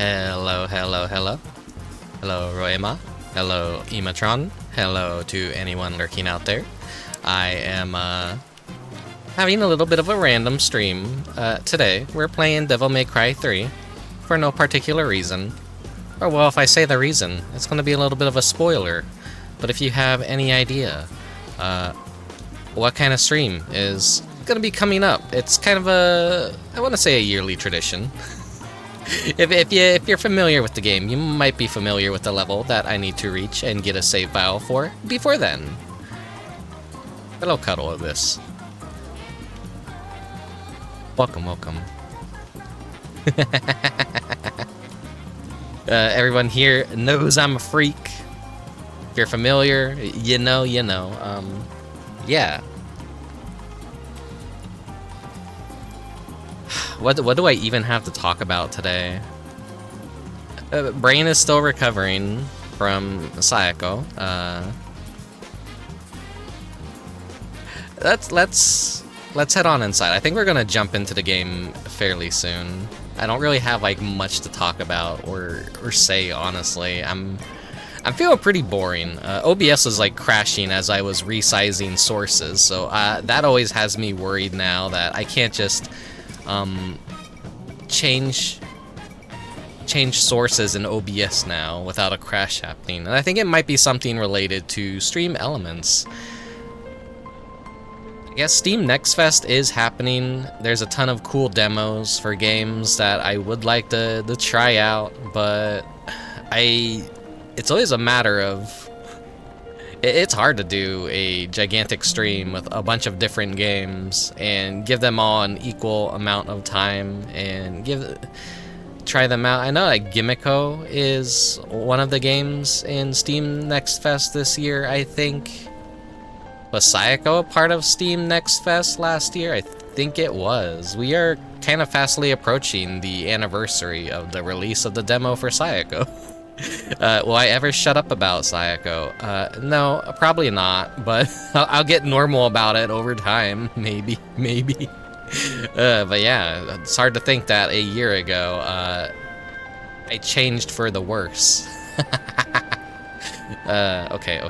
Hello, hello, hello. Hello, Roema. Hello, Ematron. Hello to anyone lurking out there. I am having a little bit of a random stream today. We're playing Devil May Cry 3 for no particular reason. Or well, if I say the reason, it's going to be a little bit of a spoiler. But if you have any idea what kind of stream is going to be coming up, it's kind of I want to say a yearly tradition. If you're familiar with the game, you might be familiar with the level that I need to reach and get a save file for before then. A little cuddle of this. Welcome, welcome. Everyone here knows I'm a freak. If you're familiar, you know, yeah. What do I even have to talk about today? Brain is still recovering from Sayako. Let's head on inside. I think we're gonna jump into the game fairly soon. I don't really have like much to talk about or say, honestly. I'm feeling pretty boring. OBS was like crashing as I was resizing sources, so that always has me worried now that I can't just change sources in OBS now without a crash happening. And I think it might be something related to stream elements. I guess Steam Next Fest is happening. There's a ton of cool demos for games that I would like to try out, but it's always a matter of it's hard to do a gigantic stream with a bunch of different games and give them all an equal amount of time and try them out. I know like Gimiko is one of the games in Steam Next Fest this year, I think. Was Sayako a part of Steam Next Fest last year? I think it was. We are kind of fastly approaching the anniversary of the release of the demo for Sayako. Will I ever shut up about Sayako? No, probably not, but I'll get normal about it over time, maybe. But yeah, it's hard to think that a year ago, I changed for the worse. Okay.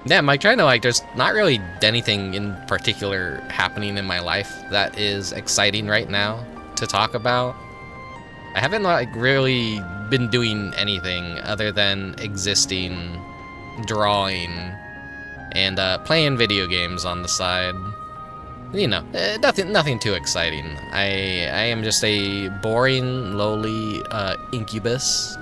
Yeah, I'm like trying to there's not really anything in particular happening in my life that is exciting right now to talk about. I haven't really been doing anything other than existing, drawing, and playing video games on the side. You know, nothing too exciting. I am just a boring, lowly incubus.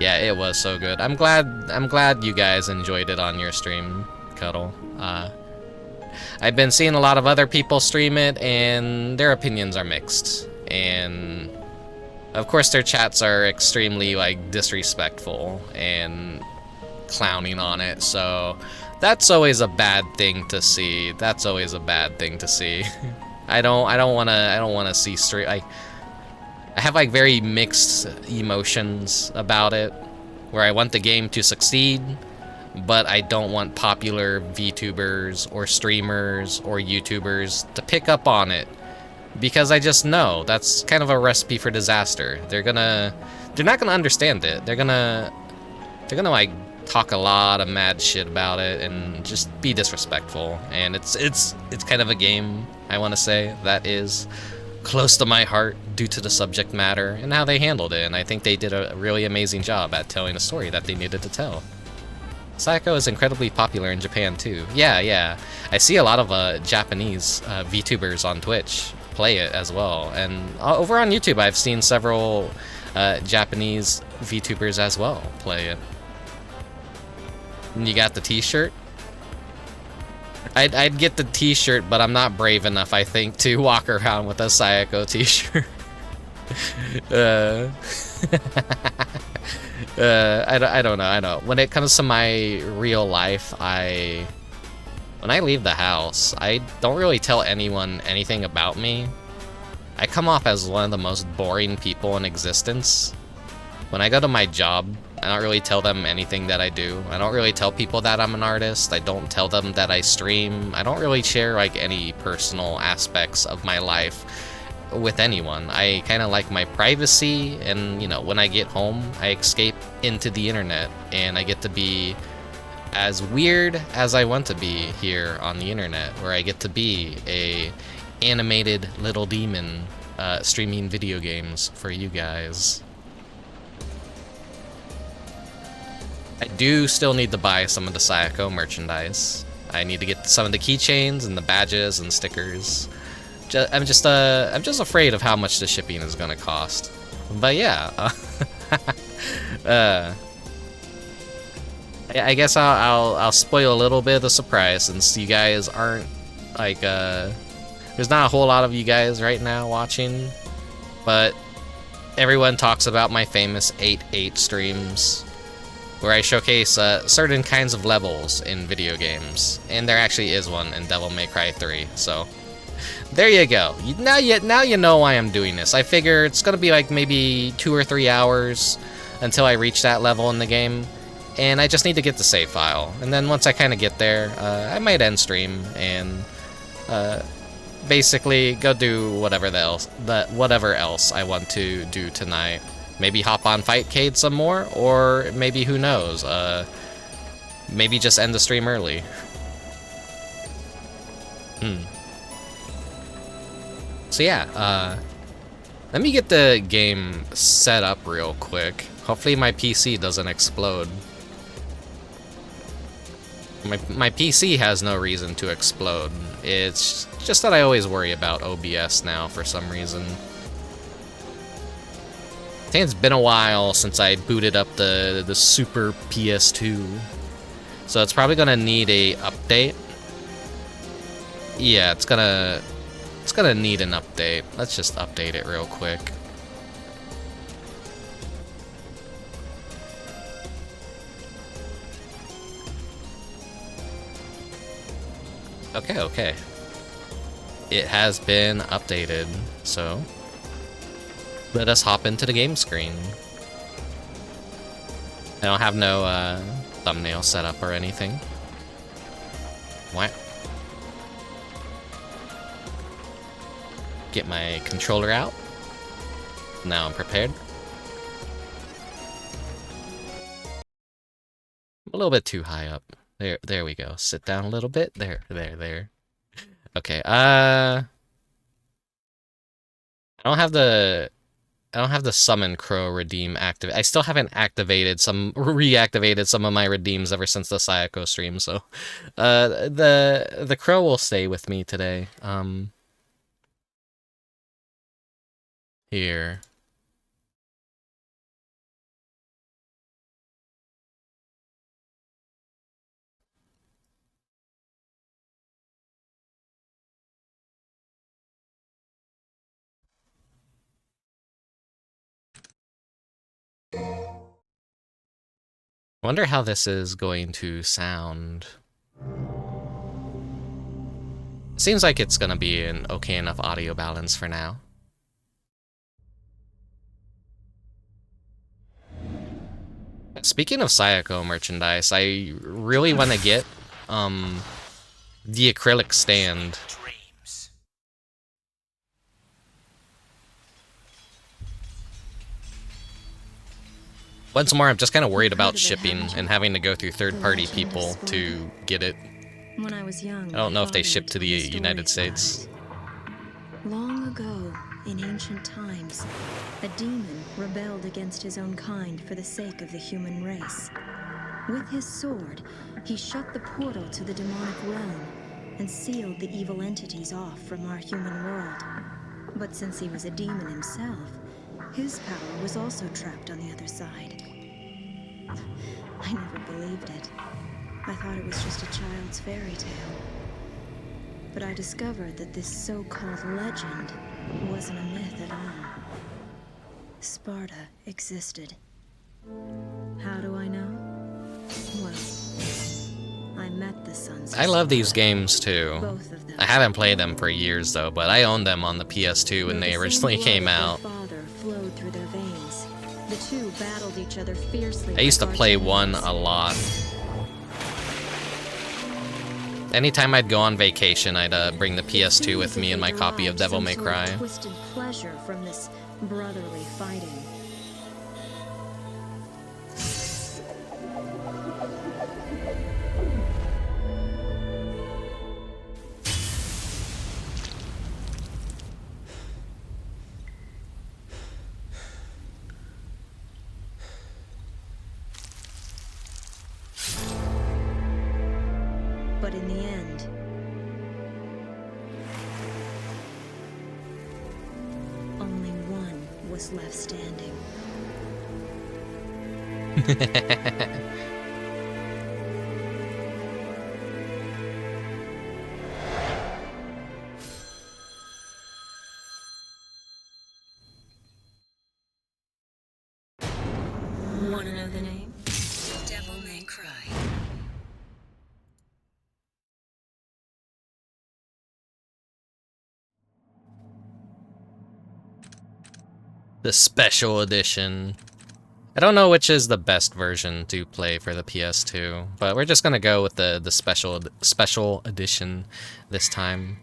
Yeah, it was so good. I'm glad you guys enjoyed it on your stream, Cuddle. I've been seeing a lot of other people stream it, and their opinions are mixed. And of course their chats are extremely disrespectful and clowning on it, so that's always a bad thing to see. I don't wanna see I have very mixed emotions about it, where I want the game to succeed, but I don't want popular VTubers or streamers or YouTubers to pick up on it. Because I just know that's kind of a recipe for disaster. They're not gonna understand it. They're gonna talk a lot of mad shit about it and just be disrespectful. And it's kind of a game, I want to say, that is close to my heart due to the subject matter and how they handled it. And I think they did a really amazing job at telling a story that they needed to tell. Sayako is incredibly popular in Japan too. Yeah. I see a lot of Japanese VTubers on Twitch play it as well, and over on YouTube I've seen several Japanese VTubers as well play it. And you got the t-shirt? I'd get the t-shirt, but I'm not brave enough, I think, to walk around with a Sayako t-shirt. I don't know. When it comes to my real life, when I leave the house, I don't really tell anyone anything about me. I come off as one of the most boring people in existence. When I go to my job, I don't really tell them anything that I do. I don't really tell people that I'm an artist. I don't tell them that I stream. I don't really share any personal aspects of my life. with anyone. I kind of like my privacy, and you know, when I get home, I escape into the internet, and I get to be as weird as I want to be here on the internet, where I get to be a animated little demon streaming video games for you guys. I do still need to buy some of the Sayako merchandise. I need to get some of the keychains and the badges and stickers. I'm just afraid of how much the shipping is gonna cost. But yeah, I guess I'll spoil a little bit of the surprise, since you guys aren't like there's not a whole lot of you guys right now watching, but everyone talks about my famous 8/8 streams, where I showcase certain kinds of levels in video games, and there actually is one in Devil May Cry 3. So there you go. Now you know why I'm doing this. I figure it's gonna be like maybe 2 or 3 hours until I reach that level in the game, and I just need to get the save file. And then once I kind of get there, I might end stream and basically go do whatever else I want to do tonight. Maybe hop on Fightcade some more, or maybe, who knows, maybe just end the stream early. So yeah, let me get the game set up real quick. Hopefully my PC doesn't explode. My PC has no reason to explode. It's just that I always worry about OBS now for some reason. I think it's been a while since I booted up the Super PS2, so it's probably gonna need a update. Yeah, it's gonna need an update. Let's just update it real quick. Okay. It has been updated, so let us hop into the game screen. I don't have no thumbnail set up or anything. What? Get my controller out. Now I'm prepared. I'm a little bit too high up. There we go. Sit down a little bit. There. Okay, I don't have the summon crow redeem active. I still haven't reactivated some of my redeems ever since the Sayako stream, so the crow will stay with me today. Here. I wonder how this is going to sound. Seems like it's gonna be an okay enough audio balance for now. Speaking of Sayako merchandise, I really want to get the acrylic stand. Once more, I'm just kind of worried about shipping and having to go through third-party people to get it. When I was young, I don't know if they ship to the United States. Long ago, in ancient times, a demon rebelled against his own kind for the sake of the human race. With his sword, he shut the portal to the demonic realm and sealed the evil entities off from our human world. But since he was a demon himself, his power was also trapped on the other side. I never believed it. I thought it was just a child's fairy tale. But I discovered that this so-called legend wasn't a myth at all. Sparta existed. How do I know? Well, I met the sons. I love these games too. Both of them. I haven't played them for years though, but I owned them on the PS2 when they originally came out. Father flowed through their veins. The two battled each other fiercely. I used to play one a lot. Anytime I'd go on vacation, I'd bring the PS2 with me and my copy of Devil May Cry. Twisted pleasure from this brotherly fighting. But in the end, only one was left standing. Wanna know the name? Devil May Cry. The special edition. I don't know which is the best version to play for the PS2, but we're just gonna go with the special edition this time.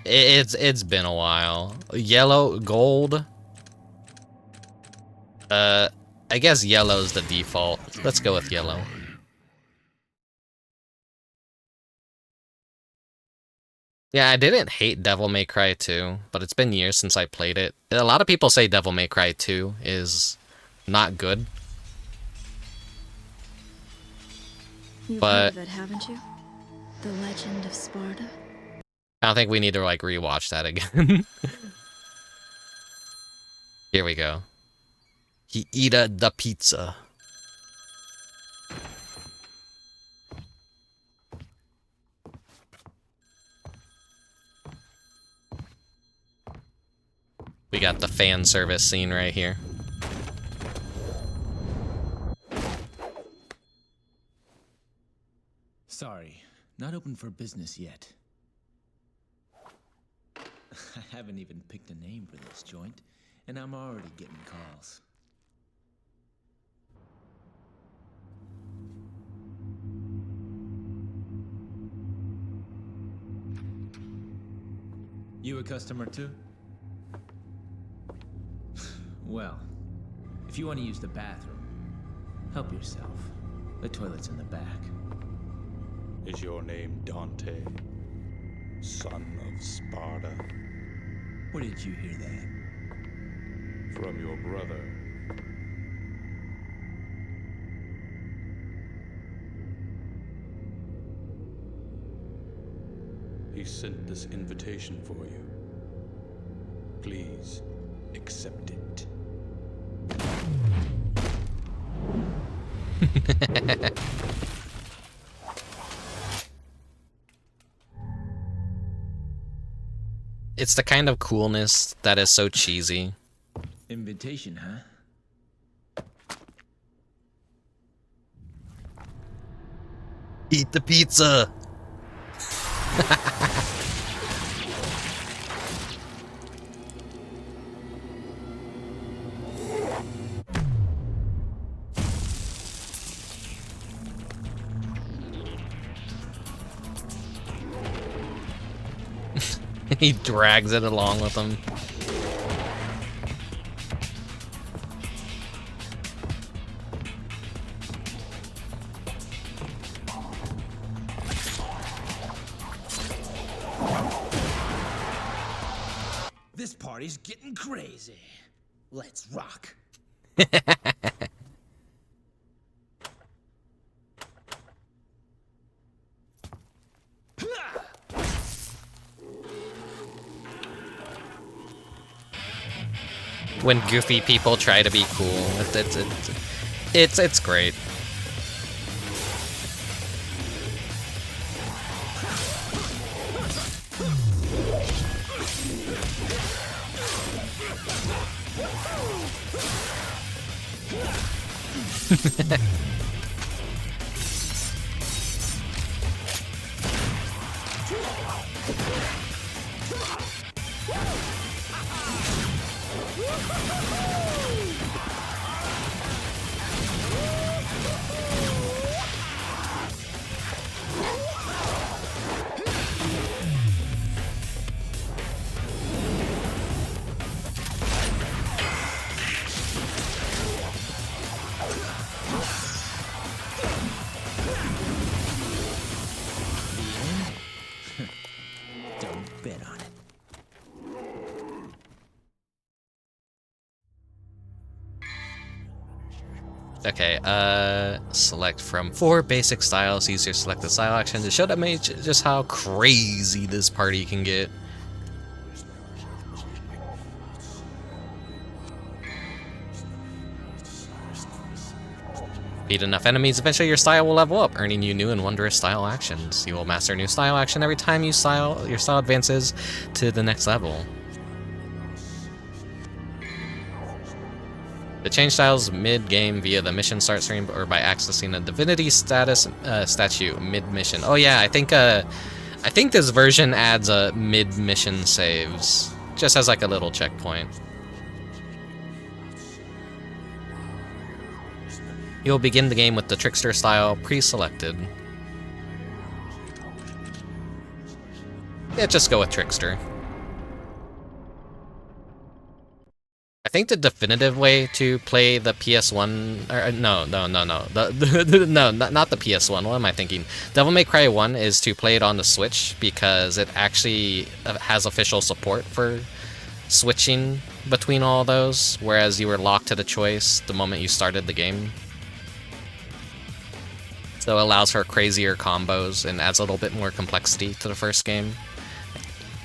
It's been a while. Yellow, gold. I guess yellow's the default. Let's go with yellow. Yeah, I didn't hate Devil May Cry 2, but it's been years since I played it. A lot of people say Devil May Cry 2 is not good. You've But heard of it, haven't you? The Legend of Sparta? I don't think we need to like rewatch that again. Here we go. He eata the pizza. We got the fan service scene right here. Sorry, not open for business yet. I haven't even picked a name for this joint, and I'm already getting calls. You a customer too? Well, if you want to use the bathroom, help yourself. The toilet's in the back. Is your name Dante, son of Sparta? Where did you hear that? From your brother. He sent this invitation for you. Please, accept it. It's the kind of coolness that is so cheesy. Invitation, huh? Eat the pizza! He drags it along with him. This party's getting crazy. Let's rock. When goofy people try to be cool, it's great. Okay, select from 4 basic styles. Use your selected style action to show that mage just how crazy this party can get. Beat enough enemies, eventually your style will level up, earning you new and wondrous style actions. You will master a new style action every time your style advances to the next level. To change styles mid-game via the mission start screen or by accessing a divinity status statue mid-mission. Oh yeah, I think this version adds a mid-mission saves, just as like a little checkpoint. You'll begin the game with the Trickster style pre-selected. Yeah, just go with Trickster. I think the definitive way to play the PS1, or no, not the PS1. What am I thinking? Devil May Cry 1 is to play it on the Switch because it actually has official support for switching between all those, whereas you were locked to the choice the moment you started the game. So it allows for crazier combos and adds a little bit more complexity to the first game.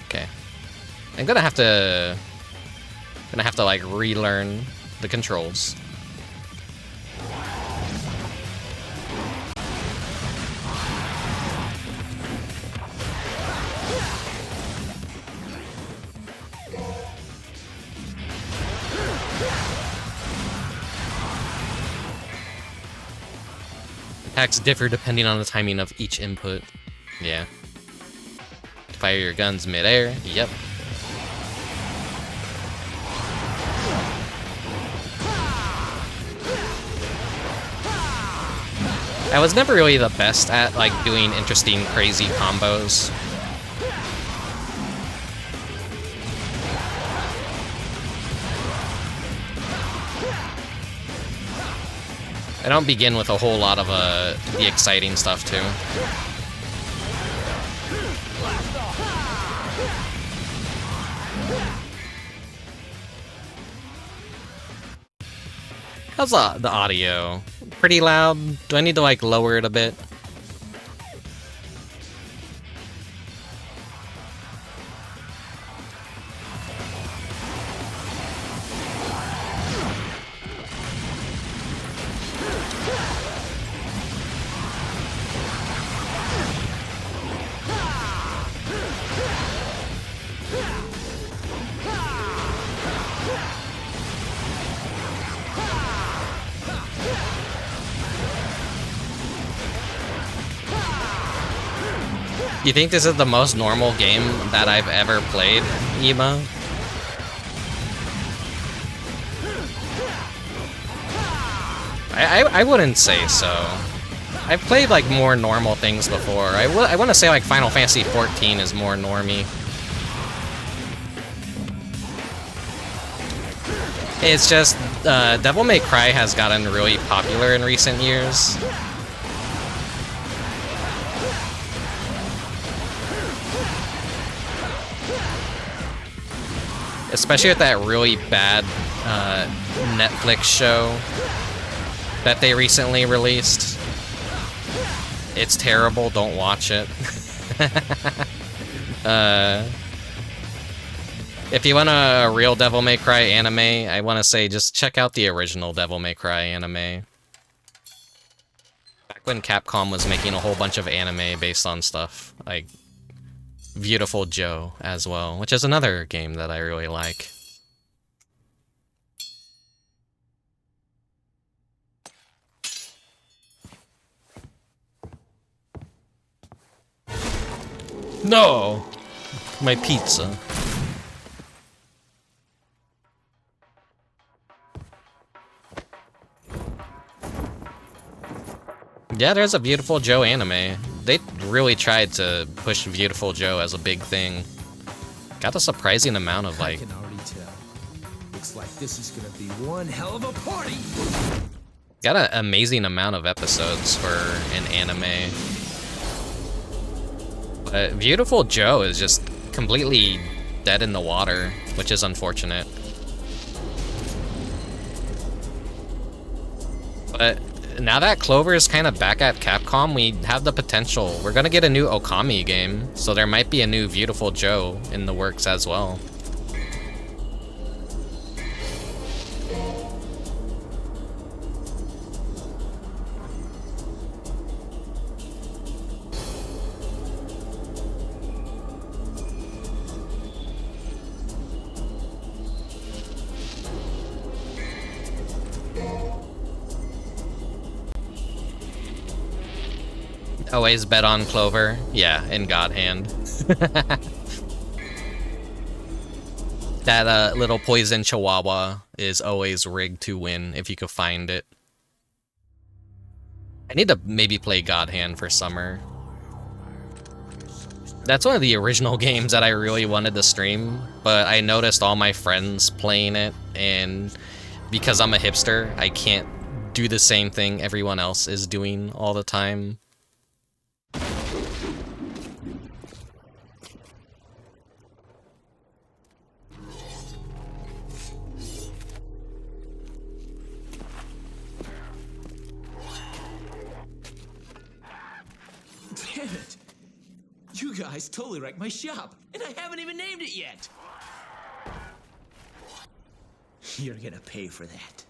Okay, I'm gonna have to like relearn the controls. Attacks differ depending on the timing of each input. Yeah. Fire your guns mid-air. Yep. I was never really the best at like doing interesting, crazy combos. I don't begin with a whole lot of the exciting stuff too. How's the audio? Pretty loud? Do I need to like lower it a bit? You think this is the most normal game that I've ever played, Ema? I wouldn't say so. I've played like more normal things before. I want to say like Final Fantasy XIV is more normie. It's just Devil May Cry has gotten really popular in recent years. Especially with that really bad Netflix show that they recently released. It's terrible, don't watch it. If you want a real Devil May Cry anime, I want to say just check out the original Devil May Cry anime. Back when Capcom was making a whole bunch of anime based on stuff, like Beautiful Joe as well, which is another game that I really like. No! My pizza. Yeah, there's a Beautiful Joe anime. They really tried to push Beautiful Joe as a big thing. Got a surprising amount of like... I can already tell. Looks like this is gonna be one hell of a party. Got an amazing amount of episodes for an anime. But Beautiful Joe is just completely dead in the water, which is unfortunate. But now that Clover is kind of back at Capcom, we have the potential. We're gonna get a new Okami game, so there might be a new Beautiful Joe in the works as well. Always bet on Clover. Yeah, in God Hand. That little poison chihuahua is always rigged to win if you could find it. I need to maybe play God Hand for summer. That's one of the original games that I really wanted to stream, but I noticed all my friends playing it, and because I'm a hipster, I can't do the same thing everyone else is doing all the time. Damn it! You guys totally wrecked my shop, and I haven't even named it yet! You're gonna pay for that.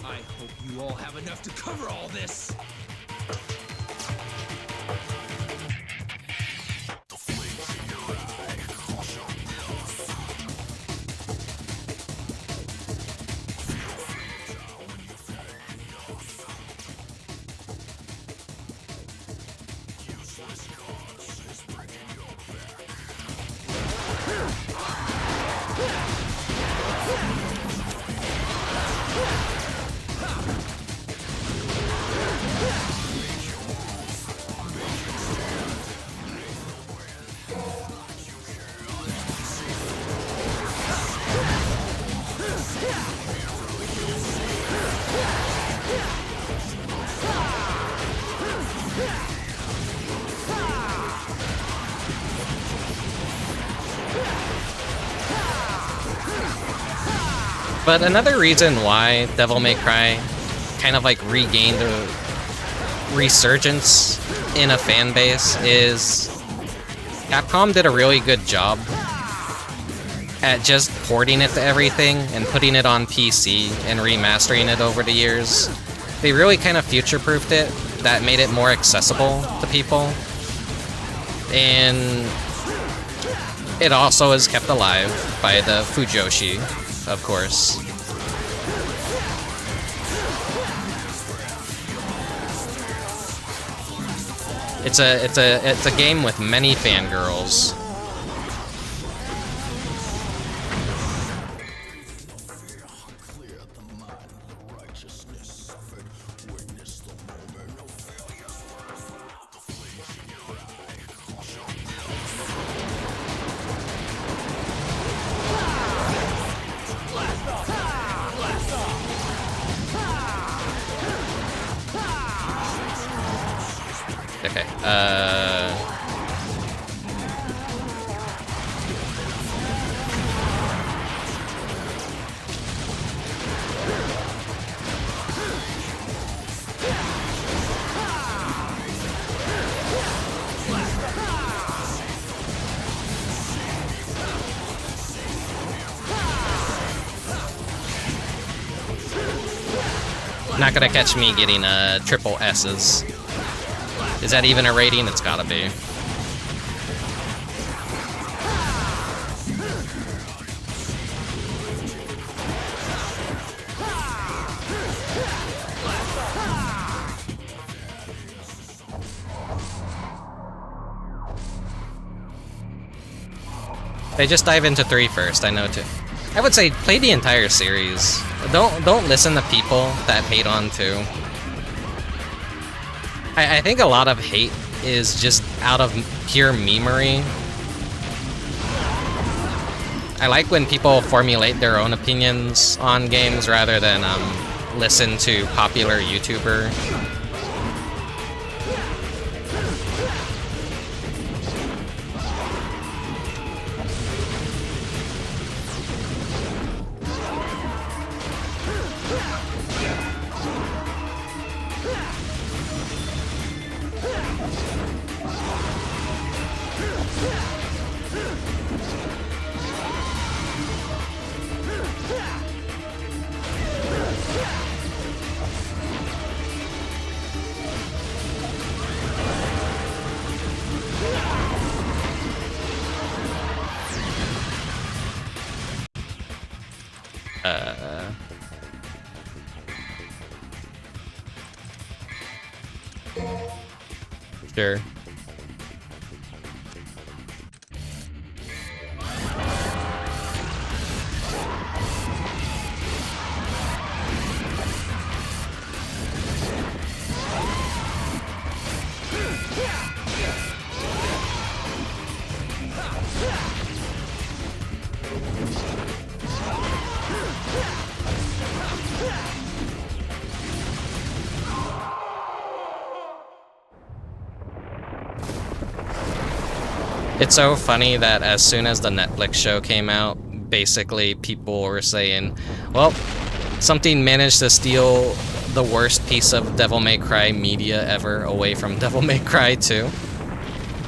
I hope you all have enough to cover all this. But another reason why Devil May Cry kind of like regained a resurgence in a fan base is Capcom did a really good job at just porting it to everything and putting it on PC and remastering it over the years. They really kind of future-proofed it. That made it more accessible to people. And it also is kept alive by the Fujoshi, of course. It's a game with many fangirls. Okay, not gonna catch me getting triple S's. Is that even a rating? It's gotta be. They just dive into 3 first, I know too. I would say play the entire series. Don't listen to people that hate on 2. I think a lot of hate is just out of pure memery. I like when people formulate their own opinions on games rather than listen to popular YouTuber. Sure. It's so funny that as soon as the Netflix show came out, basically people were saying, well, something managed to steal the worst piece of Devil May Cry media ever away from Devil May Cry 2.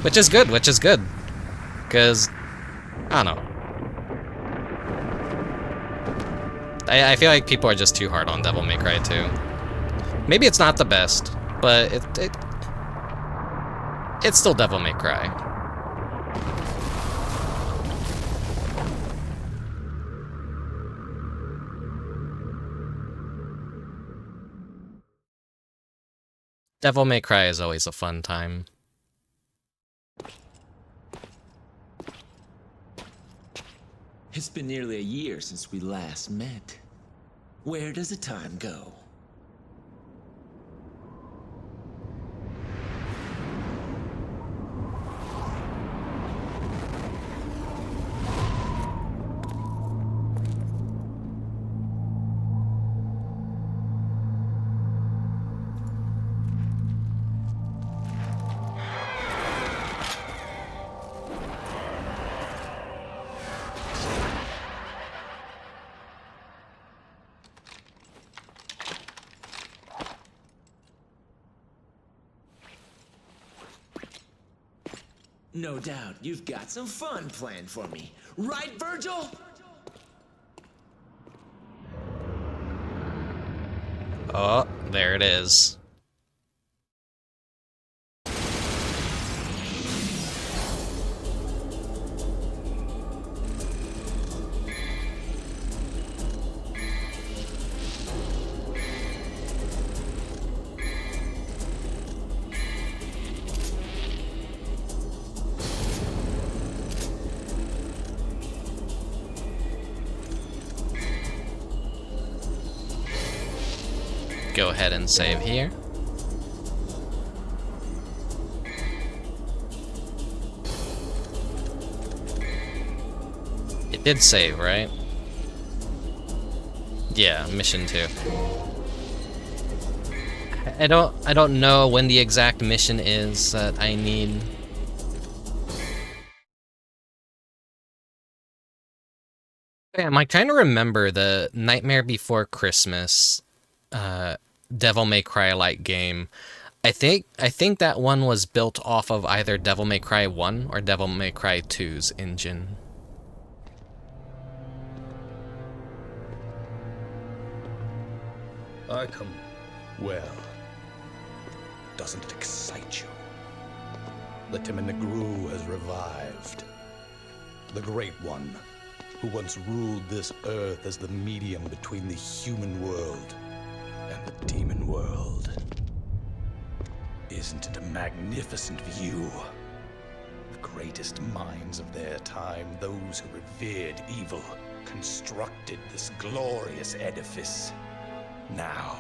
Which is good, Because, I don't know. I feel like people are just too hard on Devil May Cry 2. Maybe it's not the best, but it's still Devil May Cry. Devil May Cry is always a fun time. It's been nearly a year since we last met. Where does the time go? No doubt you've got some fun planned for me. Right, Vergil? Oh, there it is. Go ahead and save here. It did save, right? Yeah, mission 2. I don't know when the exact mission is that I need. I'm like trying to remember the Nightmare Before Christmas Devil May Cry-like game. I think that one was built off of either Devil May Cry 1 or Devil May Cry 2's engine. I come. Well, doesn't it excite you? The Timinagru has revived. The Great One, who once ruled this earth as the medium between the human world and the demon world. Isn't it a magnificent view? The greatest minds of their time, those who revered evil, constructed this glorious edifice. Now,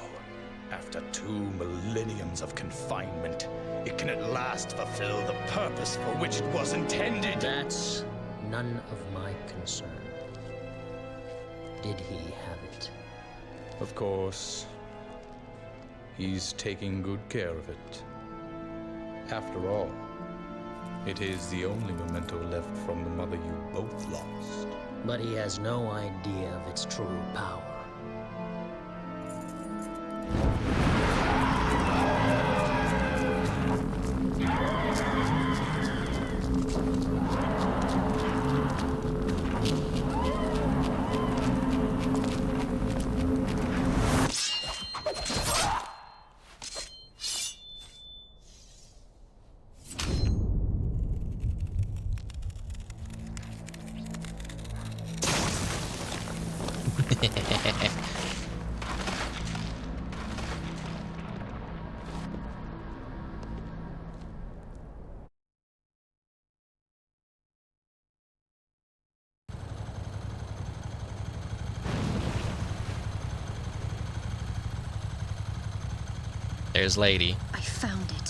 After 2 millenniums of confinement, it can at last fulfill the purpose for which it was intended. That's none of my concern. Did he have it? Of course. He's taking good care of it. After all, it is the only memento left from the mother you both lost. But he has no idea of its true power. There's Lady. I found it.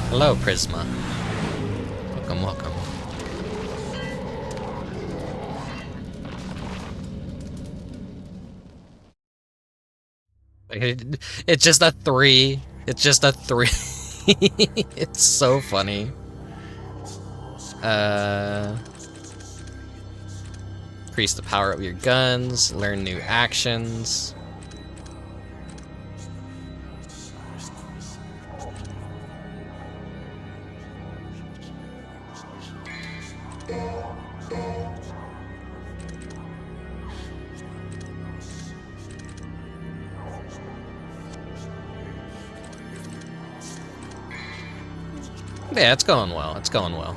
Hello, Prisma. Welcome, welcome. It's just a 3. It's just a 3. It's so funny. Increase the power of your guns, learn new actions. Yeah, it's going well. It's going well.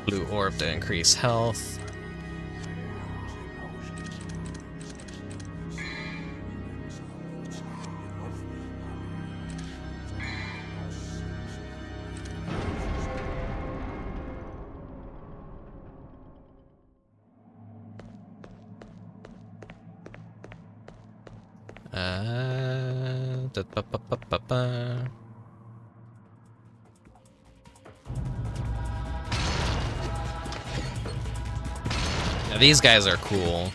Blue orb to increase health. Now these guys are cool.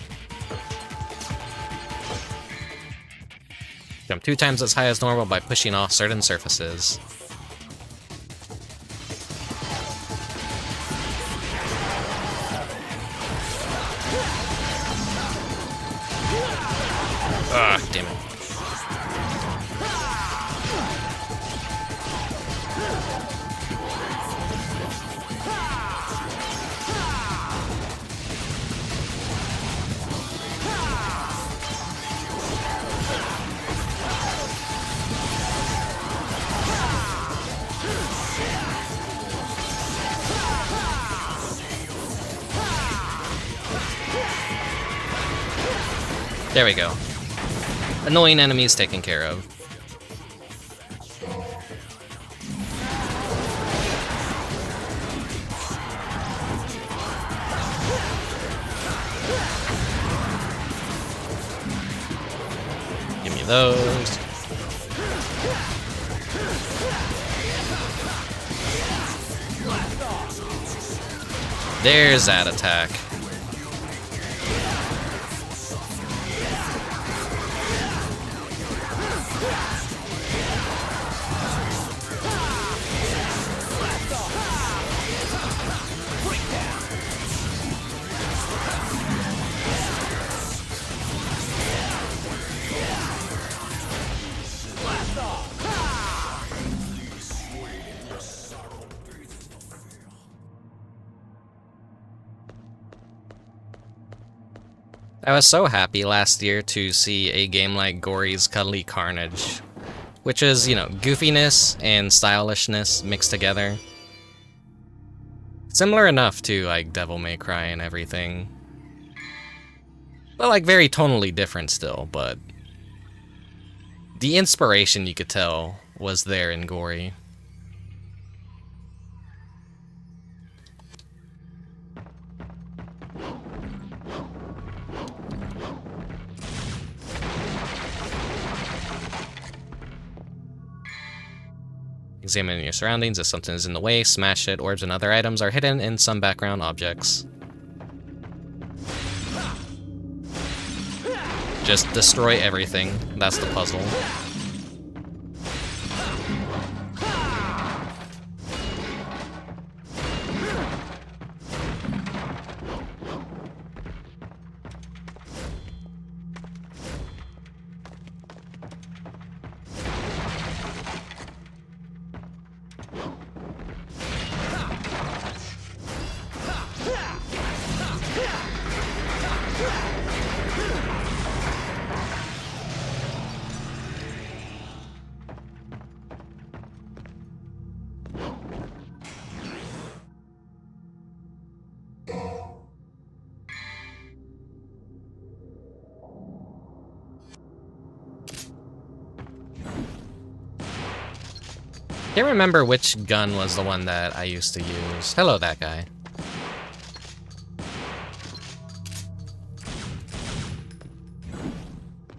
Jump 2 times as high as normal by pushing off certain surfaces. Ah, damn it. There we go. Annoying enemies taken care of. Give me those. There's that attack. I was so happy last year to see a game like Gory's Cuddly Carnage, which is, you know, goofiness and stylishness mixed together. Similar enough to like Devil May Cry and everything. But like very tonally different still, but the inspiration you could tell was there in Gory. Examine your surroundings. If something is in the way, smash it. Orbs and other items are hidden in some background objects. Just destroy everything. That's the puzzle. Can't remember which gun was the one that I used to use. Hello, that guy.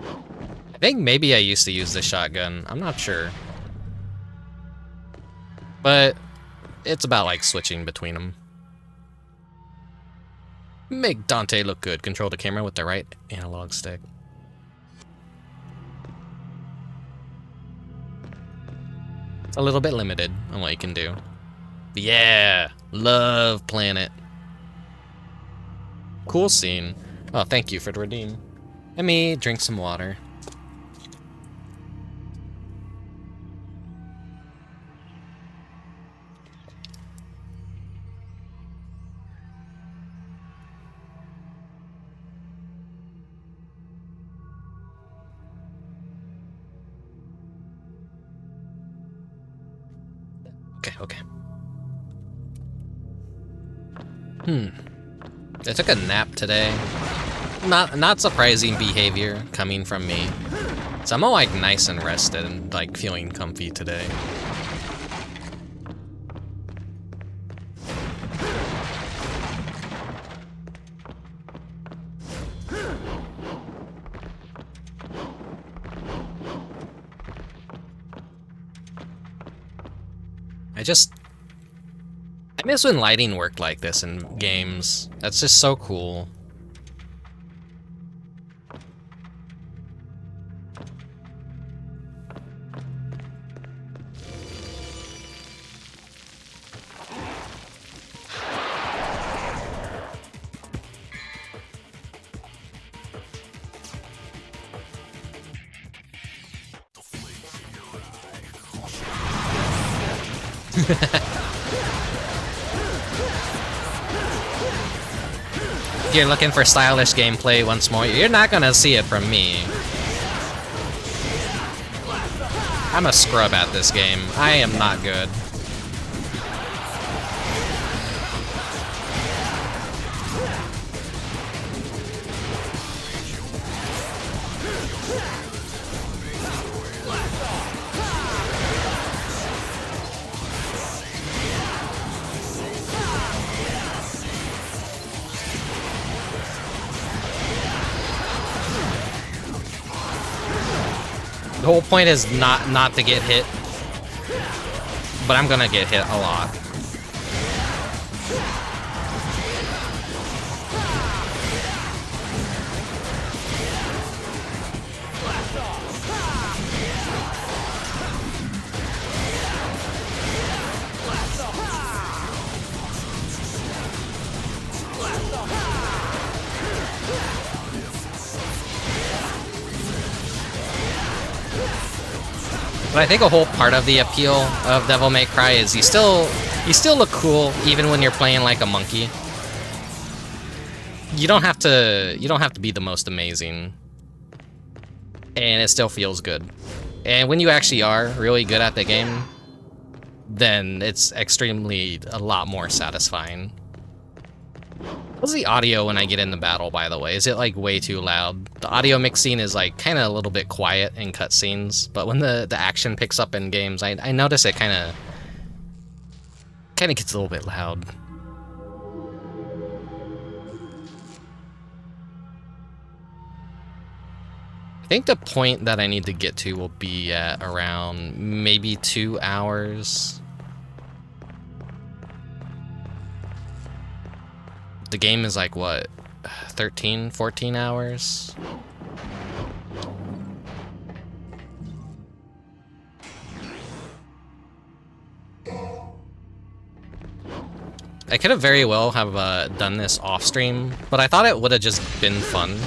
I think maybe I used to use the shotgun. I'm not sure. But it's about like switching between them. Make Dante look good. Control the camera with the right analog stick. It's a little bit limited on what you can do. But yeah, love Planet. Cool scene. Oh, thank you for the redeem. Let me drink some water. Okay. I took a nap today. Not surprising behavior coming from me. So I'm all like nice and rested and like feeling comfy today. I miss when lighting worked like this in games. That's just so cool. If you're looking for stylish gameplay once more, you're not gonna see it from me. I'm a scrub at this game. I am not good. The whole point is not to get hit, but I'm gonna get hit a lot. But I think a whole part of the appeal of Devil May Cry is you still look cool even when you're playing like a monkey. You don't have to be the most amazing, and it still feels good. And when you actually are really good at the game, then it's extremely a lot more satisfying. What's the audio when I get into battle, by the way? Is it like way too loud? The audio mixing is like kind of a little bit quiet in cutscenes, but when the action picks up in games, I notice it kind of gets a little bit loud. I think the point that I need to get to will be at around maybe 2 hours. The game is like, what, 13, 14 hours? I could have very well have done this off stream, but I thought it would have just been fun.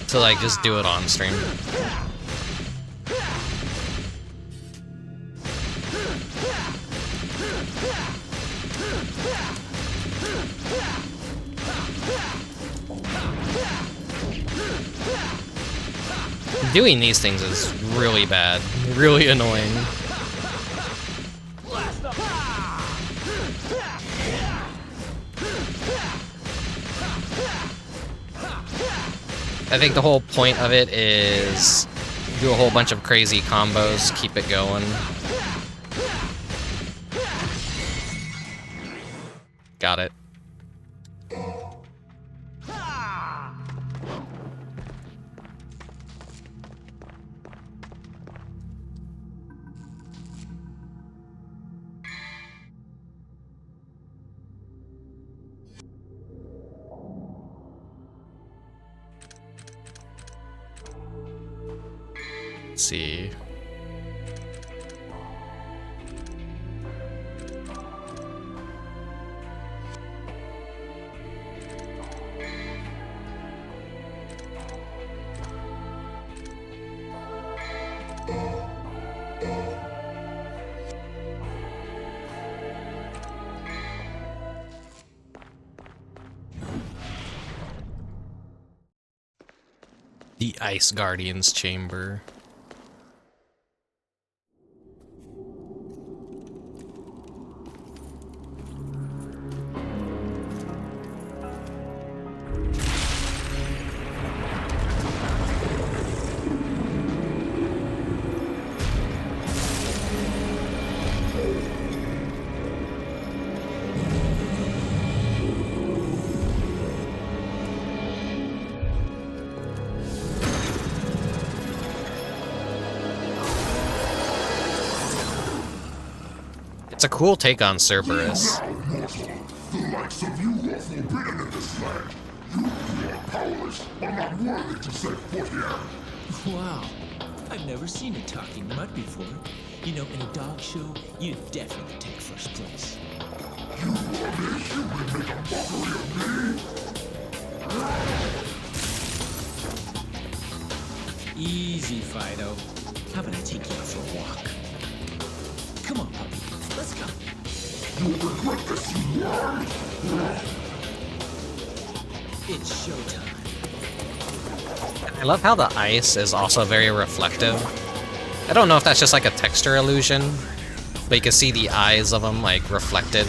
To like just do it on stream. Doing these things is really bad, really annoying. I think the whole point of it is do a whole bunch of crazy combos, keep it going. Got it. Let's see. The Ice Guardian's Chamber. It's a cool take on Cerberus. The likes of you are forbidden in this land. You are powerless, but not worthy to set foot here. Wow, I've never seen a talking mud before. You know, in a dog show, you'd definitely take first place. You are mere human make a mockery of me? Easy, Fido. How about I take you out for a walk? Come on, puppy. Let's go. You will regret this, you worm! It's showtime. I love how the ice is also very reflective. I don't know if that's just like a texture illusion, but you can see the eyes of them like reflected.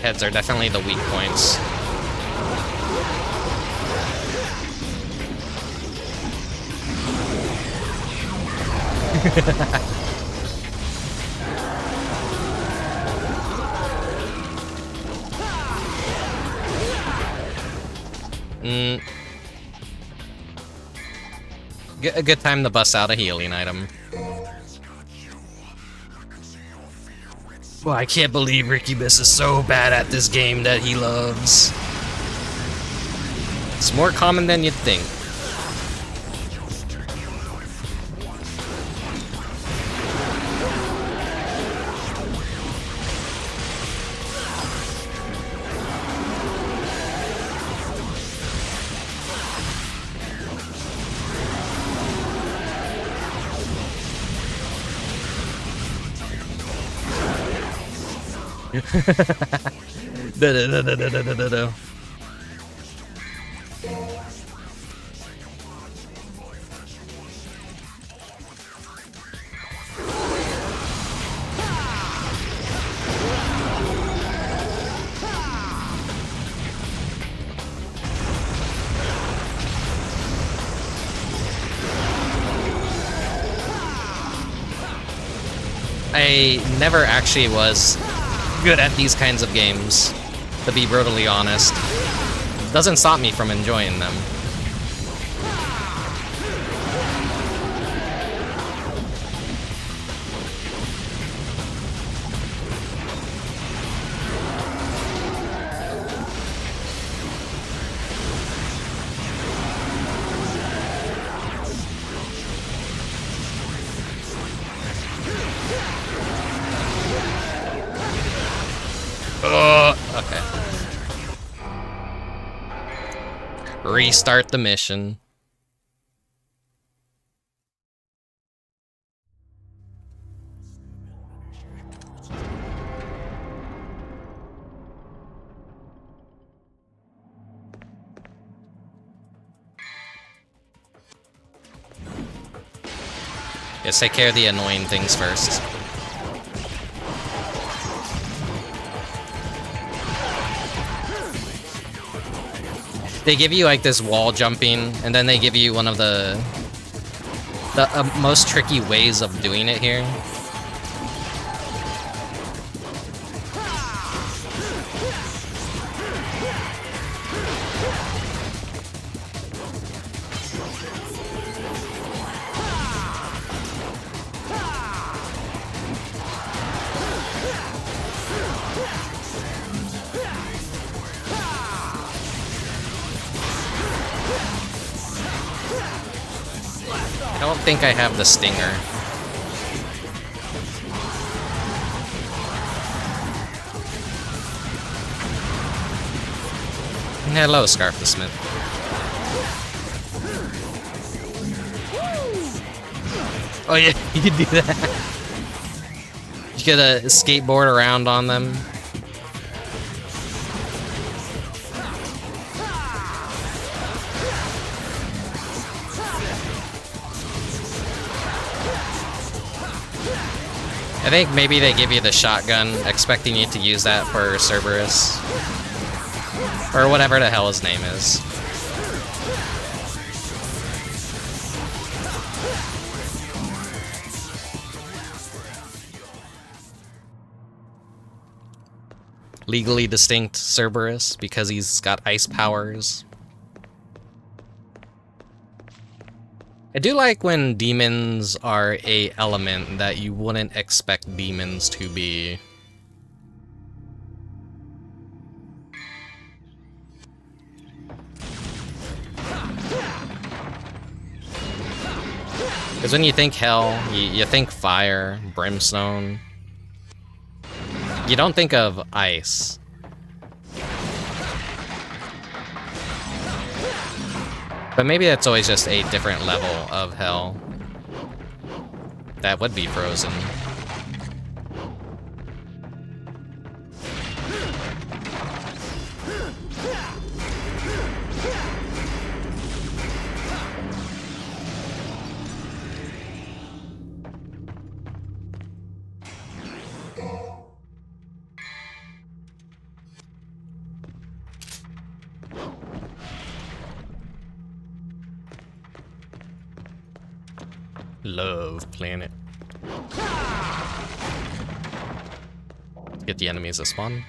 Heads are definitely the weak points. A good time to bust out a healing item. Well, I can't believe Rickubus is so bad at this game that he loves. It's more common than you'd think. Da-da-da-da-da-da-da-da. I never actually was good at these kinds of games, to be brutally honest. Doesn't stop me from enjoying them. Okay. Restart the mission. Let's take care of the annoying things first. They give you like this wall jumping, and then they give you one of the most tricky ways of doing it here. I don't think I have the stinger. Hello, Scarf the Smith. Oh yeah, you can do that. You get a skateboard around on them. I think maybe they give you the shotgun, expecting you to use that for Cerberus. Or whatever the hell his name is. Legally distinct Cerberus, because he's got ice powers. I do like when demons are a element that you wouldn't expect demons to be. Because when you think hell, you think fire, brimstone. You don't think of ice. But maybe that's always just a different level of hell. That would be frozen. Love Planet. get the enemies to spawn.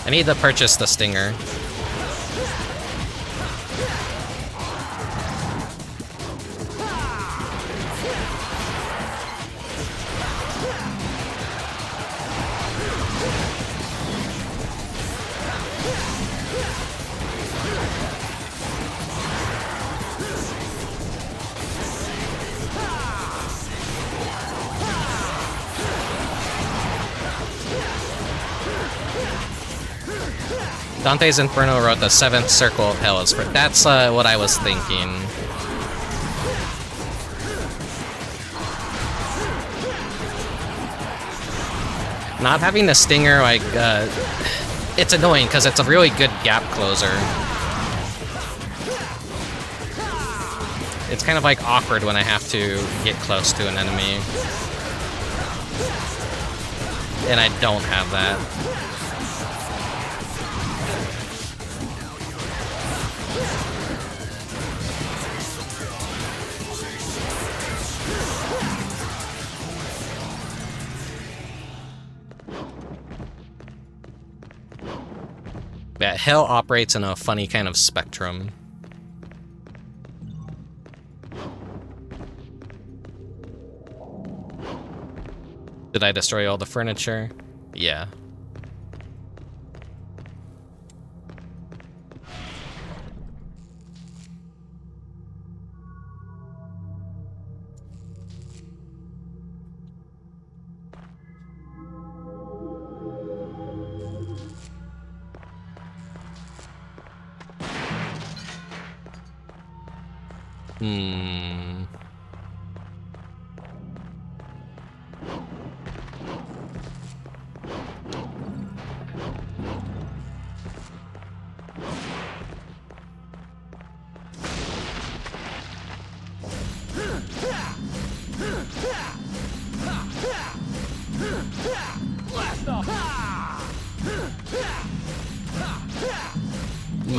I need to purchase the stinger. Dante's Inferno wrote the 7th Circle of Hell. That's what I was thinking. Not having the stinger, like, it's annoying because it's a really good gap closer. It's kind of like awkward when I have to get close to an enemy. And I don't have that. Yeah, Hell operates in a funny kind of spectrum. Did I destroy all the furniture? Yeah.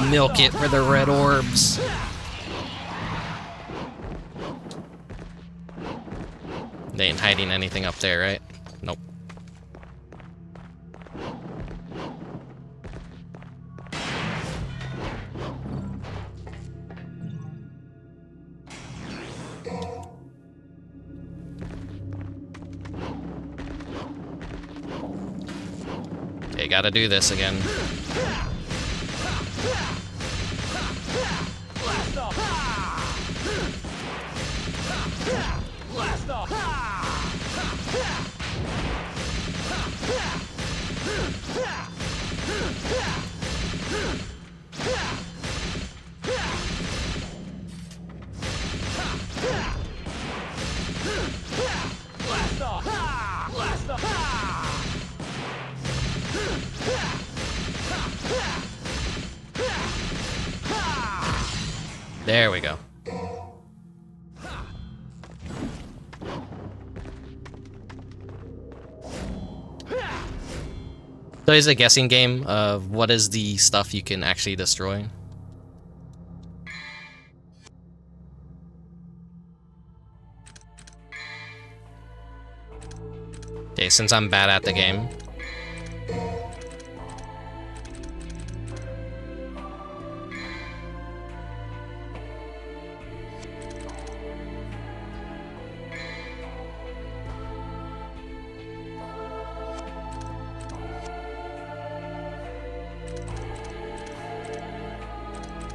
Milk it for the red orbs. They ain't hiding anything up there, right? Nope. Okay, gotta do this again. There we go. So it's a guessing game of what is the stuff you can actually destroy. Okay, since I'm bad at the game.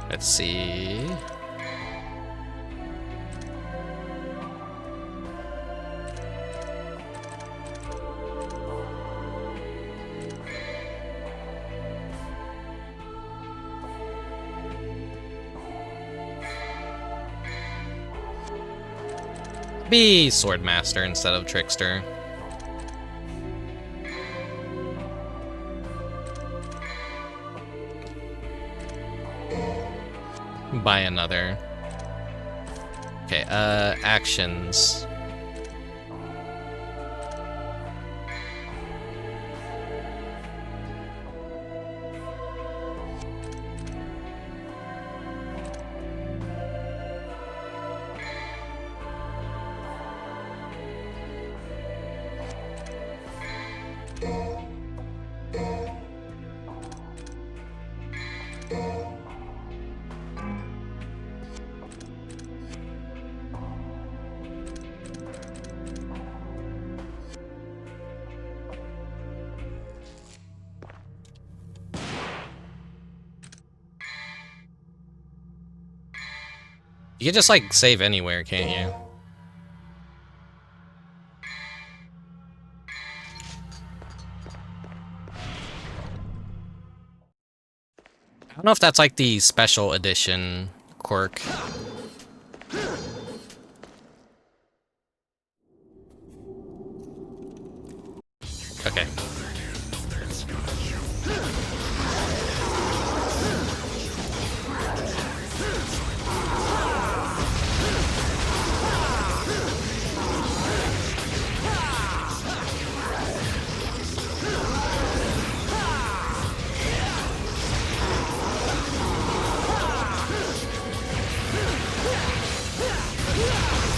Let's see. Be Swordmaster instead of Trickster. buy another. Okay, actions. You can just like save anywhere, can't you? I don't know if that's like the special edition quirk. Okay.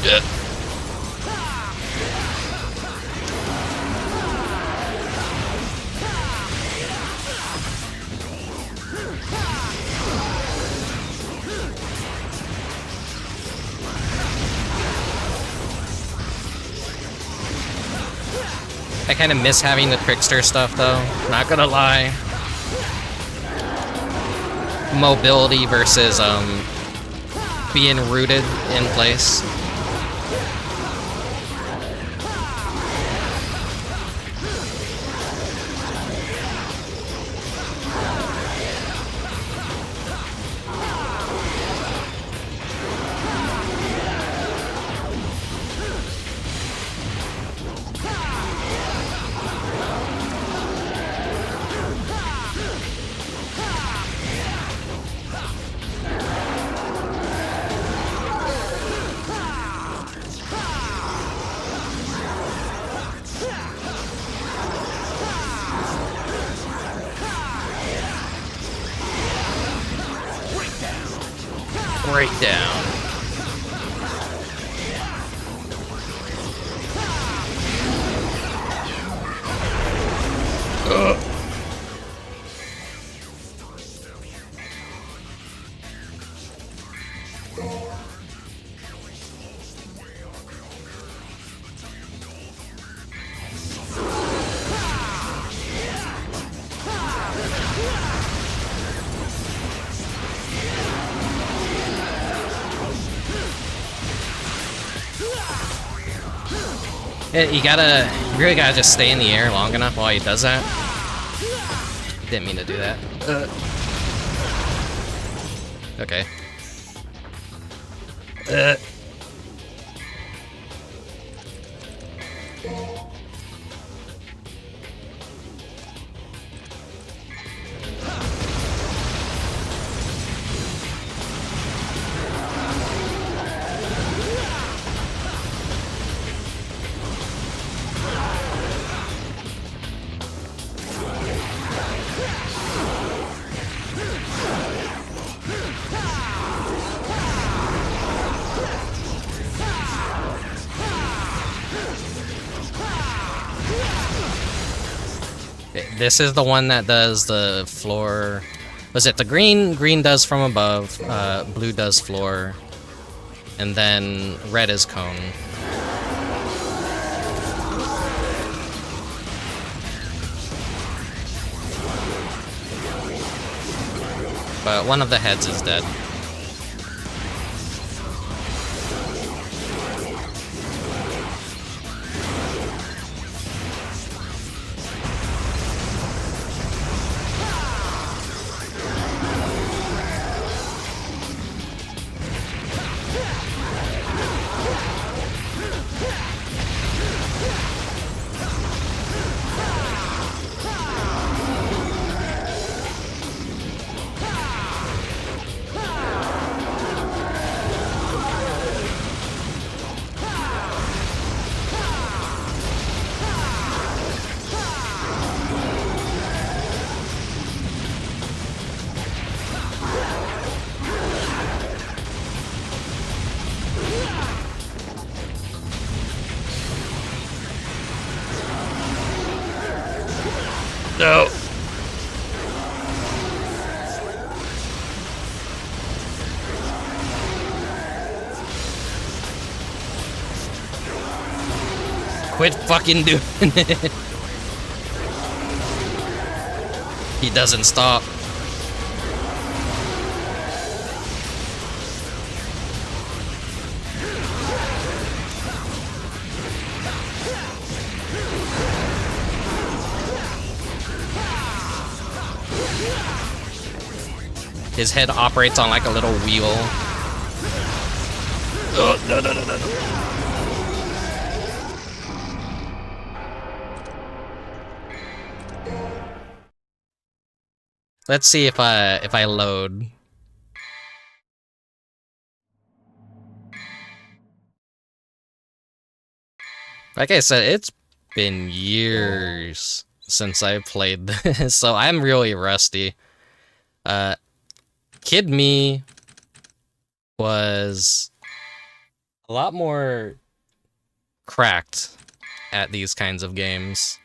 Yeah. I kind of miss having the trickster stuff though, not gonna lie. Mobility versus being rooted in place. Breakdown. You really gotta just stay in the air long enough while he does that. Didn't mean to do that. Okay. This is the one that does the floor. Was it the green? Green does from above, blue does floor, and then red is cone. But one of the heads is dead. Quit fucking doing it. He doesn't stop. His head operates on like a little wheel. Oh, no, no, no, no, no. Let's see if I load. Like I said, it's been years since I played this, so I'm really rusty. Kid me was a lot more cracked at these kinds of games.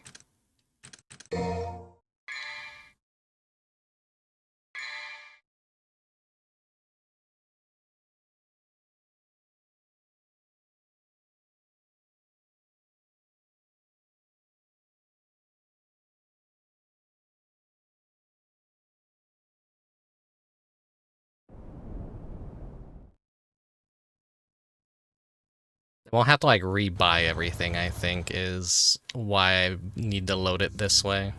I won't have to like rebuy everything, I think, is why I need to load it this way.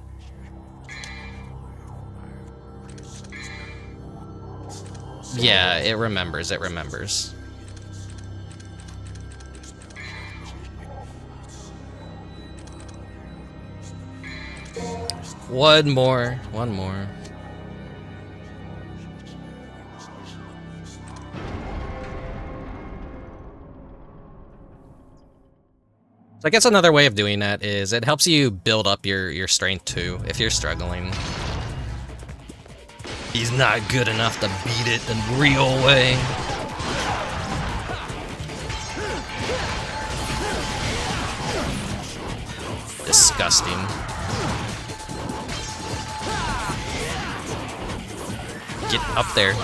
Yeah, it remembers, it remembers. One more, one more. So I guess another way of doing that is it helps you build up your strength too, if you're struggling. He's not good enough to beat it the real way. Disgusting. Get up there.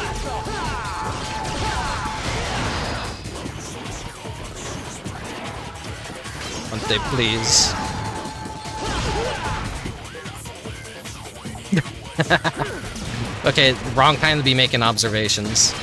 Dante, please. Okay, wrong time to be making observations.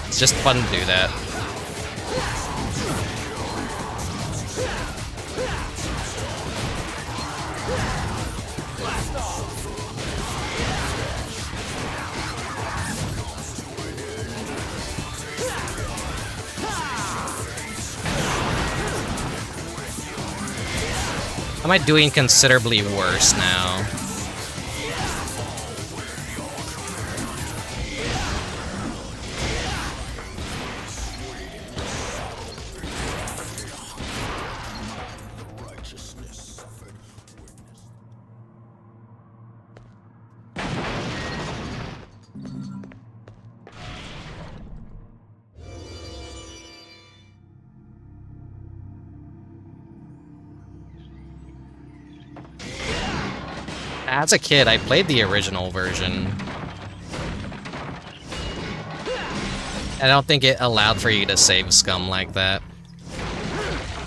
It's just fun to do that. Am I doing considerably worse now? As a kid, I played the original version. I don't think it allowed for you to save scum like that.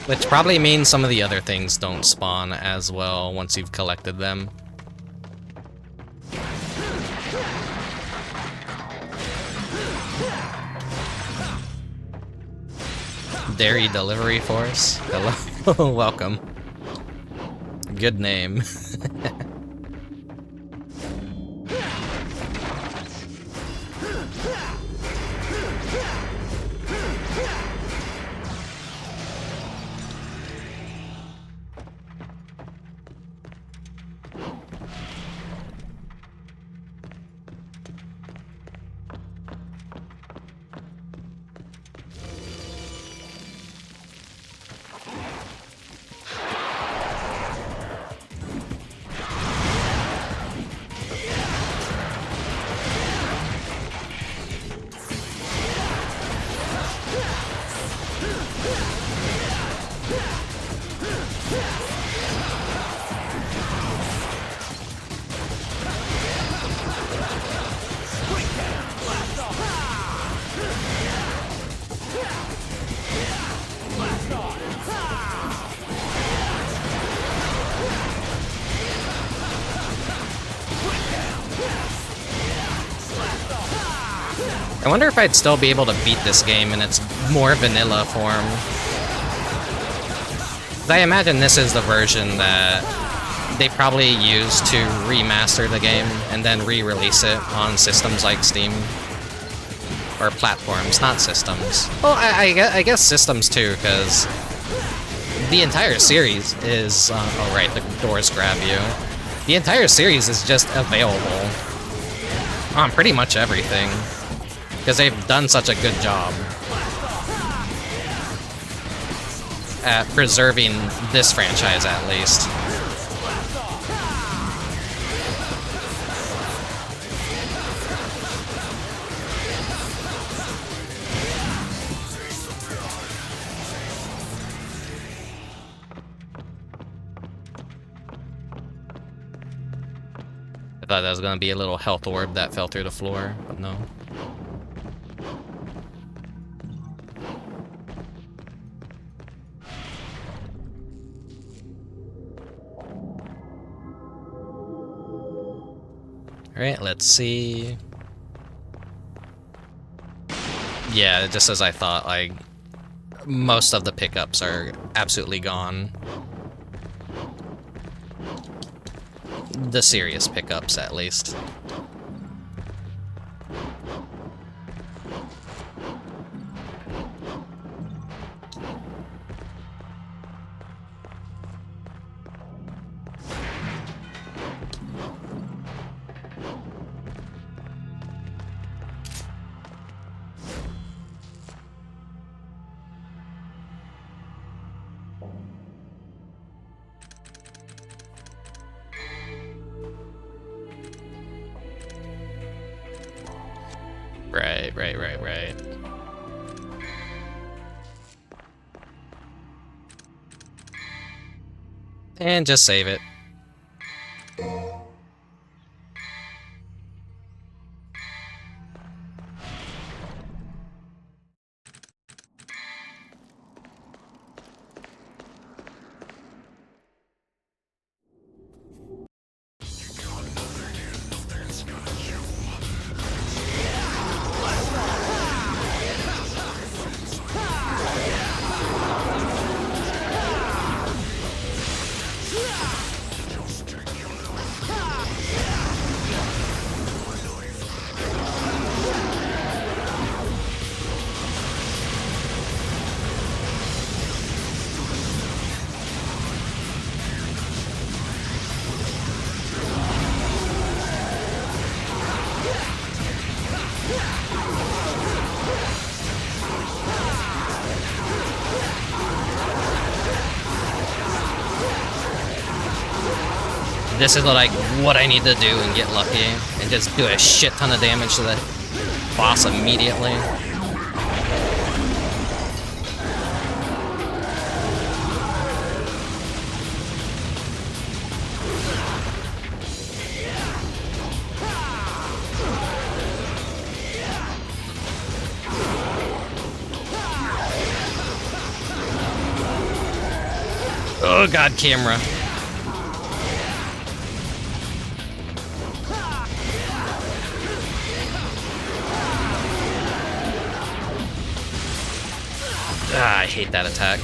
Which probably means some of the other things don't spawn as well once you've collected them. Dairy Delivery Force. Hello. Welcome. Good name. I wonder if I'd still be able to beat this game in its more vanilla form. 'Cause I imagine this is the version that they probably used to remaster the game and then re-release it on systems like Steam. Or platforms, not systems. Well, I guess systems too, because the entire series is... oh right, the doors grab you. The entire series is just available on pretty much everything, because they've done such a good job at preserving this franchise, at least. I thought that was gonna be a little health orb that fell through the floor, but no. Alright, let's see. Yeah, just as I thought, like, most of the pickups are absolutely gone. The serious pickups, at least. Right. And just save it. This is like what I need to do and get lucky and just do a shit ton of damage to the boss immediately. Oh god, camera. Ah, I hate that attack.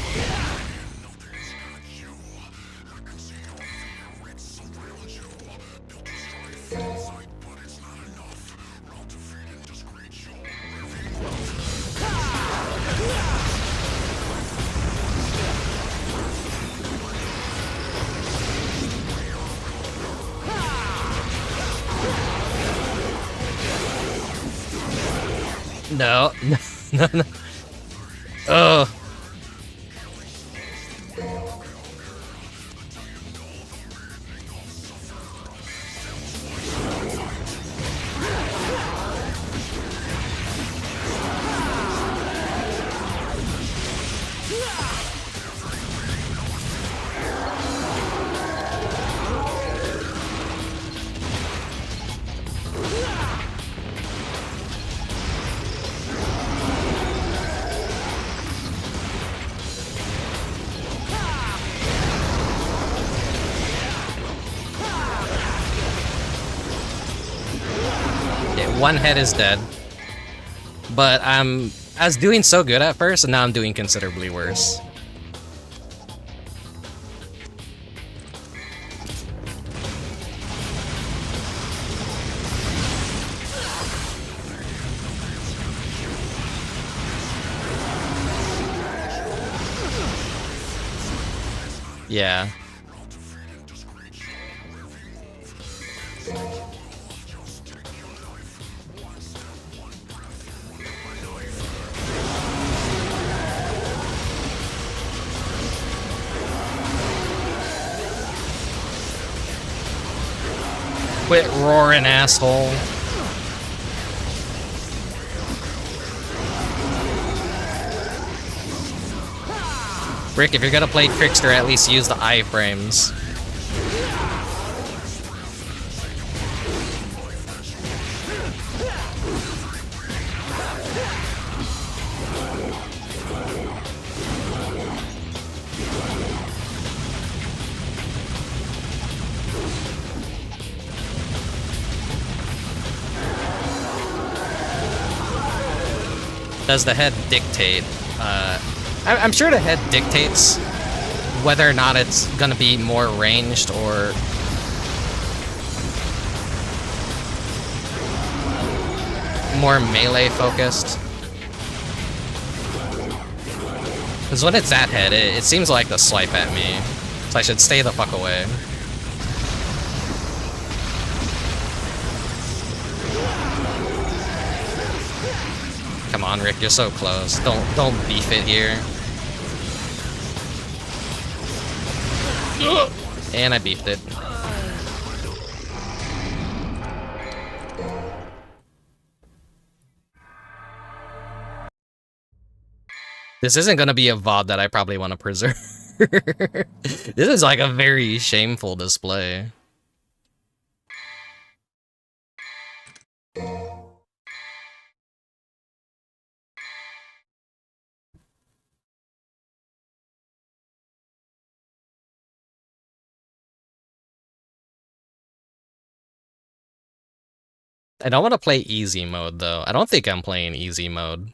No, no. Oh. One head is dead. But I was doing so good at first, and now I'm doing considerably worse. Yeah. Quit roaring, asshole. Rick, if you're gonna play Trickster, at least use the iframes. Does the head dictate? I'm sure the head dictates whether or not it's gonna be more ranged or more melee focused. Because when it's that head, it seems like to swipe at me, so I should stay the fuck away. Come on, Rick, you're so close. Don't beef it here. And I beefed it. This isn't gonna be a VOD that I probably want to preserve. This is like a very shameful display. I don't want to play easy mode, though. I don't think I'm playing easy mode.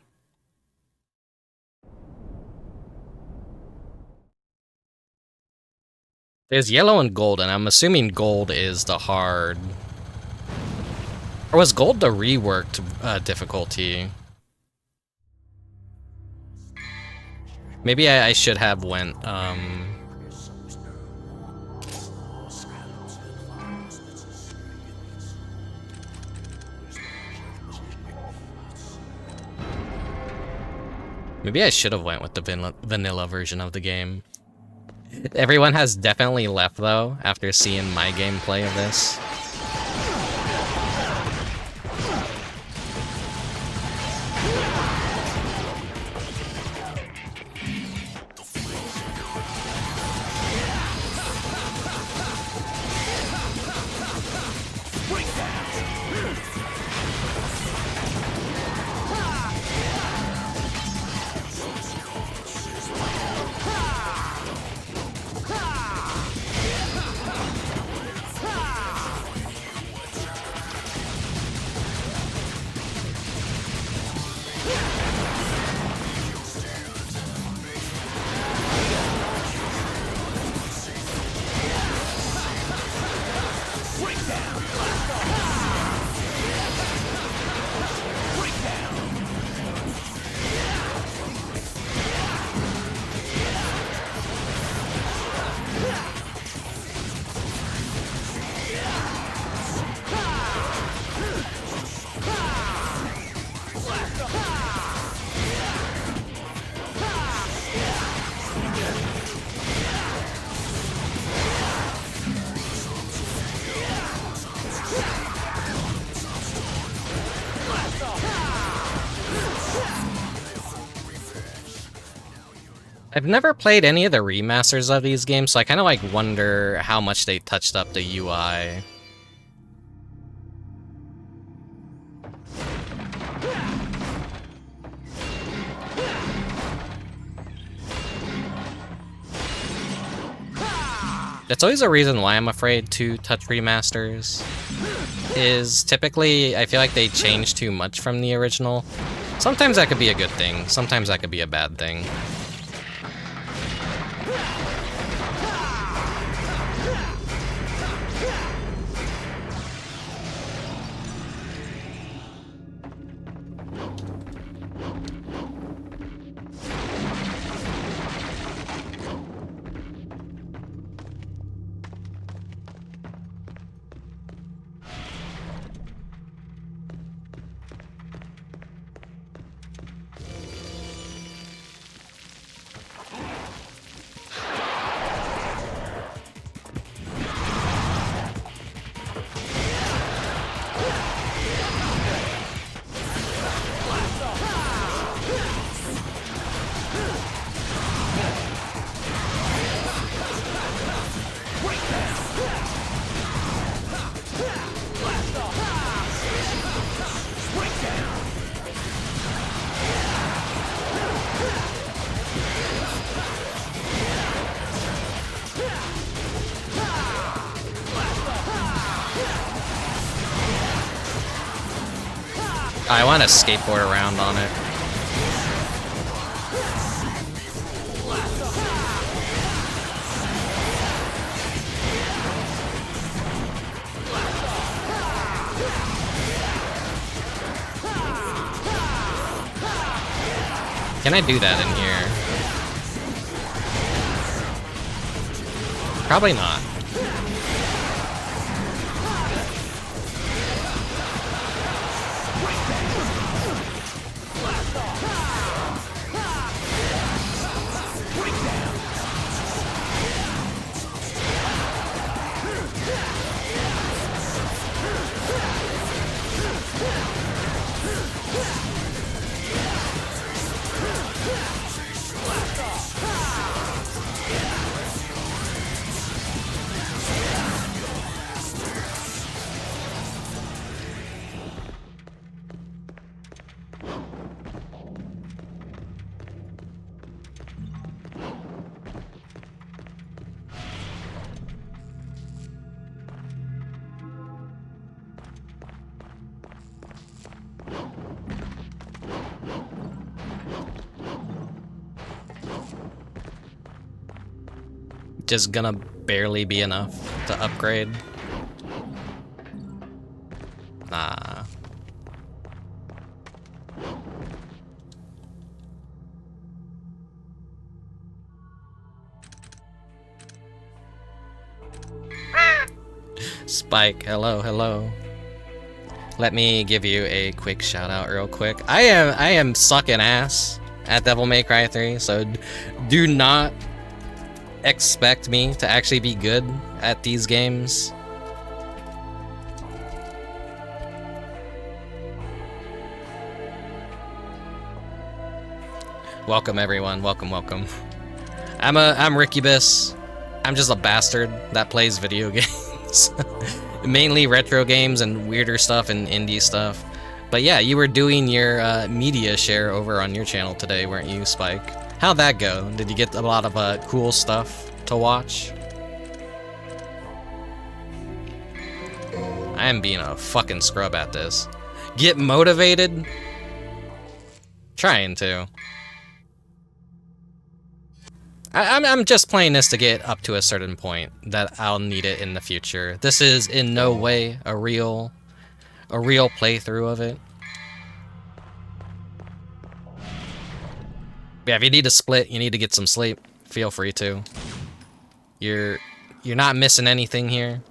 There's yellow and gold, and I'm assuming gold is the hard... Or was gold the reworked difficulty? Maybe I should have went, Maybe I should have went with the vanilla version of the game. Everyone has definitely left, though, after seeing my gameplay of this. I've never played any of the remasters of these games, so I kind of like wonder how much they touched up the UI. That's always a reason why I'm afraid to touch remasters. Is typically I feel like they change too much from the original. Sometimes that could be a good thing. Sometimes that could be a bad thing. I want to skateboard around on it. Can I do that in here? Probably not. Just gonna barely be enough to upgrade. Nah. Spike, hello, hello. Let me give you a quick shout out real quick. I am sucking ass at Devil May Cry 3, so do not expect me to actually be good at these games. Welcome everyone, welcome, welcome. I'm Rickubus. I'm just a bastard that plays video games. Mainly retro games and weirder stuff and indie stuff. But yeah, you were doing your media share over on your channel today, weren't you, Spike? How'd that go? Did you get a lot of cool stuff to watch? I am being a fucking scrub at this. Get motivated? Trying to. I'm just playing this to get up to a certain point that I'll need it in the future. This is in no way a real playthrough of it. Yeah, if you need to split, you need to get some sleep. Feel free to. You're not missing anything here.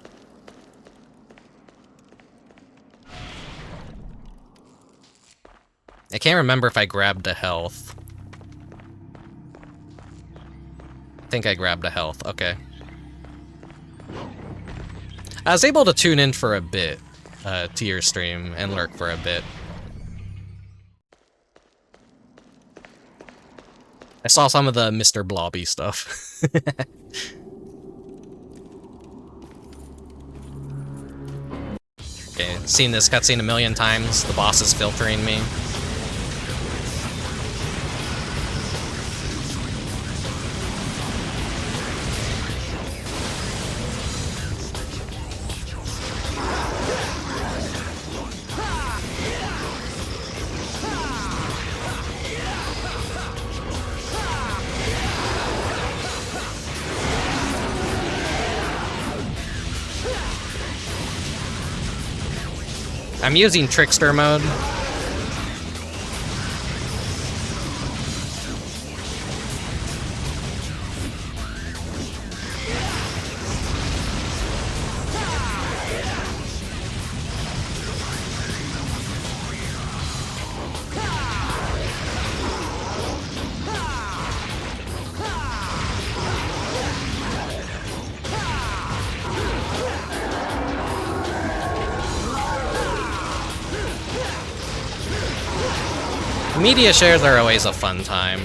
I can't remember if I grabbed the health. I think I grabbed a health, okay. I was able to tune in for a bit to your stream and lurk for a bit. I saw some of the Mr. Blobby stuff. Okay, seen this cutscene a million times. The boss is filtering me. I'm using Trickster mode. Media shares are always a fun time.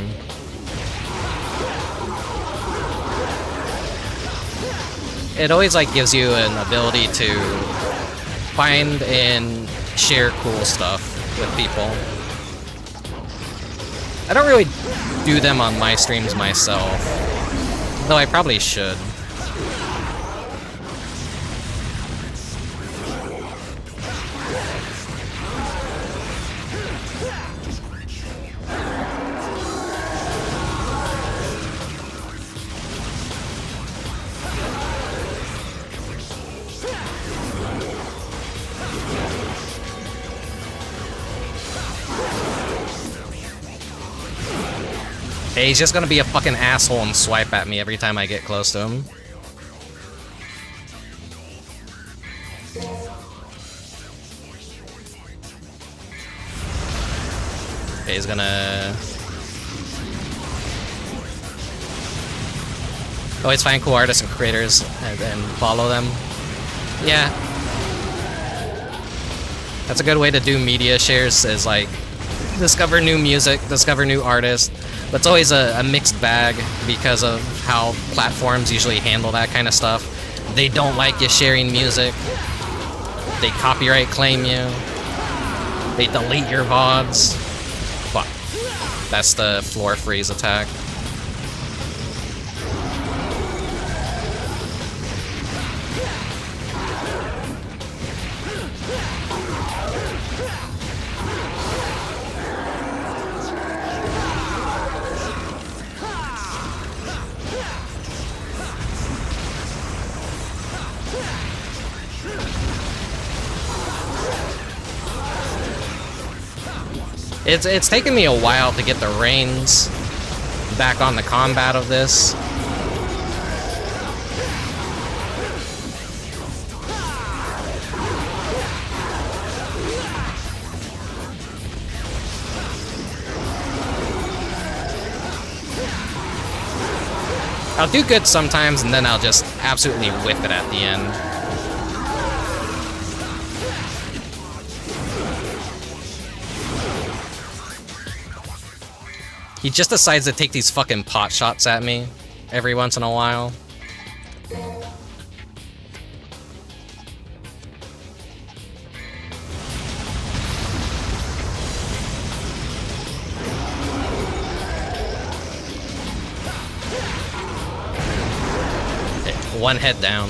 It always like gives you an ability to find and share cool stuff with people. I don't really do them on my streams myself, though I probably should. Hey, he's just gonna be a fucking asshole and swipe at me every time I get close to him. Okay, he's gonna... Always find cool artists and creators and follow them. Yeah. That's a good way to do media shares, is like discover new music, discover new artists. But it's always a mixed bag because of how platforms usually handle that kind of stuff. They don't like you sharing music. They copyright claim you. They delete your VODs. Fuck. That's the floor freeze attack. It's taken me a while to get the reins back on the combat of this. I'll do good sometimes, and then I'll just absolutely whip it at the end. He just decides to take these fucking pot shots at me every once in a while. Okay, one head down.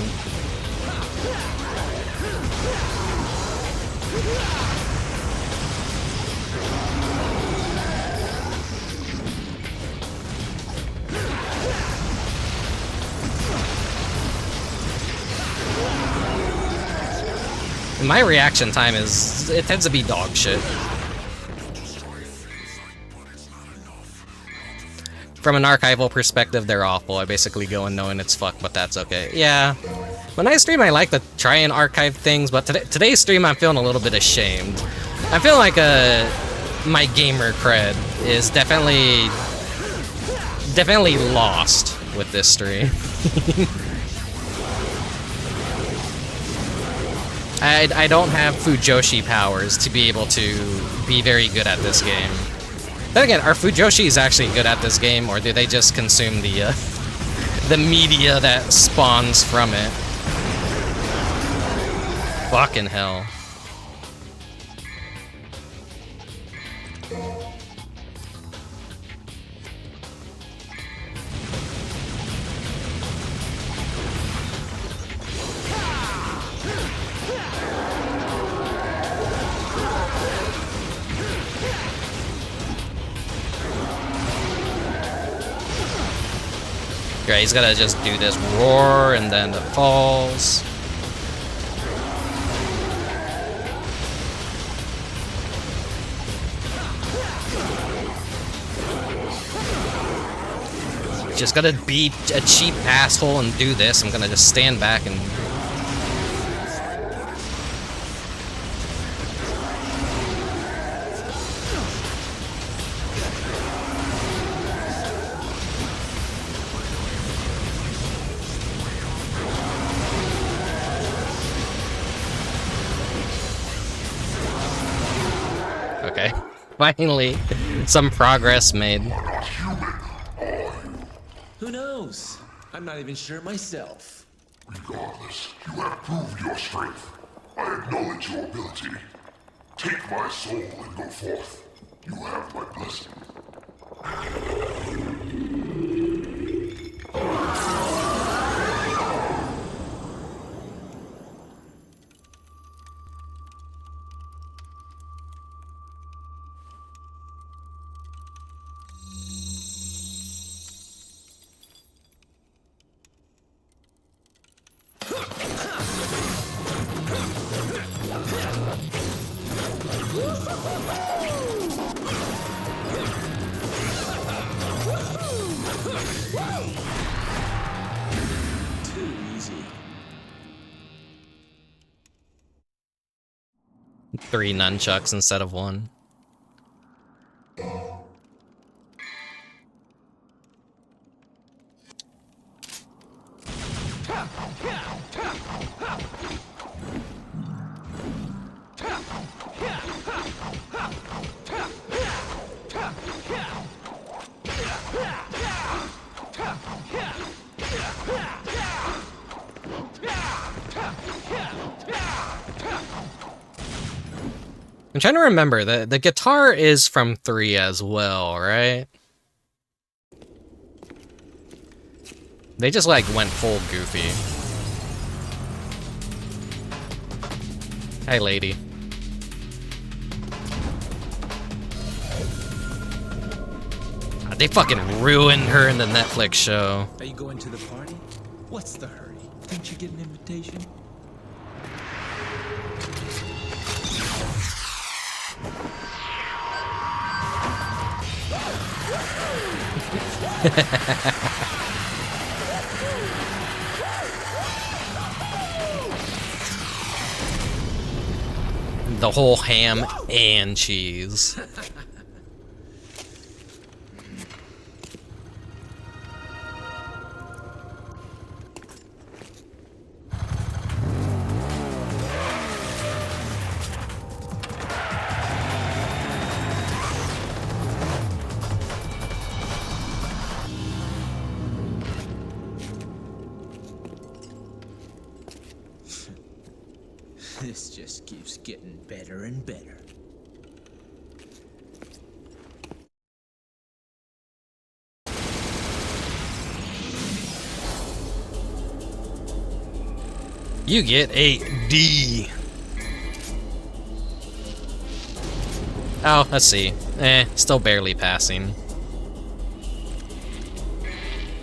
My reaction time is, it tends to be dog shit. From an archival perspective, they're awful. I basically go in knowing it's fucked, but that's okay. Yeah. When I stream, I like to try and archive things, but today's stream, I'm feeling a little bit ashamed. I feel like my gamer cred is definitely lost with this stream. I don't have Fujoshi powers to be able to be very good at this game. Then again, are Fujoshis actually good at this game, or do they just consume the media that spawns from it? Fucking hell. Right, he's gotta just do this roar and then it falls. just gonna be a cheap asshole and do this. I'm gonna just stand back and... Okay, finally, some progress made. Who knows? I'm not even sure myself. Regardless, you have proved your strength. I acknowledge your ability. Take my soul and go forth. You have my blessing. Too easy. 3 nunchucks instead of 1. I'm trying to remember, the guitar is from 3 as well, right? They just like went full goofy. Hey, lady. They fucking ruined her in the Netflix show. Are you going to the party? What's the hurry? Didn't you get an invitation? The whole ham and cheese. This just keeps getting better and better. You get a D. Oh, let's see. Still barely passing.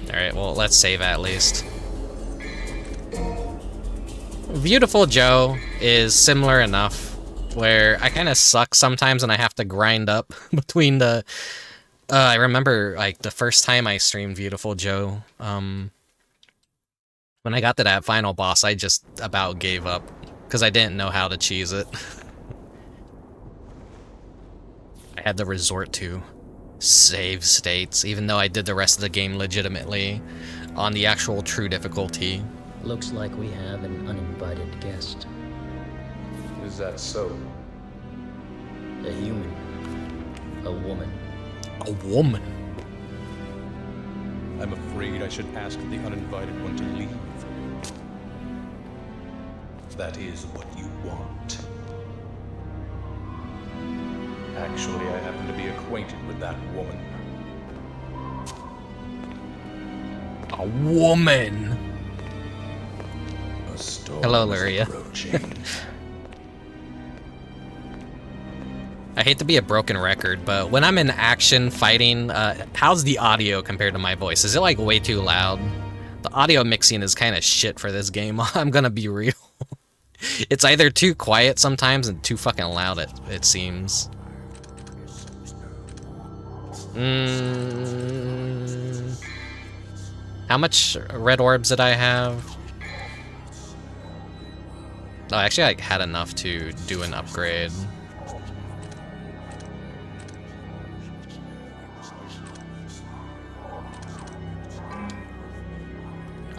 Alright, well, let's save at least. Beautiful Joe is similar enough where I kind of suck sometimes and I have to grind up between the... I remember, like, the first time I streamed Beautiful Joe, when I got to that final boss, I just about gave up because I didn't know how to cheese it. I had to resort to save states, even though I did the rest of the game legitimately on the actual true difficulty. Looks like we have an uninvited guest. Is that so? A human. A woman. A woman? I'm afraid I should ask the uninvited one to leave. That is what you want. Actually, I happen to be acquainted with that woman. A woman? A storm Hello, is Luria. approaching. I hate to be a broken record, but when I'm in action fighting, how's the audio compared to my voice? Is it like way too loud? The audio mixing is kind of shit for this game, I'm gonna be real. It's either too quiet sometimes and too fucking loud, it seems. How much red orbs did I have? Oh, actually I had enough to do an upgrade.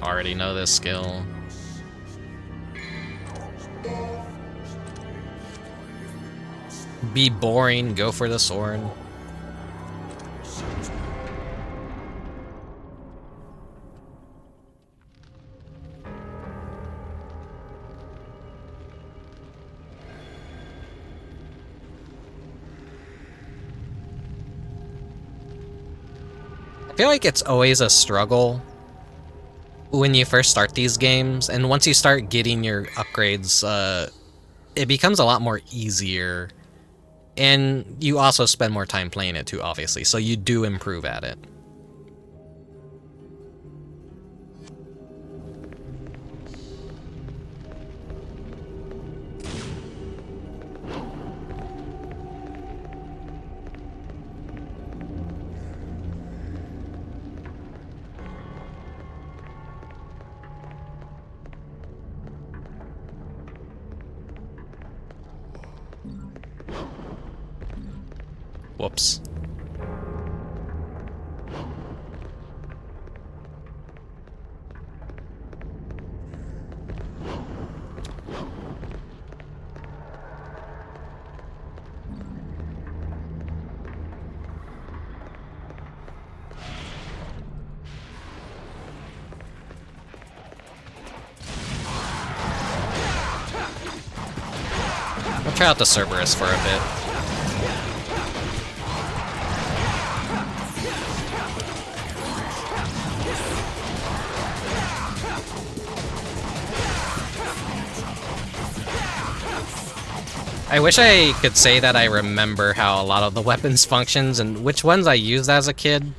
Already know this skill. Be boring, go for the sword. I feel like it's always a struggle when you first start these games, and once you start getting your upgrades, it becomes a lot more easier. And you also spend more time playing it too, obviously, so you do improve at it. Whoops. I'll try out the Cerberus for a bit. I wish I could say that I remember how a lot of the weapons functions and which ones I used as a kid,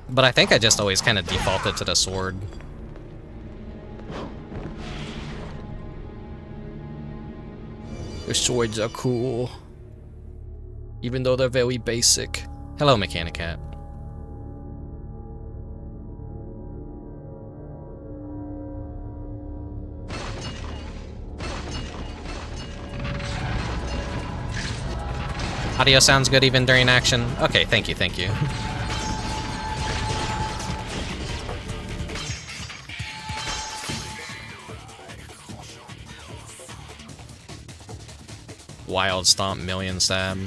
but I think I just always kind of defaulted to the sword. The swords are cool, even though they're very basic. Hello, Mechanicat. Audio sounds good even during action. Okay, thank you, thank you. Wild Stomp, Million Stab.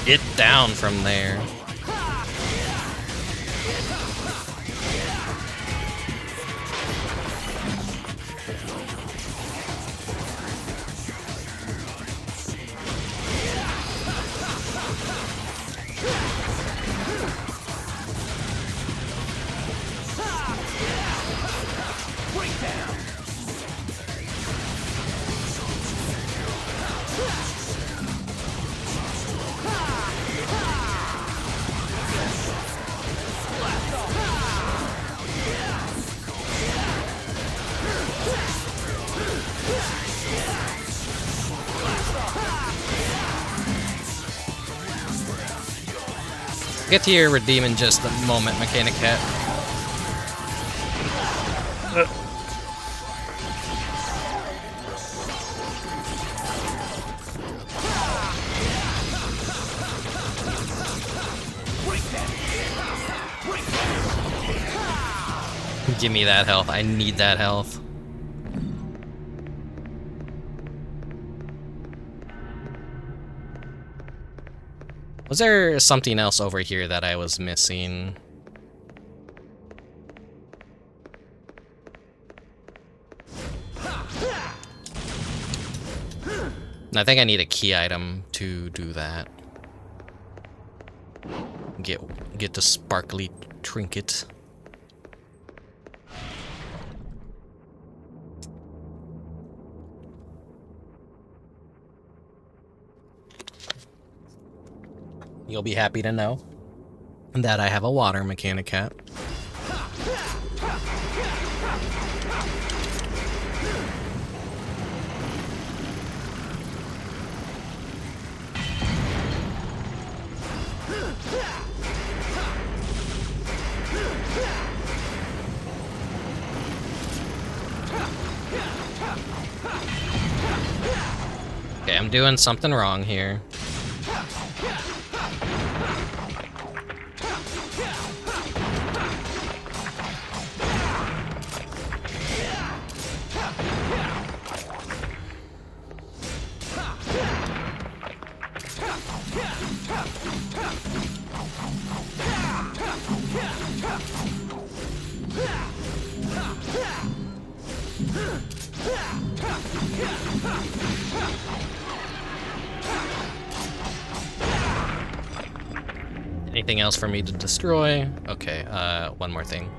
Get down from there. Get to your redeem in just a moment, Mechanicat. Give me that health. I need that health. Was there something else over here that I was missing? I think I need a key item to do that. Get the sparkly trinket. You'll be happy to know that I have a water mechanic hat. Okay, I'm doing something wrong here. Anything else for me to destroy? Okay, one more thing.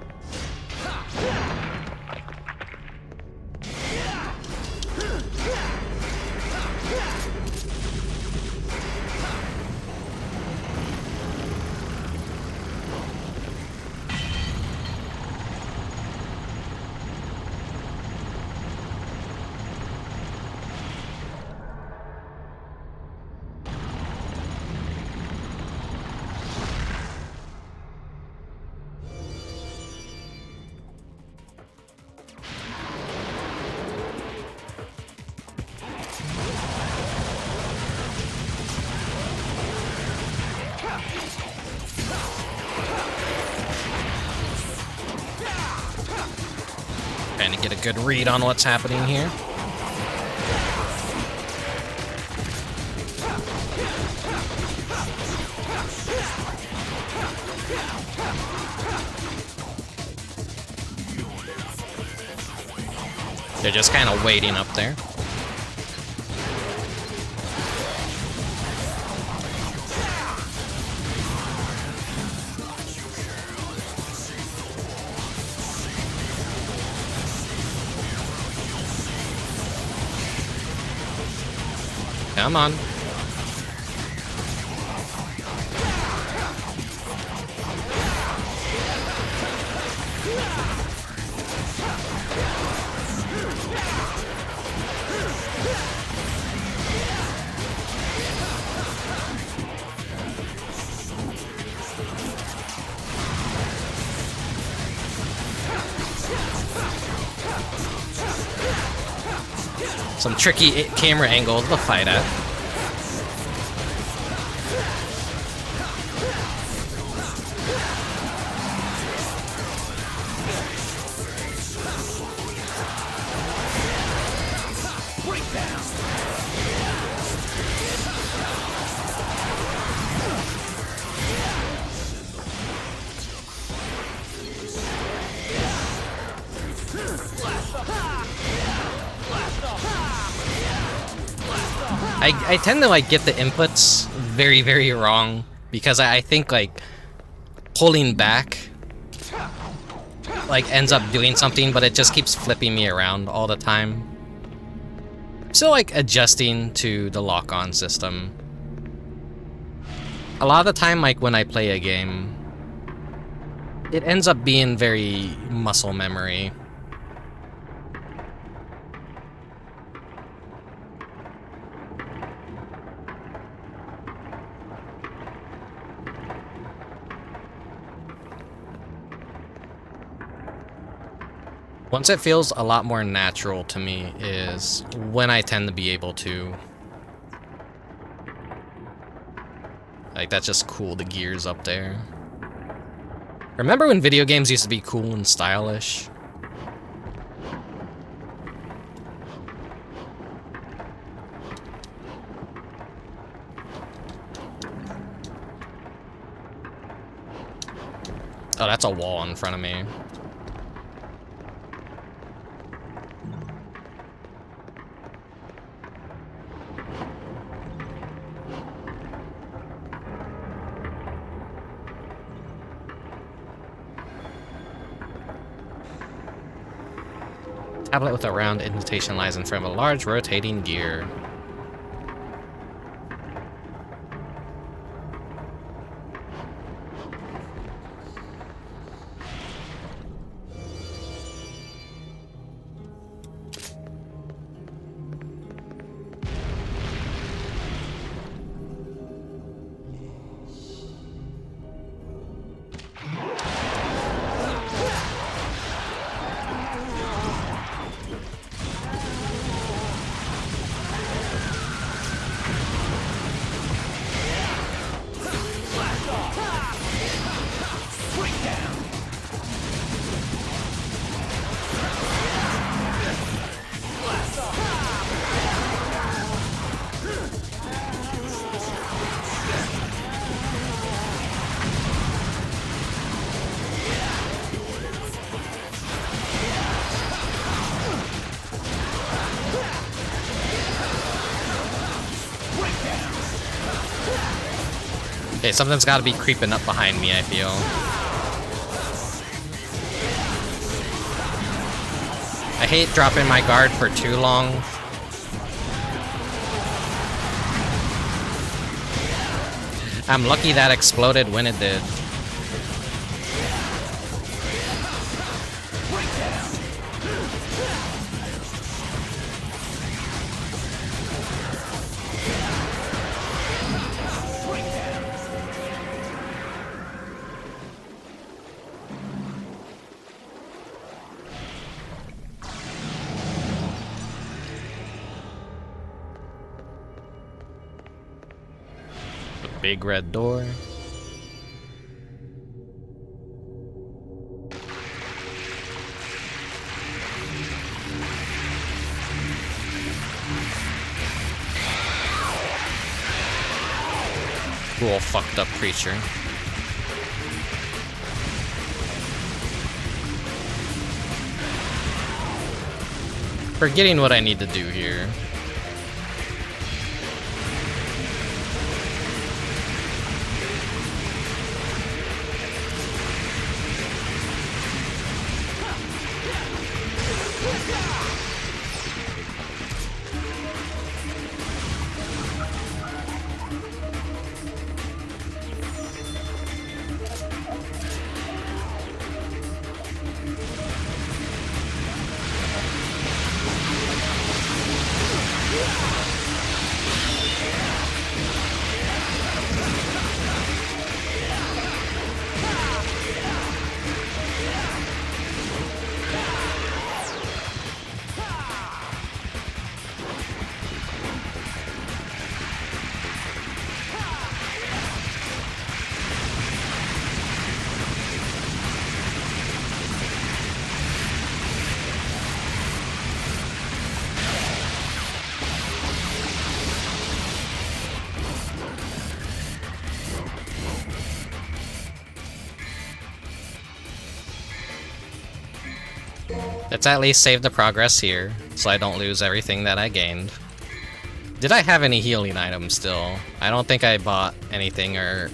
Trying to get a good read on what's happening here. They're just kind of waiting up there. Come on. Some tricky camera angles to fight at. I tend to like get the inputs very, very wrong because I think like pulling back like ends up doing something, but it just keeps flipping me around all the time. Still like adjusting to the lock-on system. A lot of the time, like when I play a game, it ends up being very muscle memory. Once it feels a lot more natural to me is when I tend to be able to. Like, that's just cool, the gears up there. Remember when video games used to be cool and stylish? Oh, that's a wall in front of me. Tablet with a round indentation lies in front of a large rotating gear. Okay, something's got to be creeping up behind me, I feel. I hate dropping my guard for too long. I'm lucky that exploded when it did. Big red door. Cool fucked up creature. Forgetting what I need to do here. Let's at least save the progress here, so I don't lose everything that I gained. Did I have any healing items still? I don't think I bought anything or...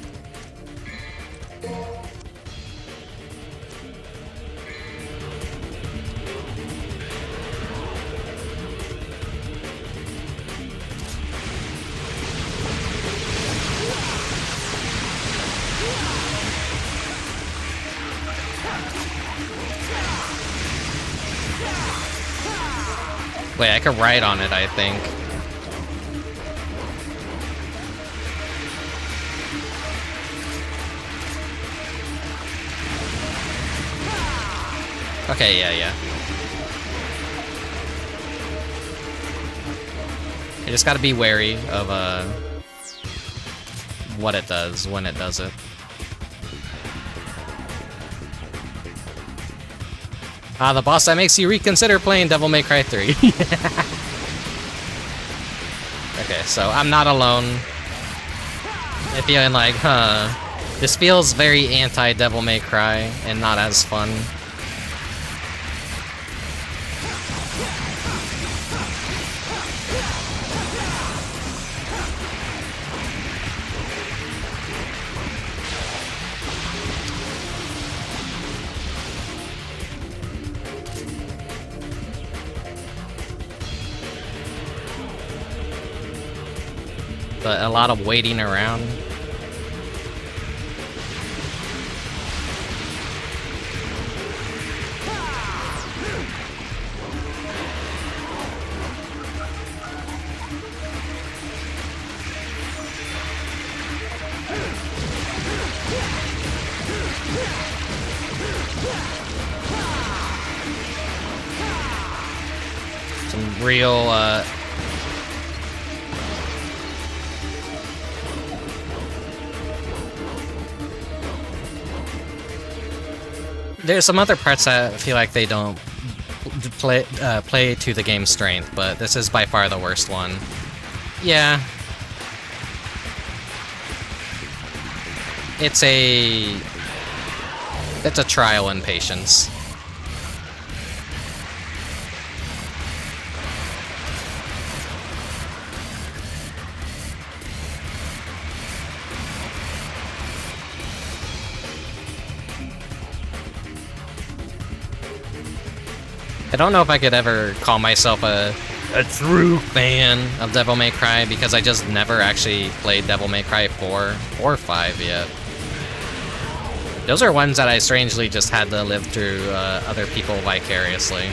Wait, I could ride on it, I think. Okay, yeah. I just gotta be wary of what it does when it does it. Ah, the boss that makes you reconsider playing Devil May Cry 3. Okay, so I'm not alone. I'm feeling like, this feels very anti-Devil May Cry and not as fun. but a lot of waiting around. Some real there's some other parts that I feel like they don't play to the game's strength, but this is by far the worst one. Yeah. It's a trial in patience. I don't know if I could ever call myself a true fan of Devil May Cry because I just never actually played Devil May Cry 4 or 5 yet. Those are ones that I strangely just had to live through other people vicariously.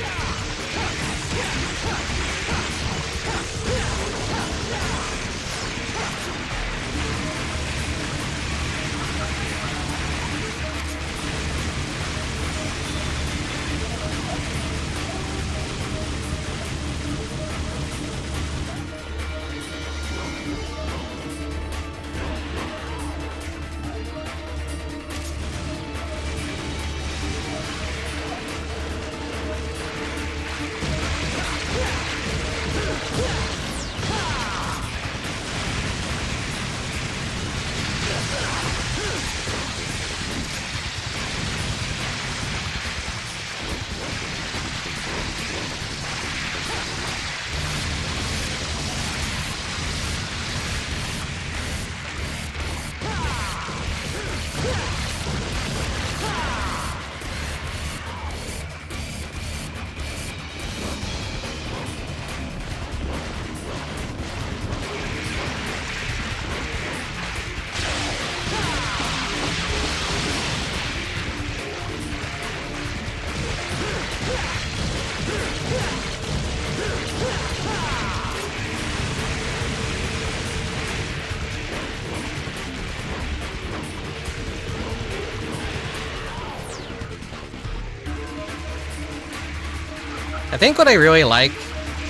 I think what I really like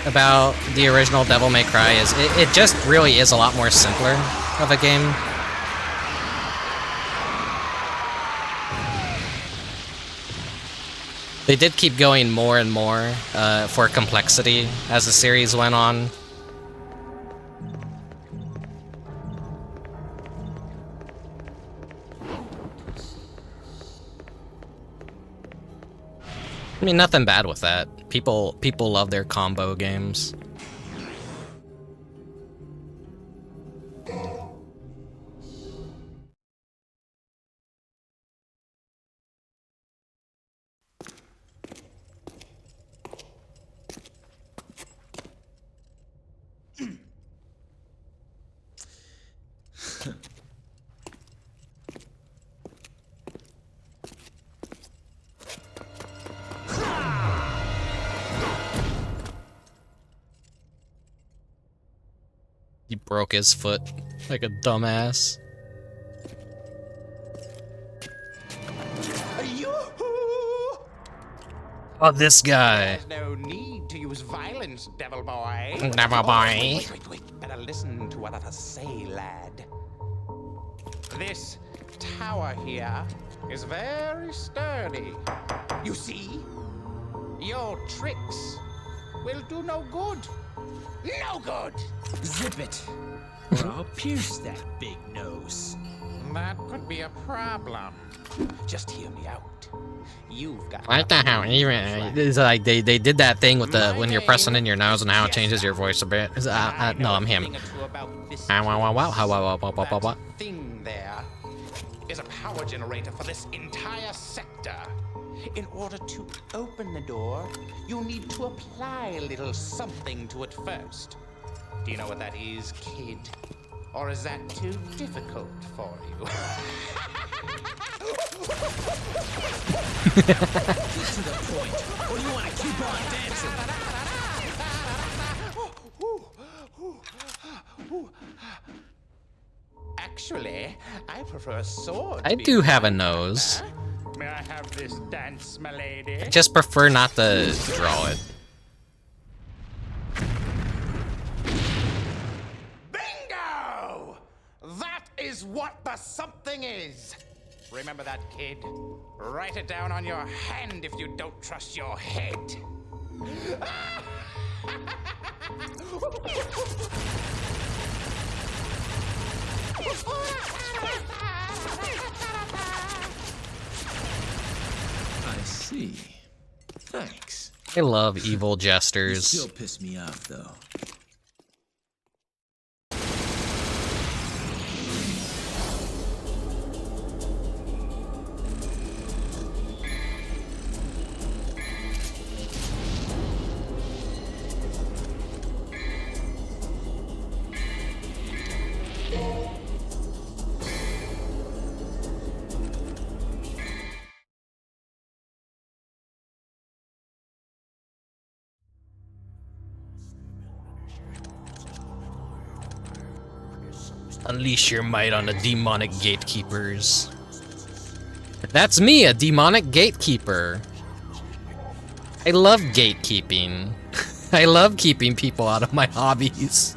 about the original Devil May Cry is it just really is a lot more simpler of a game. They did keep going more and more for complexity as the series went on. I mean, nothing bad with that. People love their combo games. He broke his foot like a dumbass. Oh, this guy. There's no need to use violence, devil boy. Devil boy. Wait. Better listen to what I say, lad. This tower here is very sturdy. You see? Your tricks will do no good. No good! Zip it, or I'll pierce that big nose. That could be a problem. Just hear me out. You've got. What the hell? It's like they did that thing with the when you're pressing in your nose and how it changes your voice a bit. No, I'm him. That thing there is a power generator for this entire sector. In order to open the door, you'll need to apply a little something to it first. Do you know what that is, kid? Or is that too difficult for you? Get to the point, or you want to keep on dancing? Actually, I prefer a sword. I do have a nose. May I have this dance, my lady? I just prefer not to draw it. Bingo! That is what the something is. Remember that, kid? Write it down on your hand if you don't trust your head. I see. Thanks. I love evil You jesters. still piss me off, though. Unleash your might on the demonic gatekeepers. That's me, a demonic gatekeeper. I love gatekeeping. I love keeping people out of my hobbies.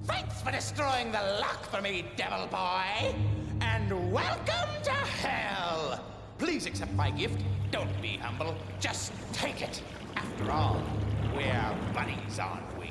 Thanks for destroying the lock for me, devil boy. And welcome to hell. Please accept my gift. Don't be humble. Just take it. After all, we're buddies, aren't we?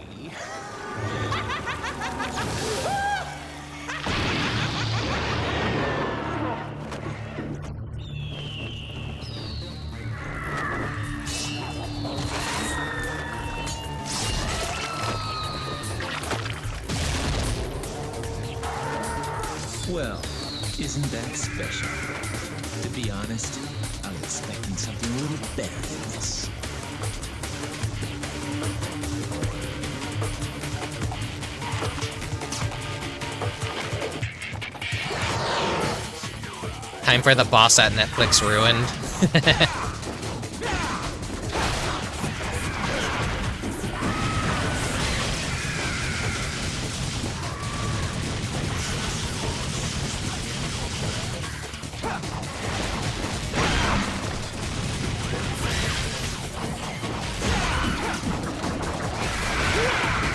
Well, isn't that special? To be honest, I was expecting something a little better than this. Time for the boss at Netflix ruined.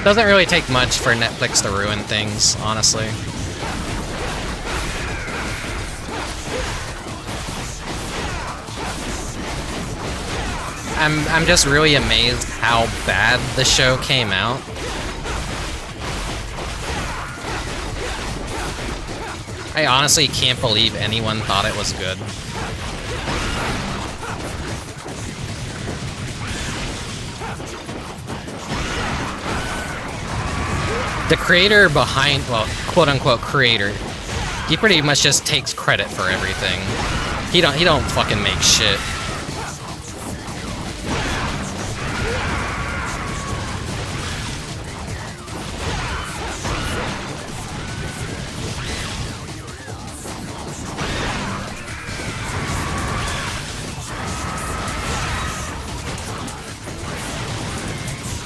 Doesn't really take much for Netflix to ruin things, honestly. I'm just really amazed how bad the show came out. I honestly can't believe anyone thought it was good. The creator behind, well, quote-unquote creator, he pretty much just takes credit for everything. He don't fucking make shit.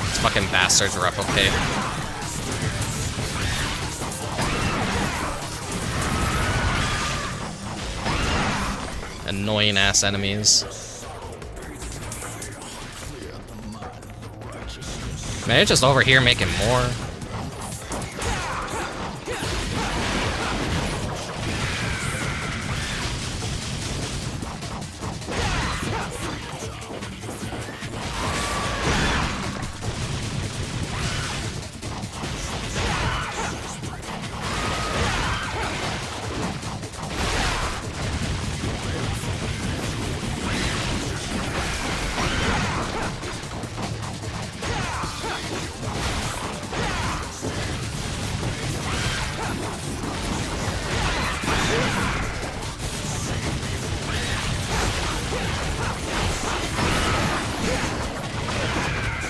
These fucking bastards replicate. Annoying ass enemies. Man, they're just over here making more.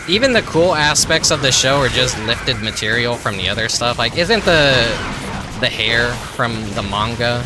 even the cool aspects of the show are just lifted material from the other stuff. Like, isn't the hair from the manga?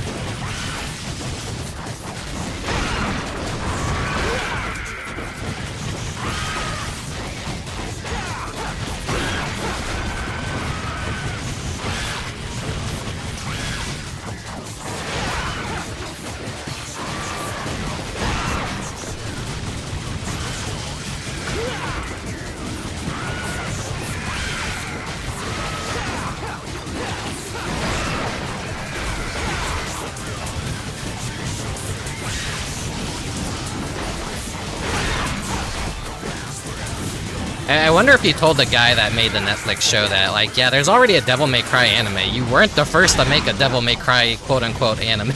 I wonder if you told the guy that made the Netflix show that, like, yeah, there's already a Devil May Cry anime. You weren't the first to make a Devil May Cry quote-unquote anime.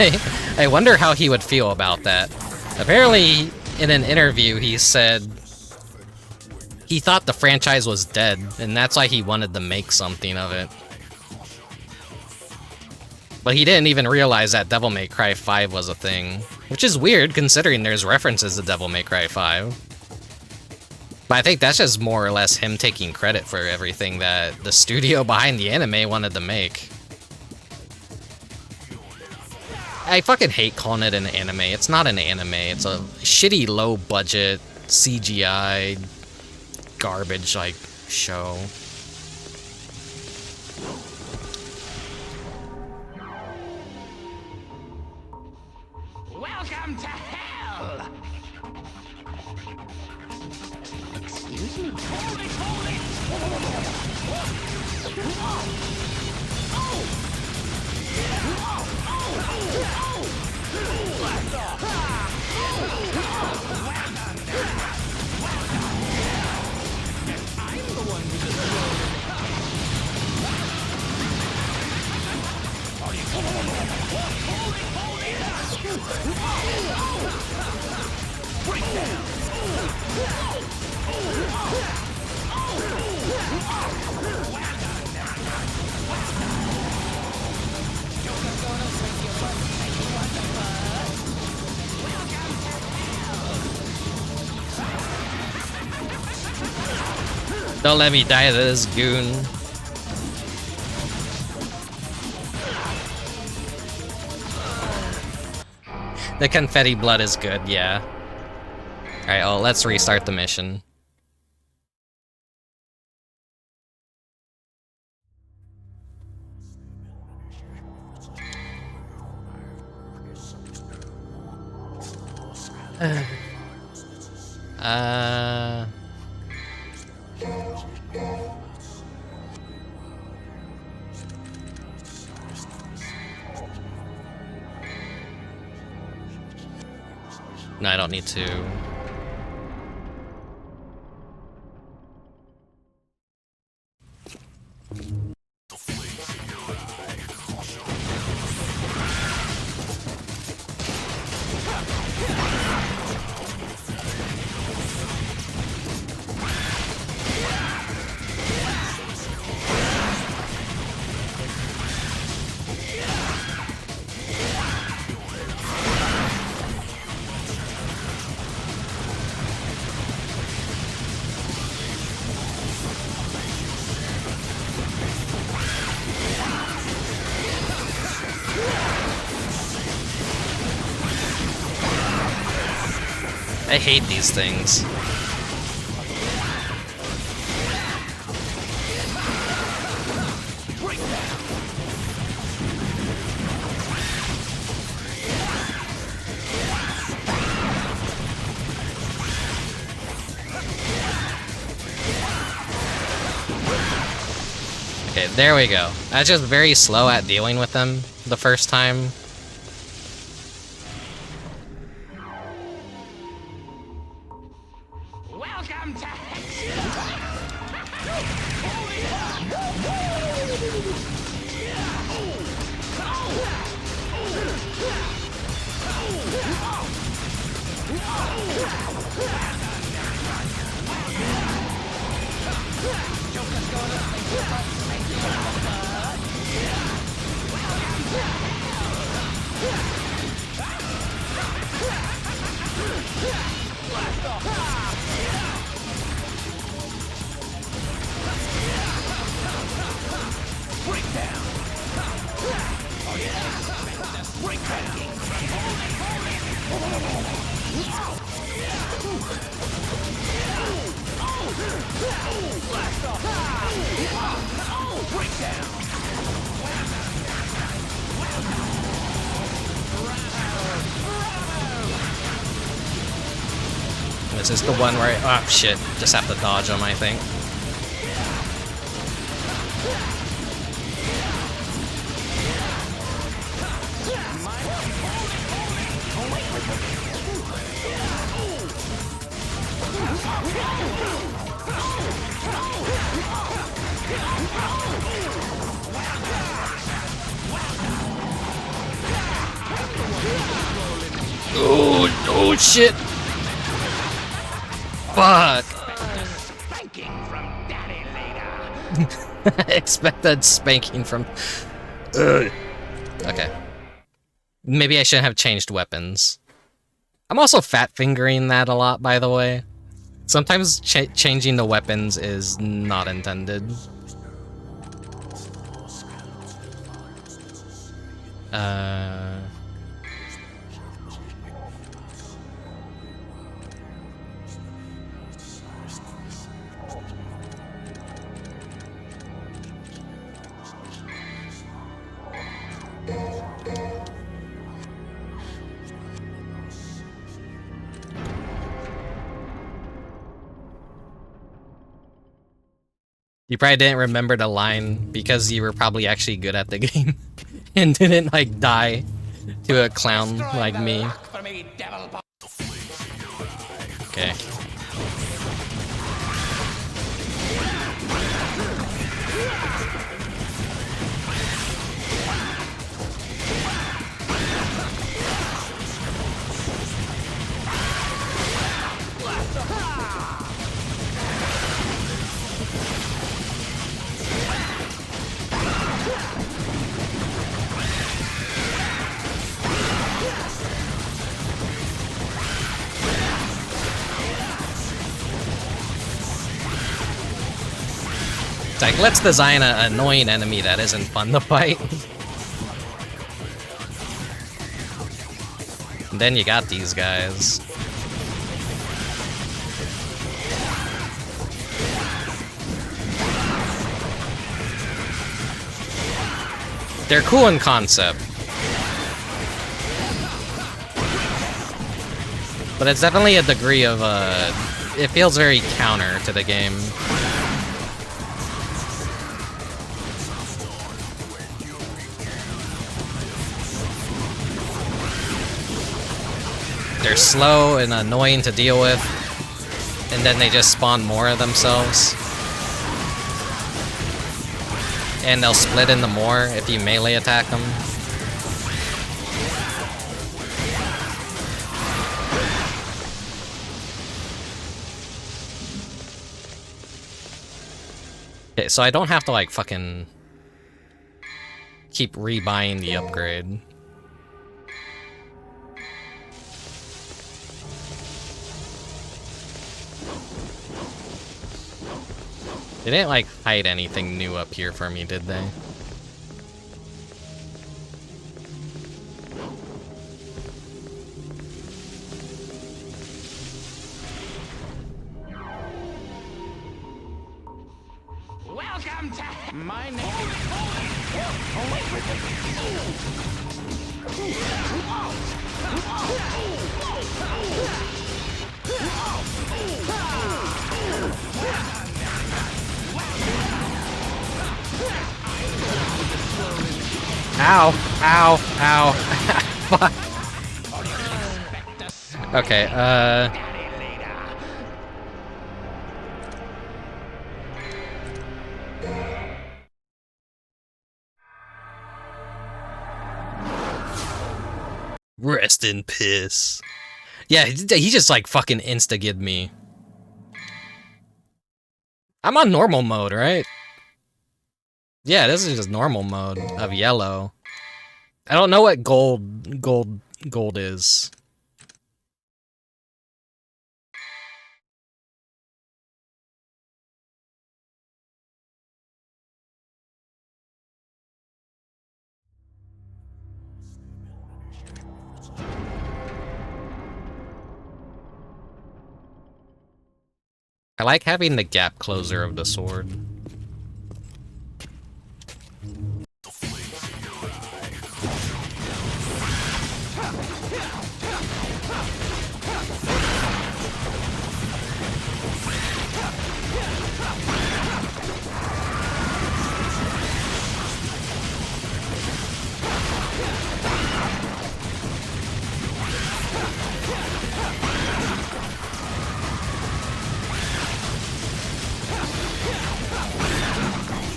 I wonder how he would feel about that. Apparently, in an interview, he said he thought the franchise was dead, and that's why he wanted to make something of it. But he didn't even realize that Devil May Cry 5 was a thing. Which is weird, considering there's references to Devil May Cry 5. But I think that's just more or less him taking credit for everything that the studio behind the anime wanted to make. I fucking hate calling it an anime. It's not an anime. It's a shitty, low-budget, CGI, garbage, like, show. Welcome to hell! Excuse me? Hold it, hold it! I'm the one who Don't let me die to this goon. The confetti blood is good, yeah. Alright, well, let's restart the mission. No, I don't need to. I hate these things. Okay, there we go. I was just very slow at dealing with them the first time. welcome to parts is the one where oh shit, just have to dodge them, I think. Oh shit! Fuck! Expected spanking from. Ugh. Okay. Maybe I shouldn't have changed weapons. I'm also fat fingering that a lot, by the way. Sometimes changing the weapons is not intended. You probably didn't remember the line because you were probably actually good at the game and didn't like die to a clown like me. Okay. It's like, let's design an annoying enemy that isn't fun to fight. And then you got these guys. They're cool in concept. But it's definitely a degree of, it feels very counter to the game. They're slow and annoying to deal with, and then they just spawn more of themselves. And they'll split into more if you melee attack them. Okay, so I don't have to like fucking keep rebuying the upgrade. They didn't like hide anything new up here for me, did they? Welcome to my name. Ow! Ow! Ow! Fuck. Okay, rest in piss. Yeah, he just like fucking insta-gibbed me. I'm on normal mode, right? Yeah, this is just normal mode of yellow. I don't know what gold is. I like having the gap closer of the sword.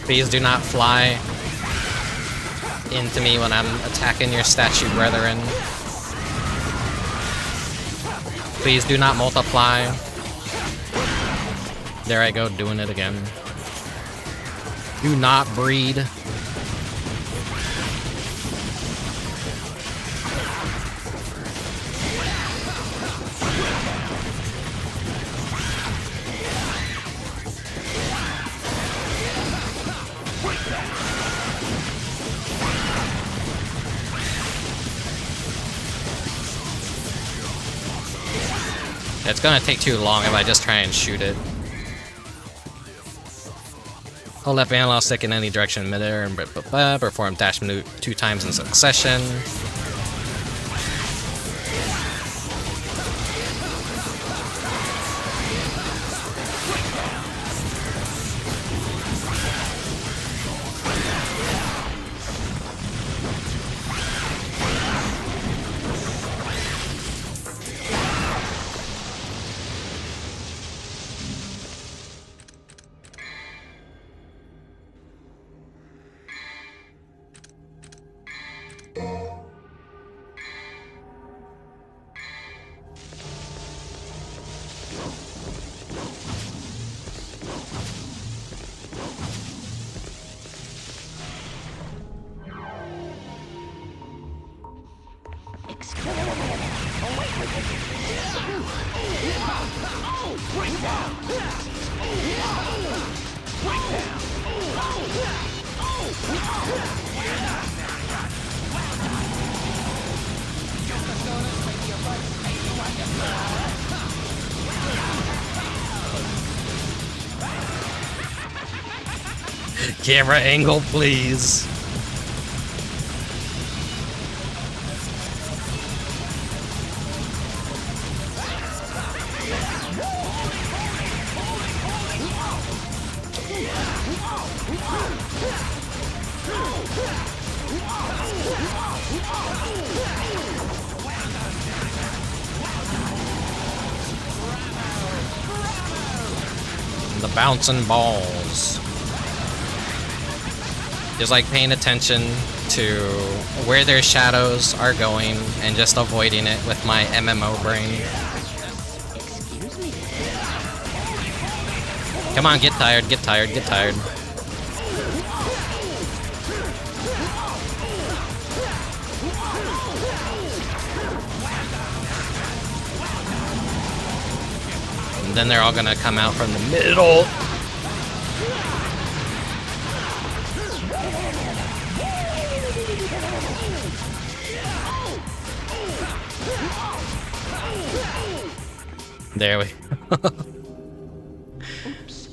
Please do not fly into me when I'm attacking your statue brethren. Please do not multiply. There I go, doing it again. Do not breed. It's gonna take too long if I just try and shoot it. Hold left analog stick in any direction in midair and perform dash maneuver 2 times in succession. Camera angle, please. The bouncing balls. Just like paying attention to where their shadows are going and just avoiding it with my MMO brain. Come on, get tired, get tired, get tired. And then they're all gonna come out from the middle. There we Oops.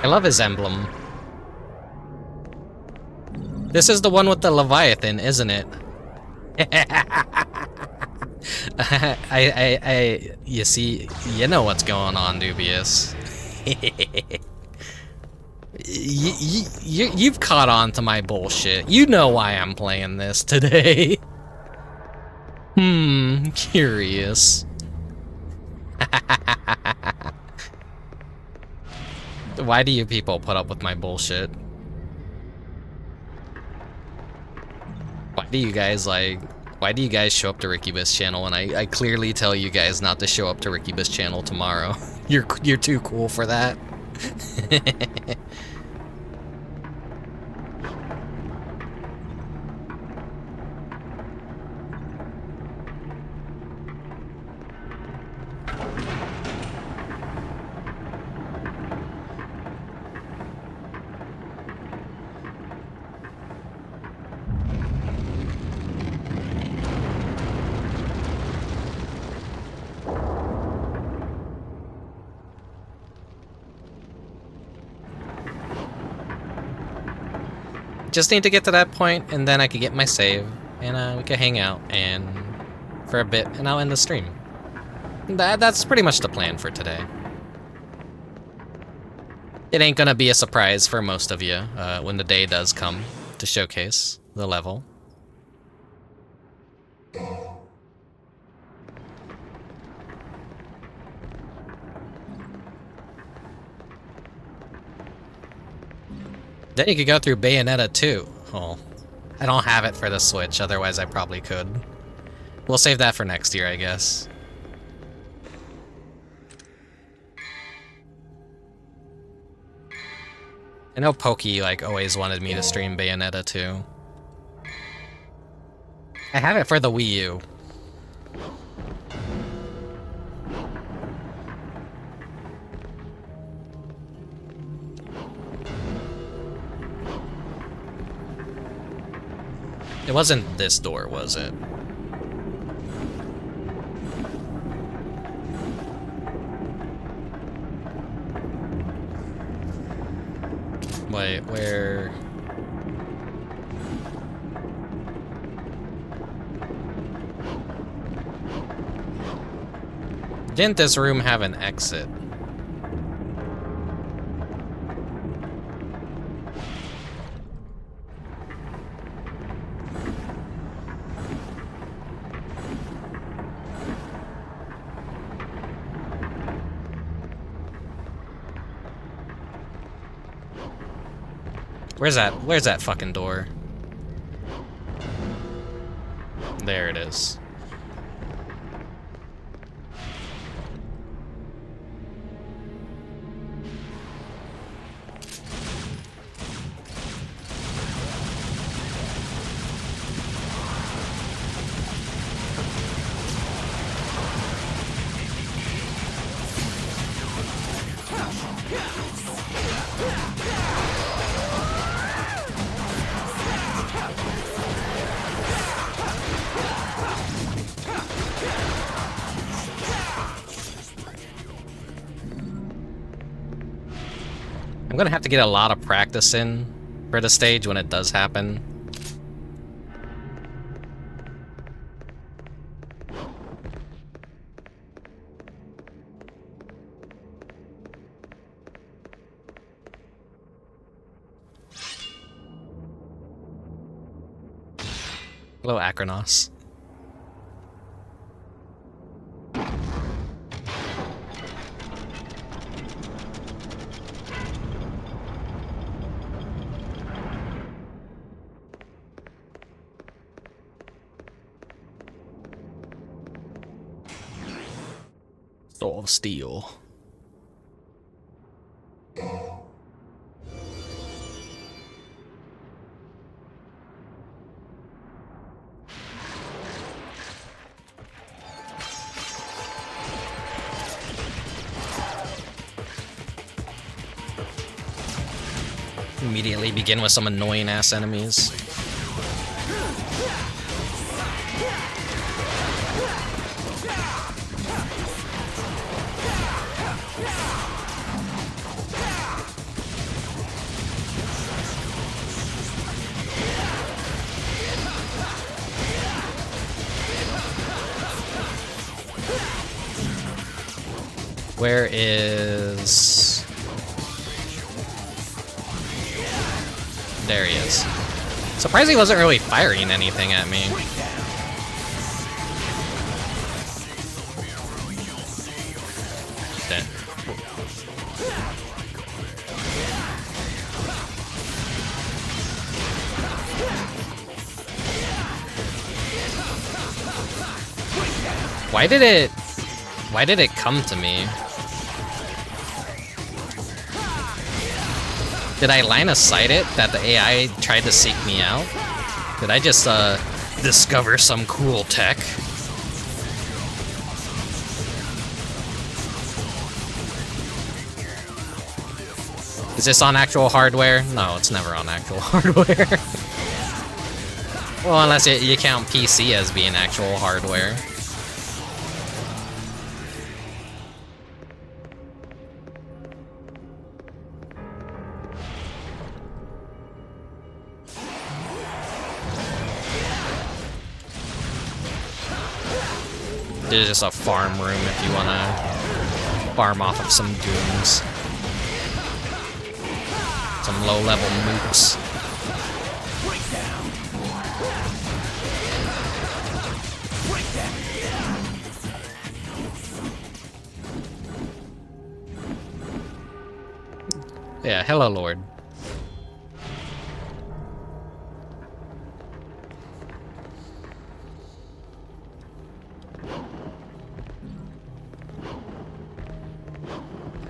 I love his emblem. This is the one with the Leviathan, isn't it? You see, you know what's going on, Dubious. You've caught on to my bullshit. You know why I'm playing this today. Curious. Why do you people put up with my bullshit? Why do you guys show up to Rickubus channel when I clearly tell you guys not to show up to Rickubus channel tomorrow? You're too cool for that. Just need to get to that point, and then I could get my save, and we could hang out and for a bit, and I'll end the stream. That's pretty much the plan for today. It ain't gonna be a surprise for most of you when the day does come to showcase the level. Then you could go through Bayonetta too. Oh, I don't have it for the Switch, otherwise I probably could. We'll save that for next year, I guess. I know Pokey, like, always wanted me to stream Bayonetta too. I have it for the Wii U. It wasn't this door, was it? Wait, where? Didn't this room have an exit? Where's that fucking door? There it is. I'm gonna have to get a lot of practice in for the stage when it does happen. Hello, Akronos. Soul of Steel. Immediately begin with some annoying ass enemies. Where is... There he is. Surprised he wasn't really firing anything at me. Dead. Why did it come to me? Did I line of sight it that the AI tried to seek me out? Did I just discover some cool tech? Is this on actual hardware? No, it's never on actual hardware. Well, unless you count PC as being actual hardware. There's just a farm room if you want to farm off of some goons. Some low-level mooks. Yeah, hello, Lord.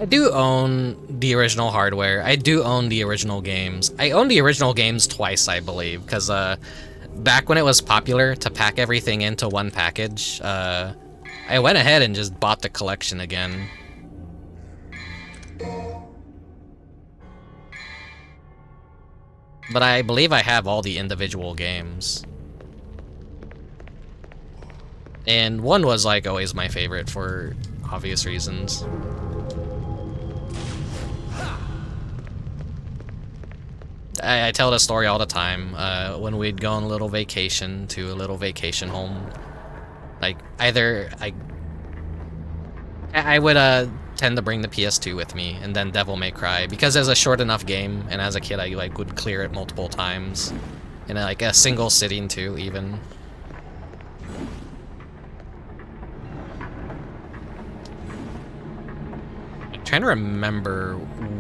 I do own the original hardware. I do own the original games. I own the original games twice, I believe, because back when it was popular to pack everything into one package, I went ahead and just bought the collection again. But I believe I have all the individual games. And 1 was like always my favorite for obvious reasons. I tell this story all the time, when we'd go on a little vacation to a little vacation home. Like, either I would tend to bring the PS2 with me, and then Devil May Cry, because it's a short enough game, and as a kid I like would clear it multiple times. In like a single sitting too, even. I'm trying to remember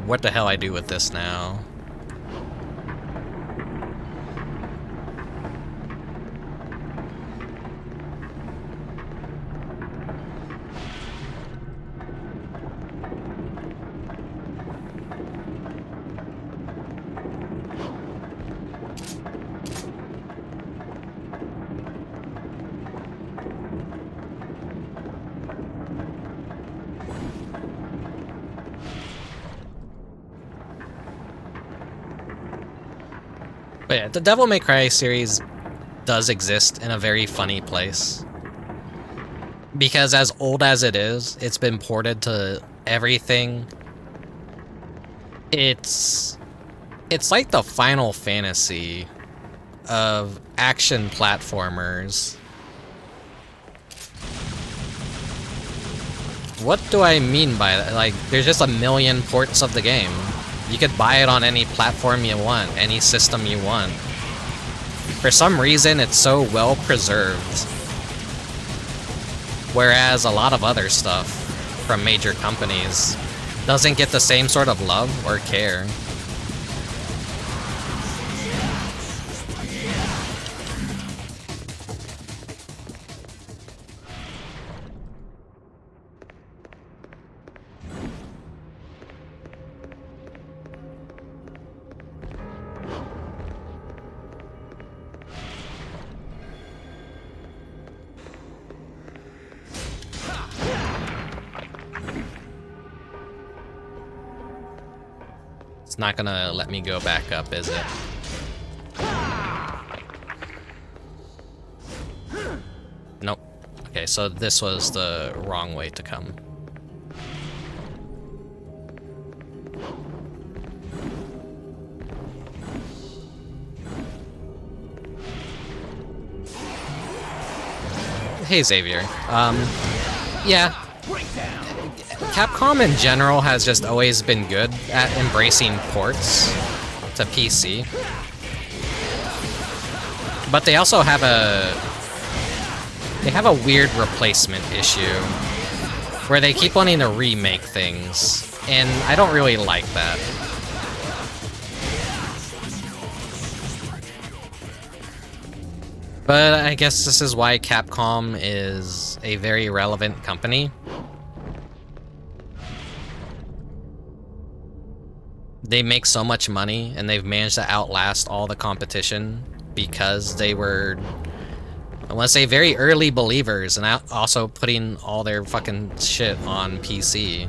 what the hell I do with this now. But yeah, the Devil May Cry series does exist in a very funny place. Because as old as it is, it's been ported to everything. It's like the Final Fantasy of action platformers. What do I mean by that? Like, there's just a million ports of the game. You could buy it on any platform you want, any system you want. For some reason, it's so well preserved. Whereas a lot of other stuff from major companies doesn't get the same sort of love or care. It's not gonna let me go back up, is it? Nope. Okay, so this was the wrong way to come. Hey, Xavier. Yeah. Capcom in general has just always been good at embracing ports to PC. But they also have a weird replacement issue where they keep wanting to remake things, and I don't really like that. But I guess this is why Capcom is a very relevant company. They make so much money, and they've managed to outlast all the competition because they were, I want to say, very early believers, and also putting all their fucking shit on PC.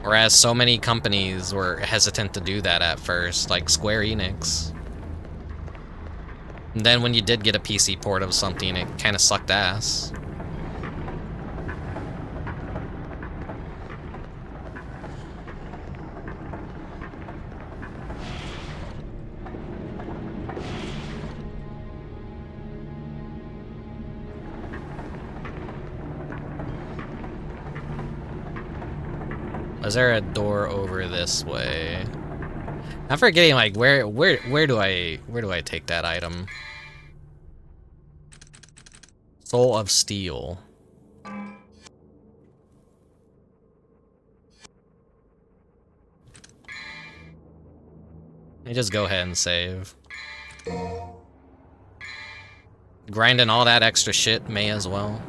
Whereas so many companies were hesitant to do that at first, like Square Enix. And then when you did get a PC port of something, it kind of sucked ass. Is there a door over this way? I'm forgetting, like, where do I take that item? Soul of Steel. Let me just go ahead and save. Grinding all that extra shit, may as well.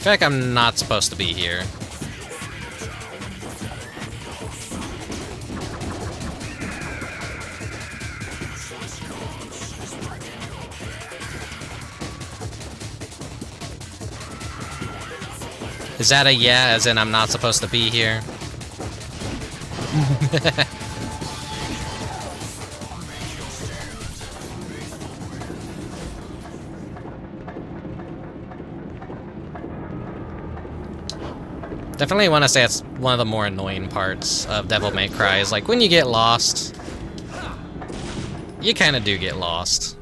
feel like I'm not supposed to be here. Is that a yeah, as in I'm not supposed to be here? Definitely want to say it's one of the more annoying parts of Devil May Cry, is like when you get lost, you kind of do get lost.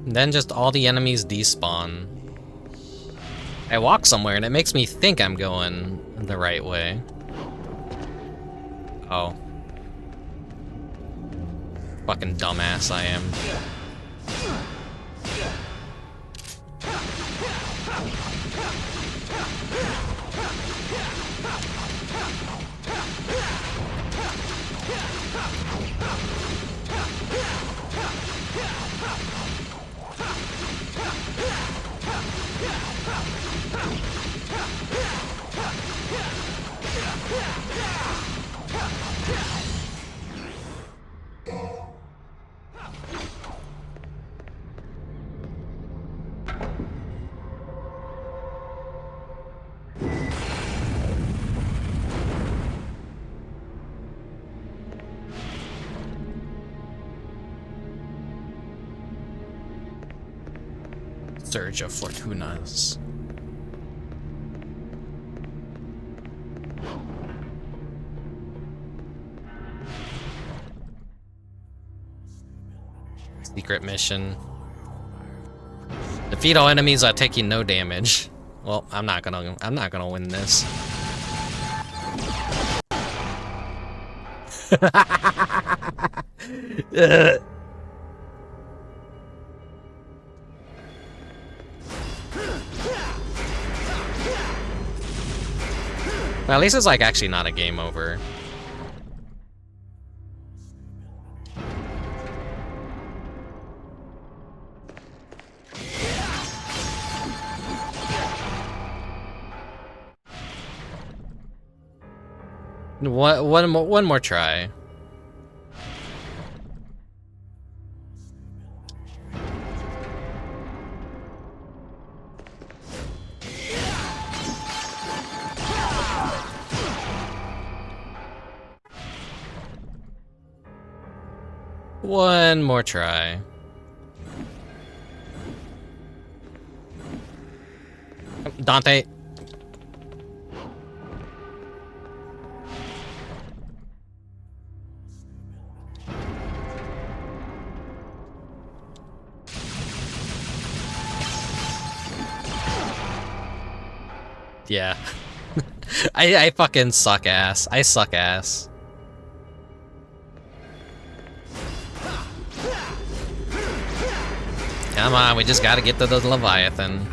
And then just all the enemies despawn. I walk somewhere and it makes me think I'm going the right way. Oh. Fucking dumbass I am. Surge of Fortunas. Secret mission. Defeat all enemies while taking no damage. Well, I'm not gonna win this. Well, at least it's like actually not a game over. One more try. One more try. Dante. Yeah. I fucking suck ass. I suck ass. Come on, we just gotta get to the Leviathan.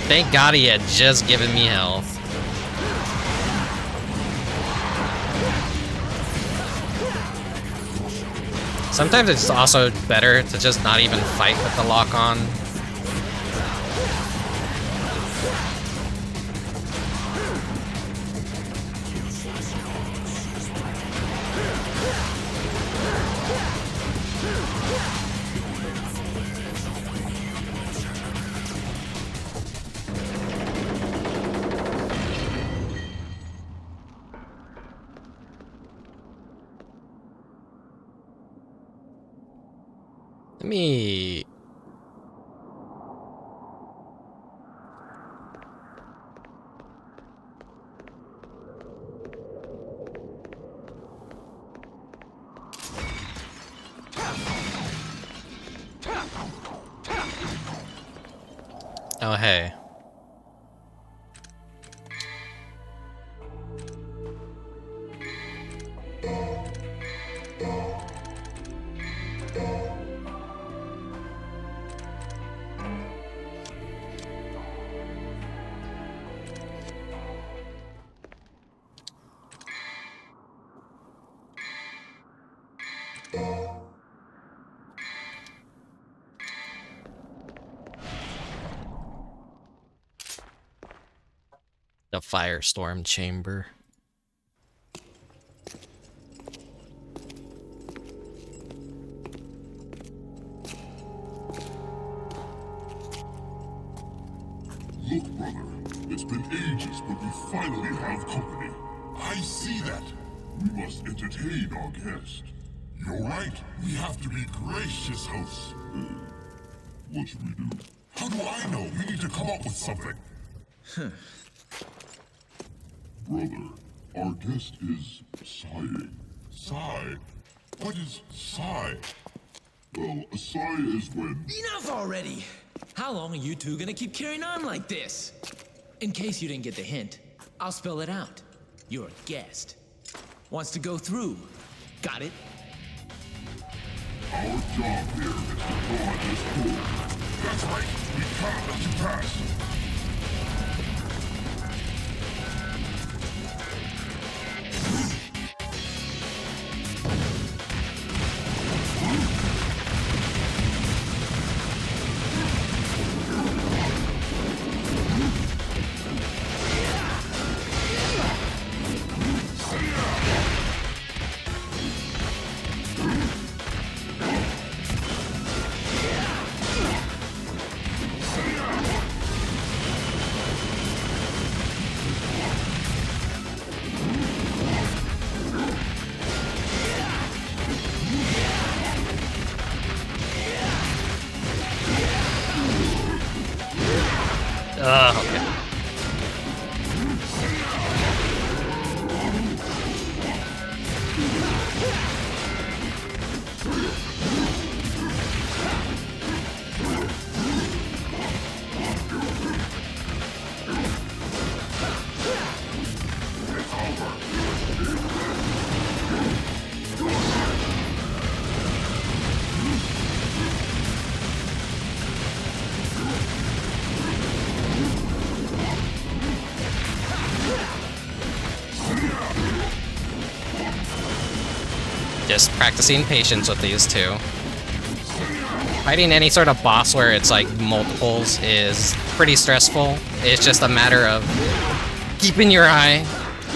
Thank God he had just given me health. Sometimes it's also better to just not even fight with the lock on. Let me... Oh, hey. The Firestorm Chamber. Look, brother, it's been ages, but we finally have company. I see that. We must entertain our guest. You're right. We have to be gracious hosts. What should we do? How do I know? We need to come up with something. Brother, our guest is sighing. Sigh? What is sigh? Well, a sigh is when... Enough already! How long are you two gonna keep carrying on like this? In case you didn't get the hint, I'll spell it out. You're a guest. Wants to go through. Got it? Our job here is to draw this pool. That's right. We can't let you pass. Okay. Just practicing patience with these two. Fighting any sort of boss where it's like multiples is pretty stressful. It's just a matter of keeping your eye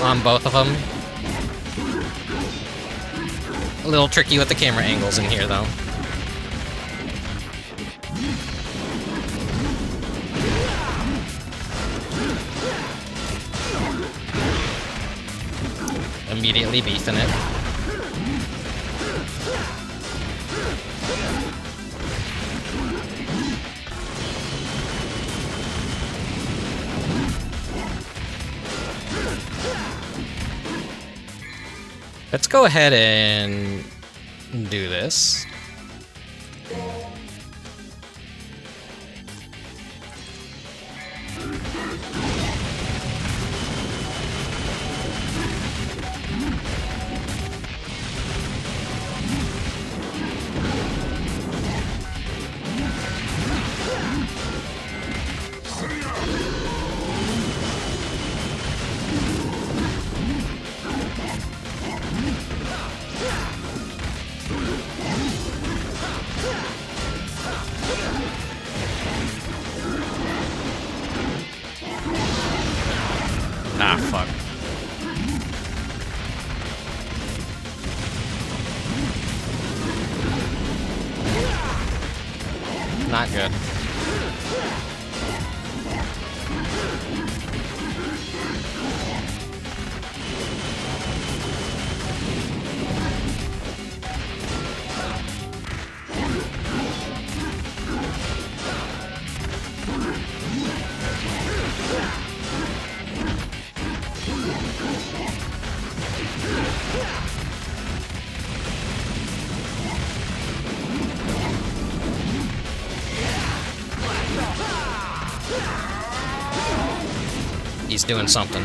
on both of them. A little tricky with the camera angles in here though. Immediately beefing it. Let's go ahead and do this. Ah, fuck. Not good. He's doing something.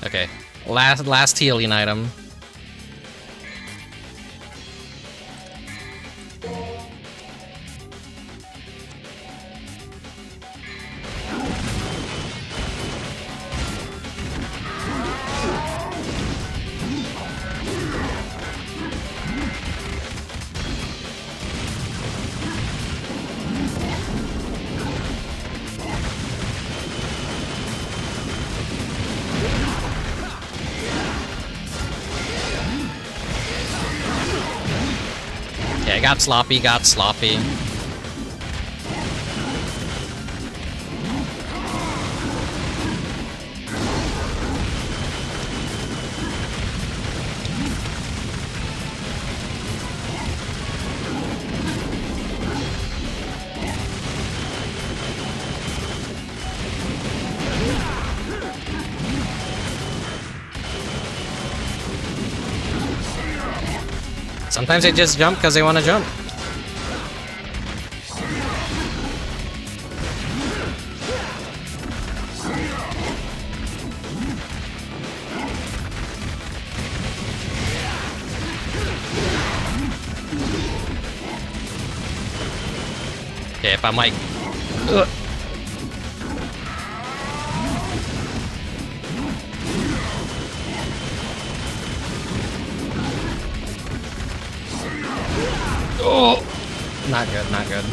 Okay, last healing item. Yeah, got sloppy. Sometimes they just jump because they want to jump. Okay, if I'm like... Ugh. Oh! Not good, not good.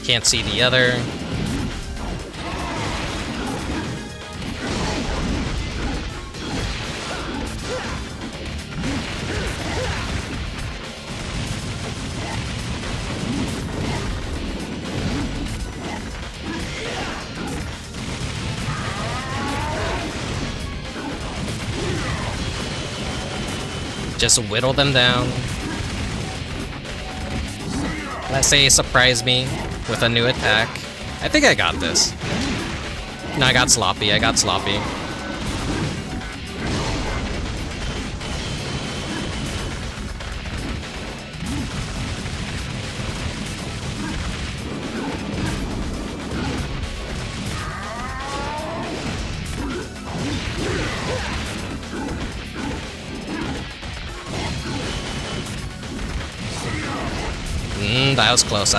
Can't see the other. Just whittle them down. Let's say surprise me with a new attack. I think I got this. No, I got sloppy. That was close,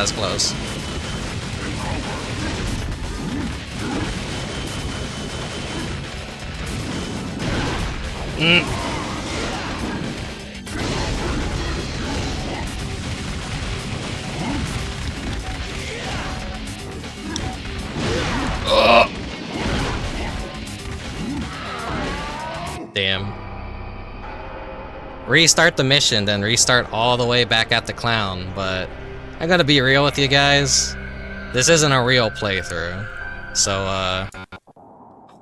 Oh. Damn. Restart the mission, then restart all the way back at the clown, but I gotta be real with you guys. This isn't a real playthrough. So,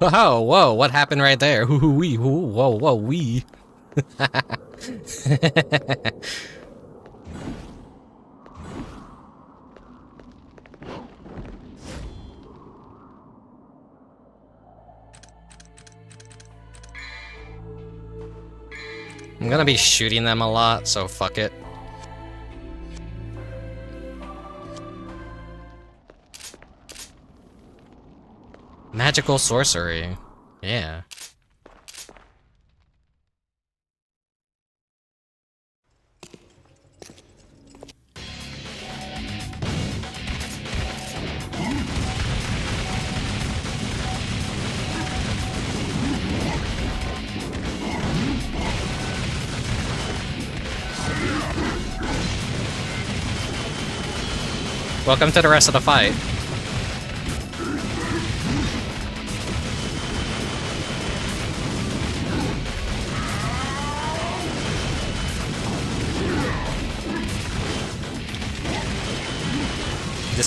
whoa, what happened right there? Whoa, wee. I'm gonna be shooting them a lot, so fuck it. Magical sorcery. Yeah. Welcome to the rest of the fight.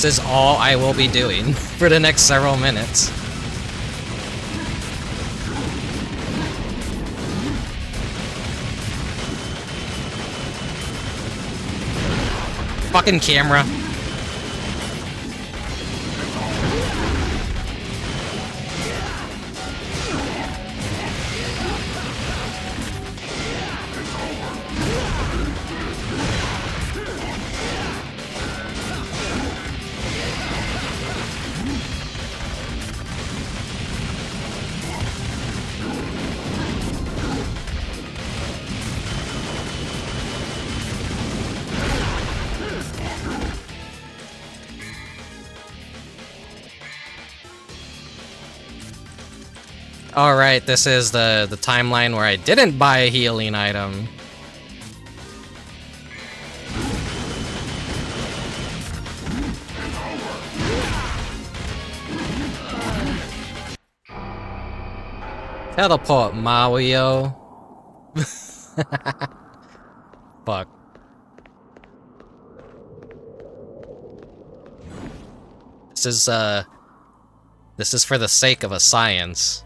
This is all I will be doing for the next several minutes. Fucking camera. Alright, this is the timeline where I didn't buy a healing item. Teleport Mario. Fuck. This is for the sake of a science.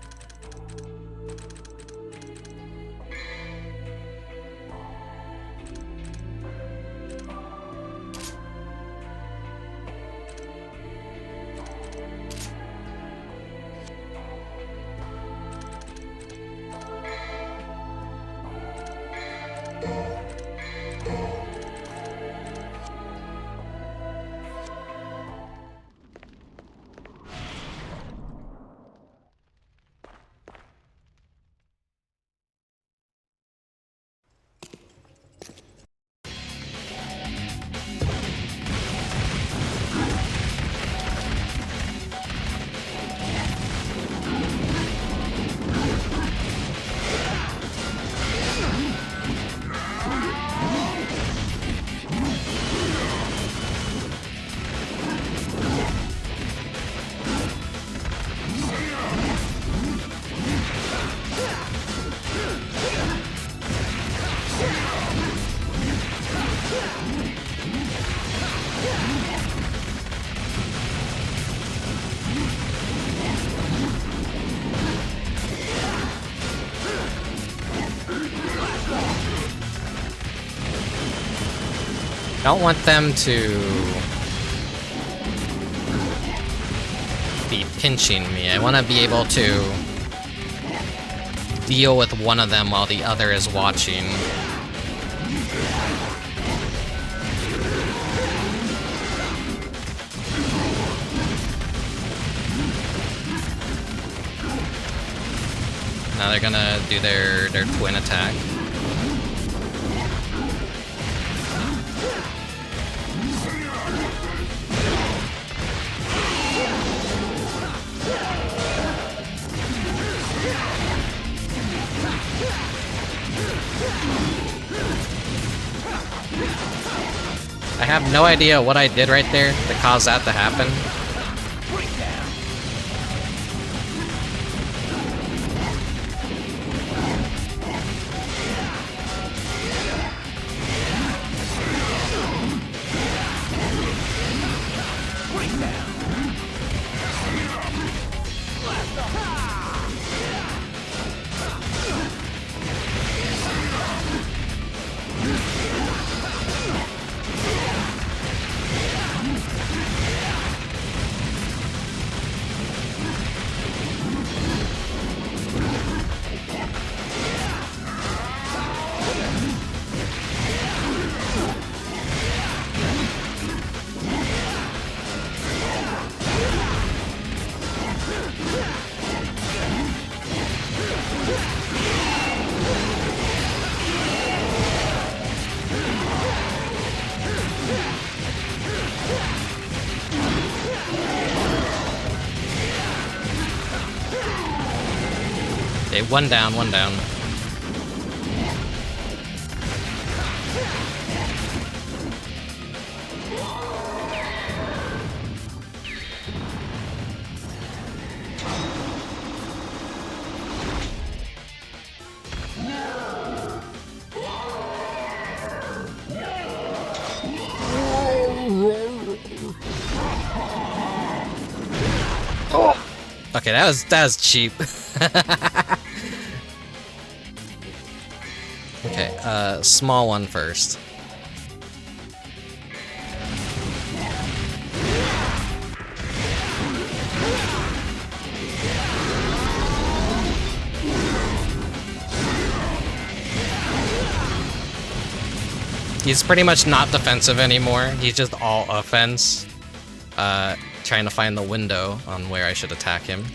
I don't want them to be pinching me. I want to be able to deal with one of them while the other is watching. Now they're gonna do their twin attack. I have no idea what I did right there to cause that to happen. Okay, one down, one down. Okay, that was cheap. Okay, small one first. He's pretty much not defensive anymore. He's just all offense. Trying to find the window on where I should attack him.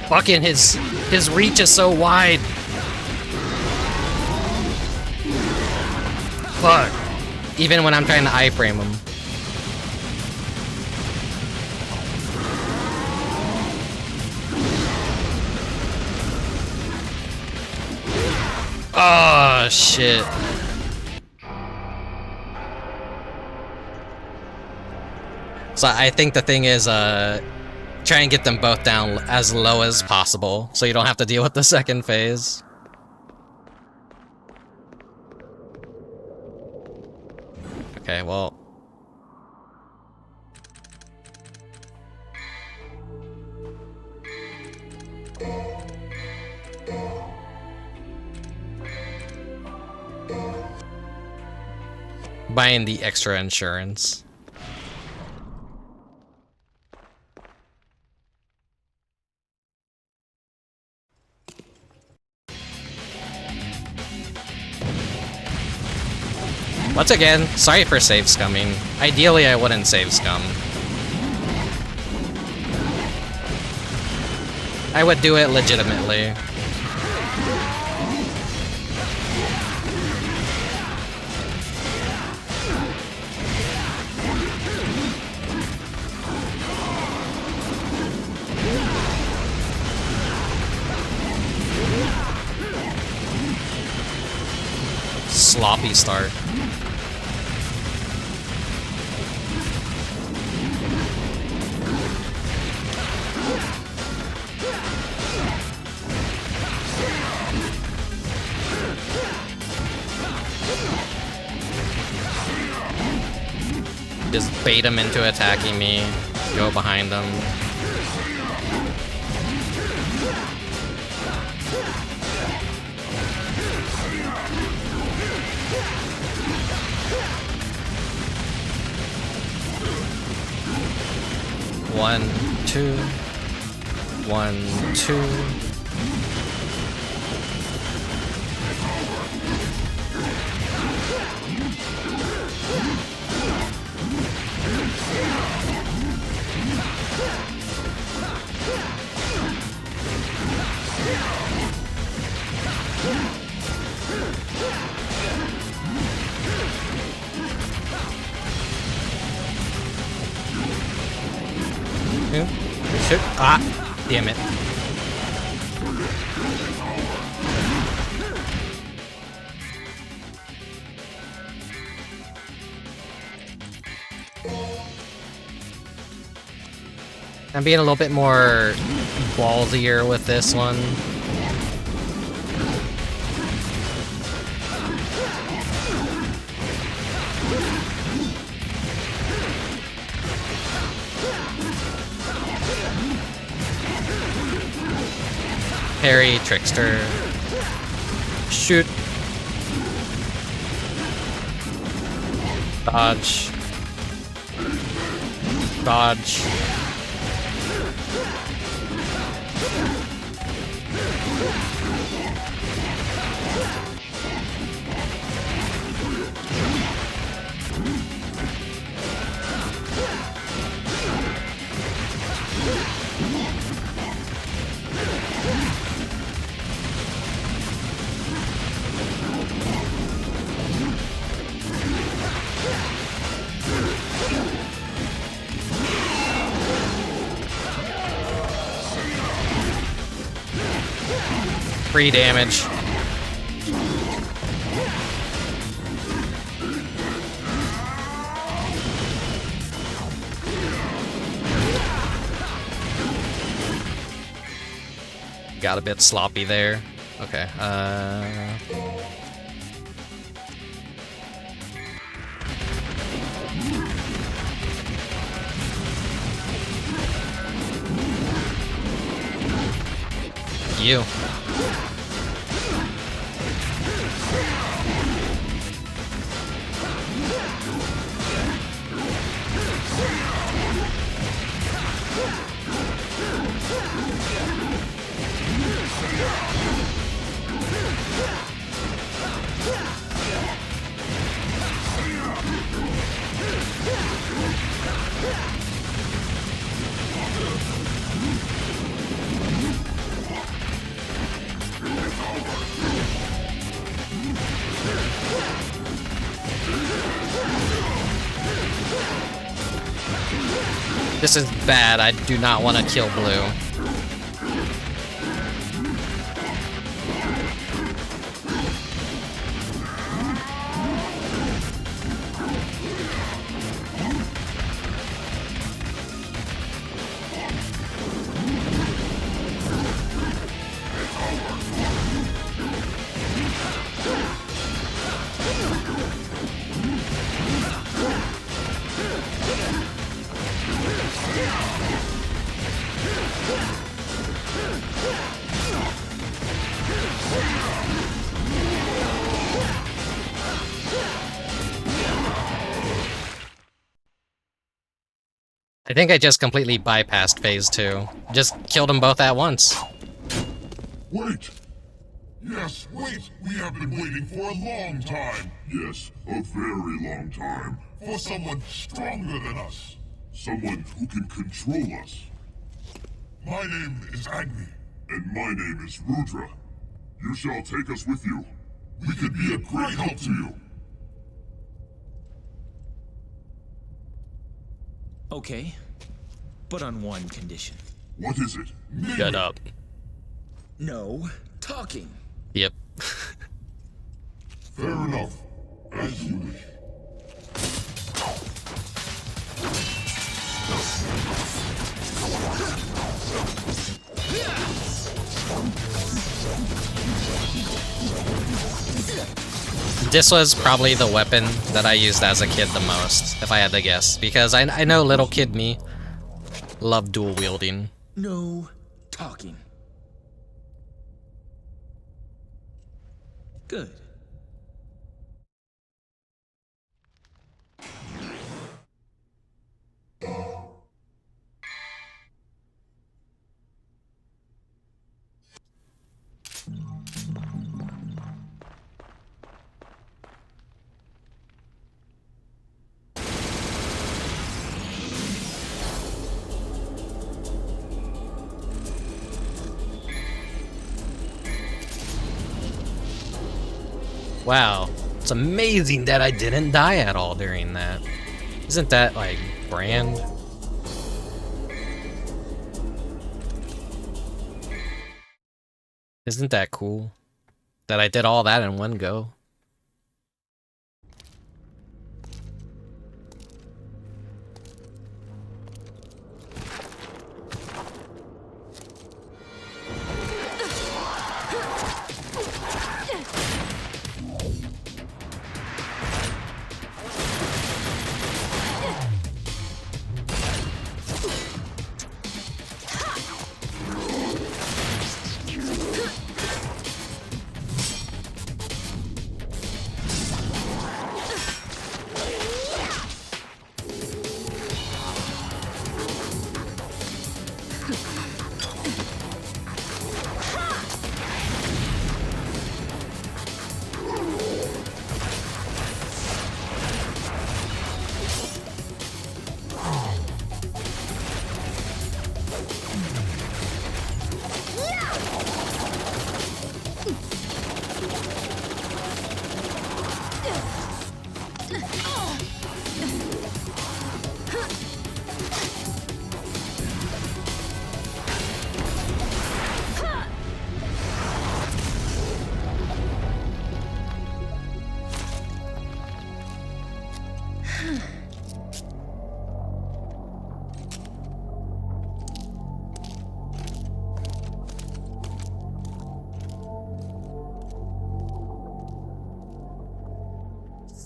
Fucking his reach is so wide. Fuck. Even when I'm trying to iframe him. Oh shit. So I think the thing is try and get them both down as low as possible, so you don't have to deal with the second phase. Okay, well... buying the extra insurance. Once again, sorry for save scumming. Ideally, I wouldn't save scum. I would do it legitimately. Sloppy start. Just bait him into attacking me, go behind him. One, two. 1, 2. Shoot. Ah, damn it. I'm being a little bit more ballsier with this one. Parry, trickster. Shoot. Dodge. Dodge. Free damage. Got a bit sloppy there. Okay, you. This is bad. I do not want to kill Blue. I think I just completely bypassed phase 2. Just killed them both at once. Wait! Yes, wait! We have been waiting for a long time! Yes, a very long time. For someone stronger than us. Someone who can control us. My name is Agni. And my name is Rudra. You shall take us with you. We could be a great help to you. Okay, but on one condition. What is it? Name Shut it. up. No talking. Yep. Fair enough. As you wish. This was probably the weapon that I used as a kid the most, if I had to guess, because I know little kid me loved dual wielding. No talking. Good. Wow, it's amazing that I didn't die at all during that. Isn't that, like, grand? Isn't that cool? That I did all that in one go.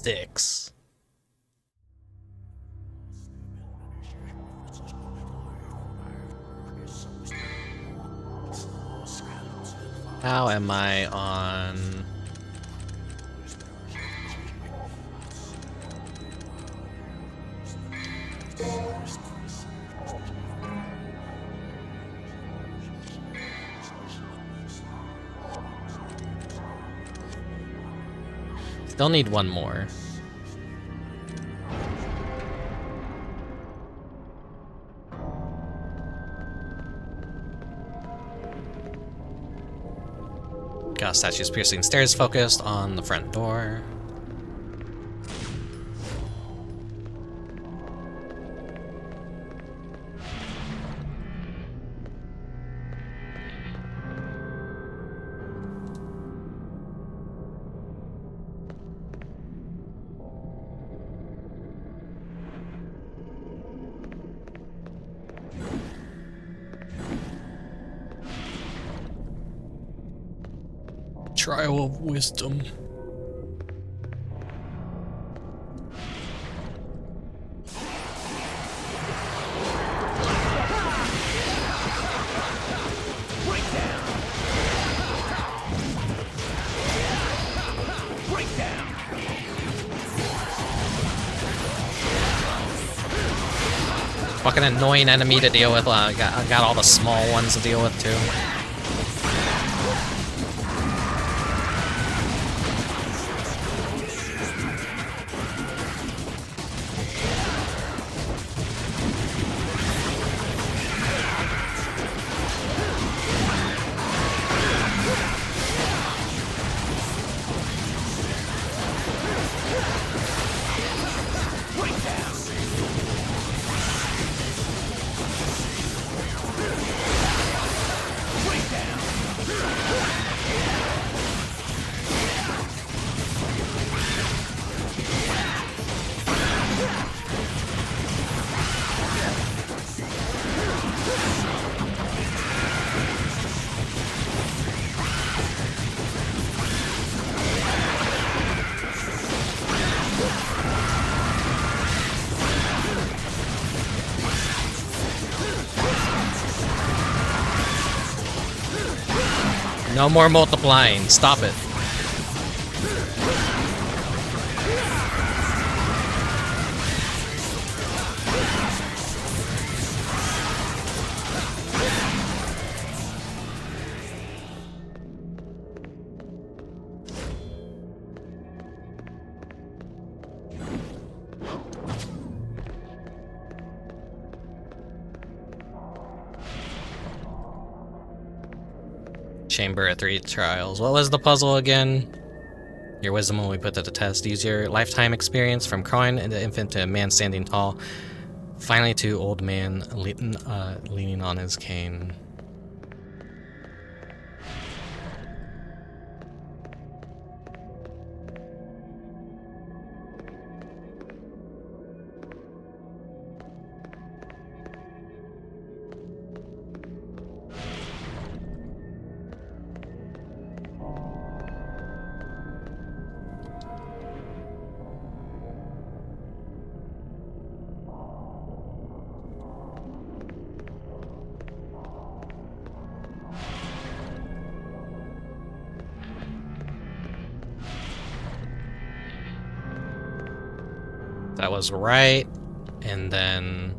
6. How am I on? Still need one more. Got statues piercing stairs focused on the front door. Trial of wisdom. Fucking annoying enemy to deal with. I got all the small ones to deal with too. No more multiplying. Stop it. Chamber of 3 trials. What was the puzzle again? Your wisdom will be put to the test. Use your lifetime experience from crawling into infant to a man standing tall. Finally to old man leaning on his cane. That was right, and then...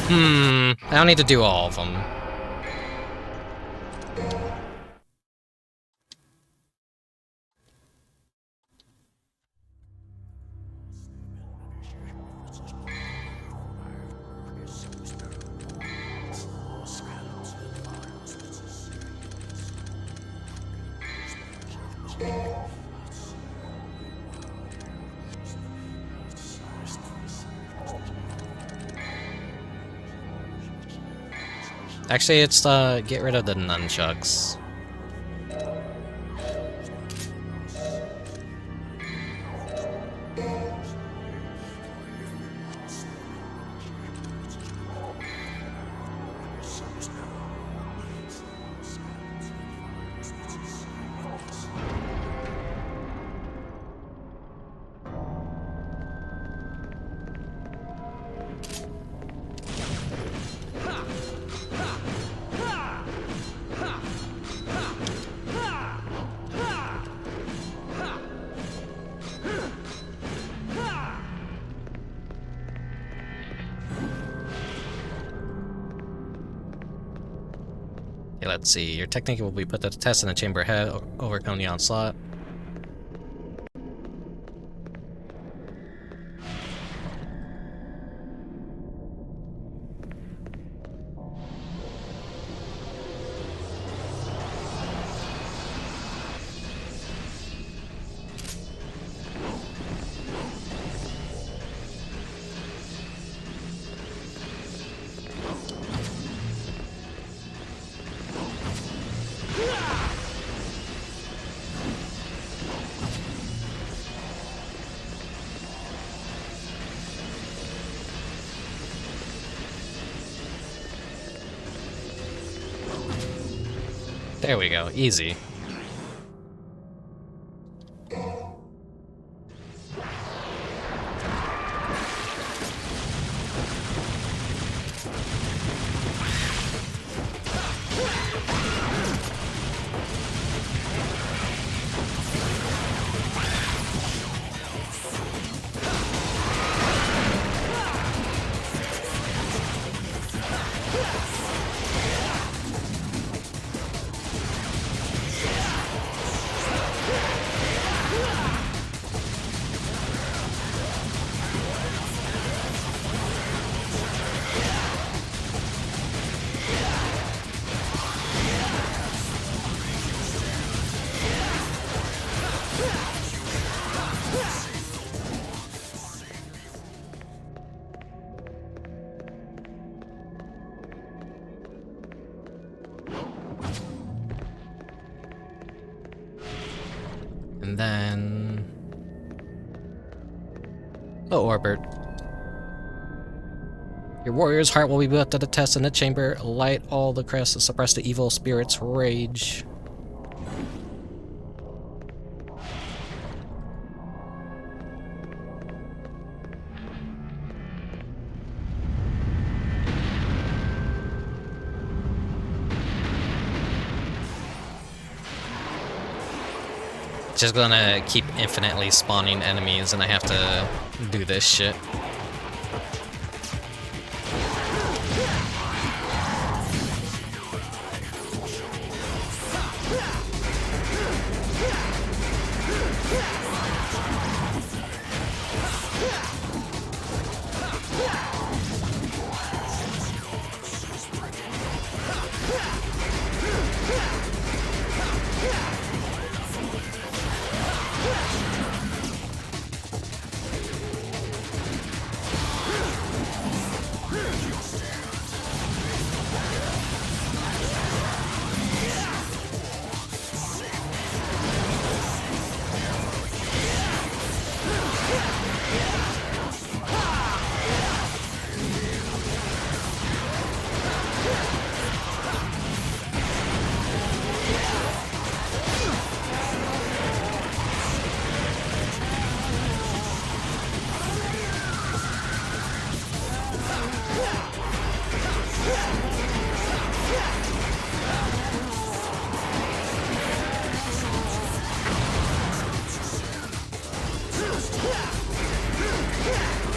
I don't need to do all of them. Actually, it's get rid of the nunchucks. Okay, let's see. Your technique will be put to the test in the chamber ahead. Overcome the onslaught. There we go. Easy. And then... Oh, Orbert. Your warrior's heart will be put to the test in the chamber. Light all the crests to suppress the evil spirit's rage. Just gonna keep infinitely spawning enemies, and I have to do this shit.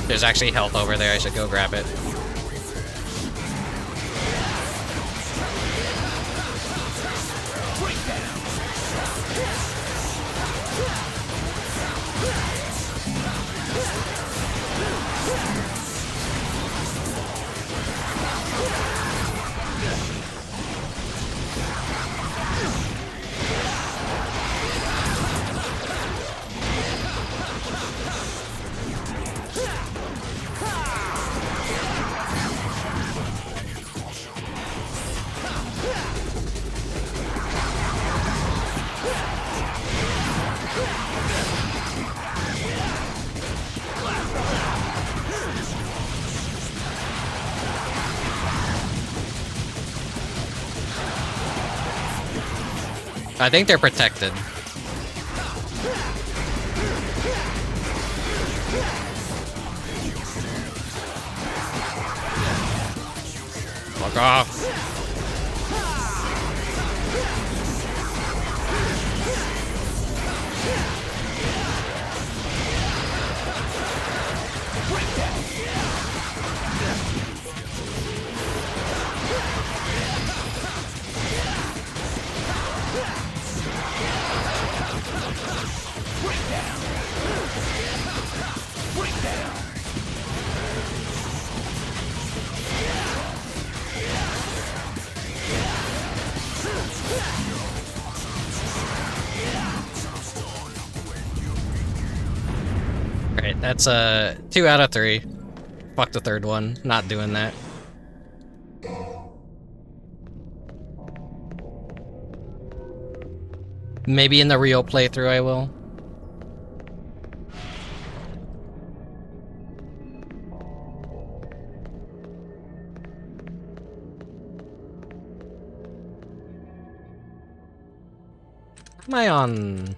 There's actually health over there, I should go grab it. I think they're protected. Fuck off. Alright, that's 2 out of 3. Fuck the third one. Not doing that. Maybe in the real playthrough I will. Am I on?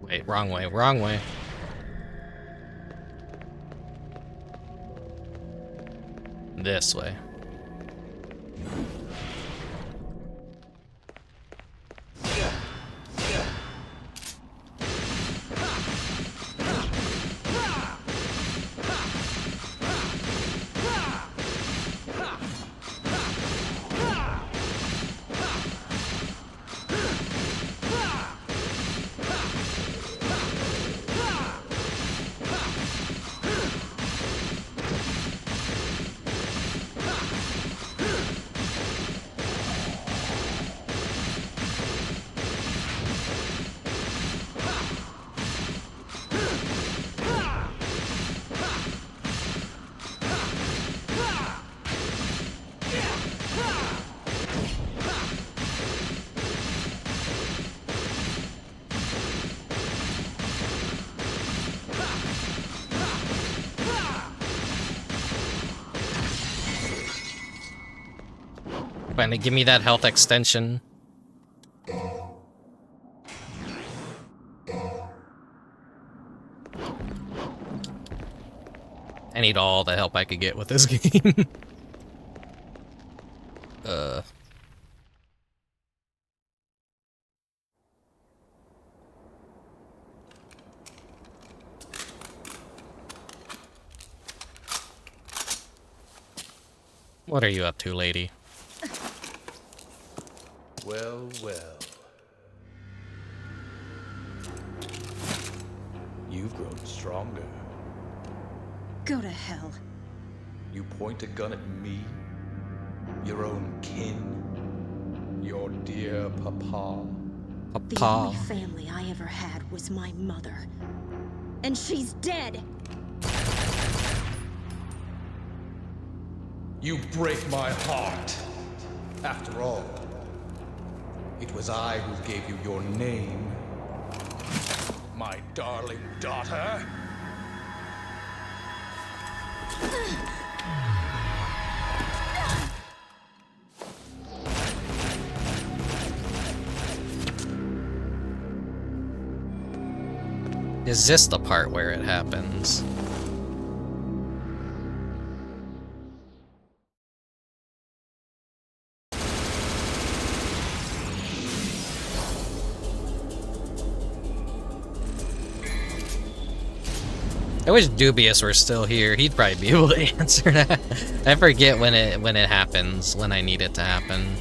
Wait, wrong way, wrong way. This way. Finally, give me that health extension. I need all the help I could get with this game. What are you up to, lady? Well, well. You've grown stronger. Go to hell. You point a gun at me? Your own kin? Your dear papa? The only family I ever had was my mother. And she's dead! You break my heart. After all, it was I who gave you your name. My darling daughter. Is this the part where it happens? I wish Dubious were still here. He'd probably be able to answer that. I forget when it happens, when I need it to happen.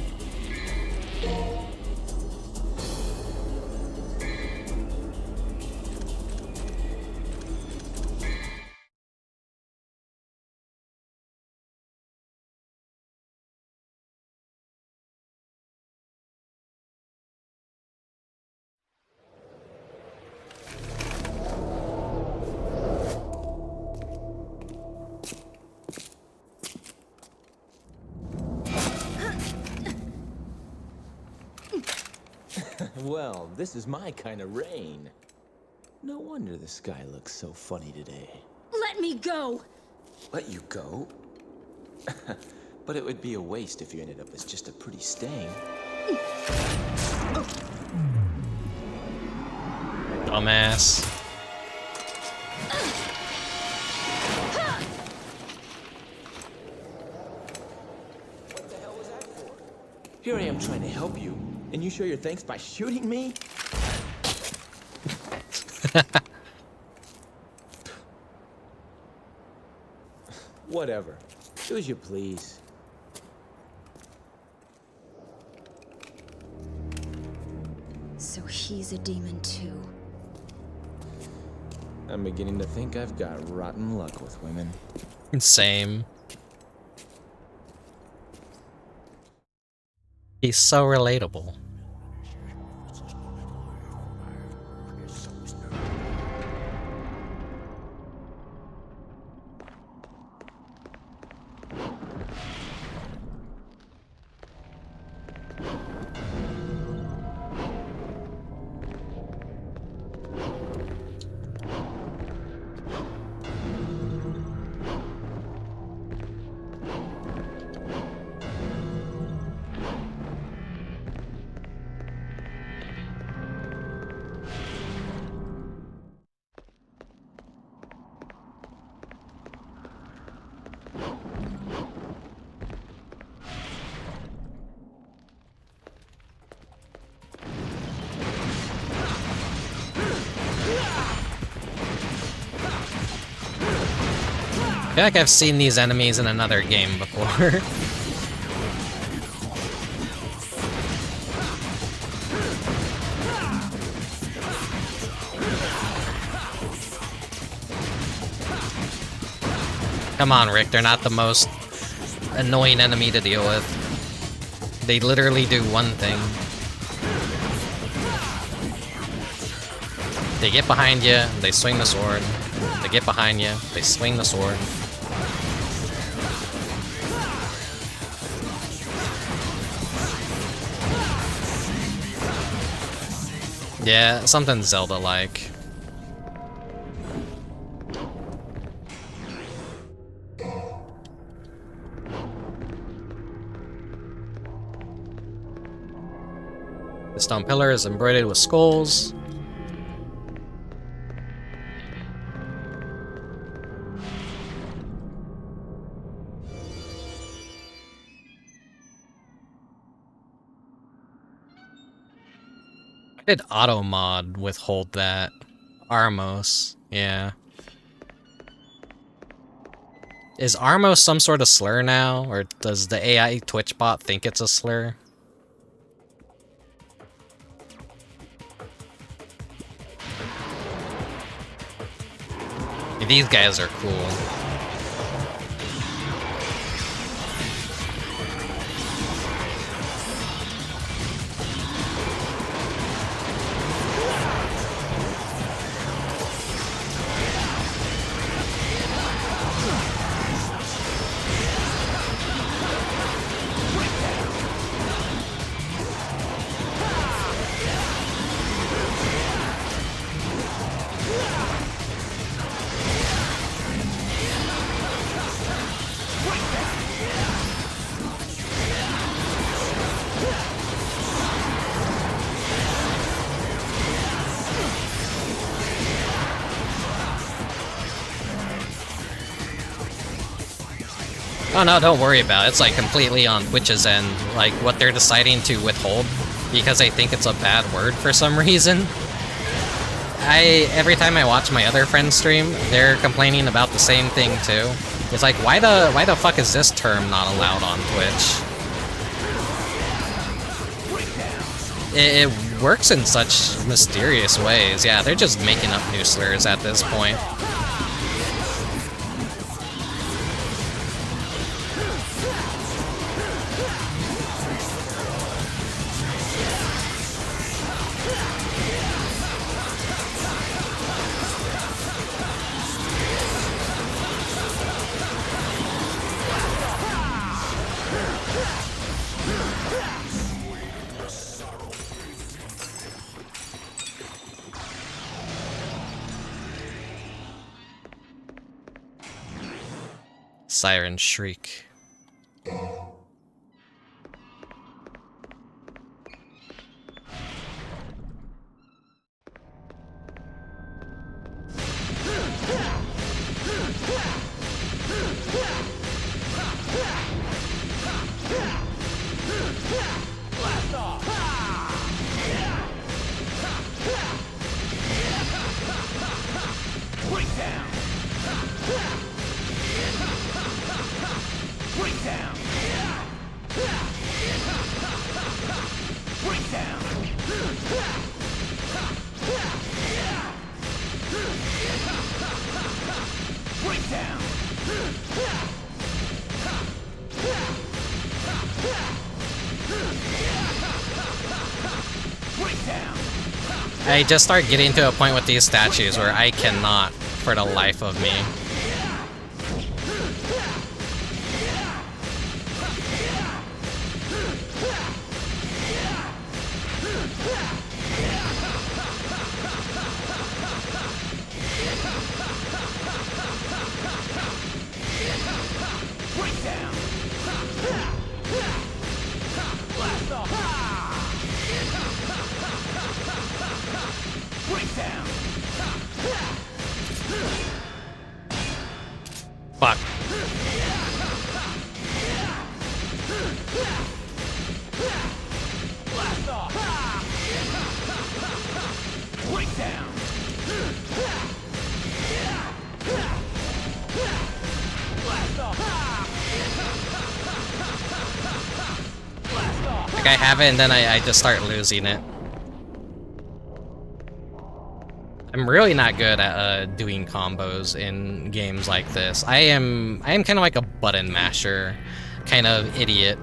Well, this is my kind of rain. No wonder the sky looks so funny today. Let me go! Let you go? But it would be a waste if you ended up as just a pretty stain. Dumbass. What the hell was that for? Here I am trying to help you, and you show your thanks by shooting me? Whatever. Do as you please. So he's a demon too. I'm beginning to think I've got rotten luck with women. Same. He's so relatable. I feel like I've seen these enemies in another game before. Come on, Rick, they're not the most annoying enemy to deal with. They literally do one thing. They get behind you, they swing the sword. They get behind you, they swing the sword. Yeah, something Zelda-like. The stone pillar is embroidered with skulls. I did auto mod withhold that. Armos, yeah. Is Armos some sort of slur now, or does the AI Twitch bot think it's a slur? These guys are cool. Oh no, don't worry about it. It's like completely on Twitch's end, like what they're deciding to withhold because they think it's a bad word for some reason. Every time I watch my other friends stream, they're complaining about the same thing too. It's like, why the fuck is this term not allowed on Twitch? It works in such mysterious ways. Yeah, they're just making up new slurs at this point. Siren shriek. I just start getting to a point with these statues where I cannot, for the life of me. Fuck. Like I have it and then I just start losing it. I'm really not good at doing combos in games like this. I am kind of like a button masher kind of idiot.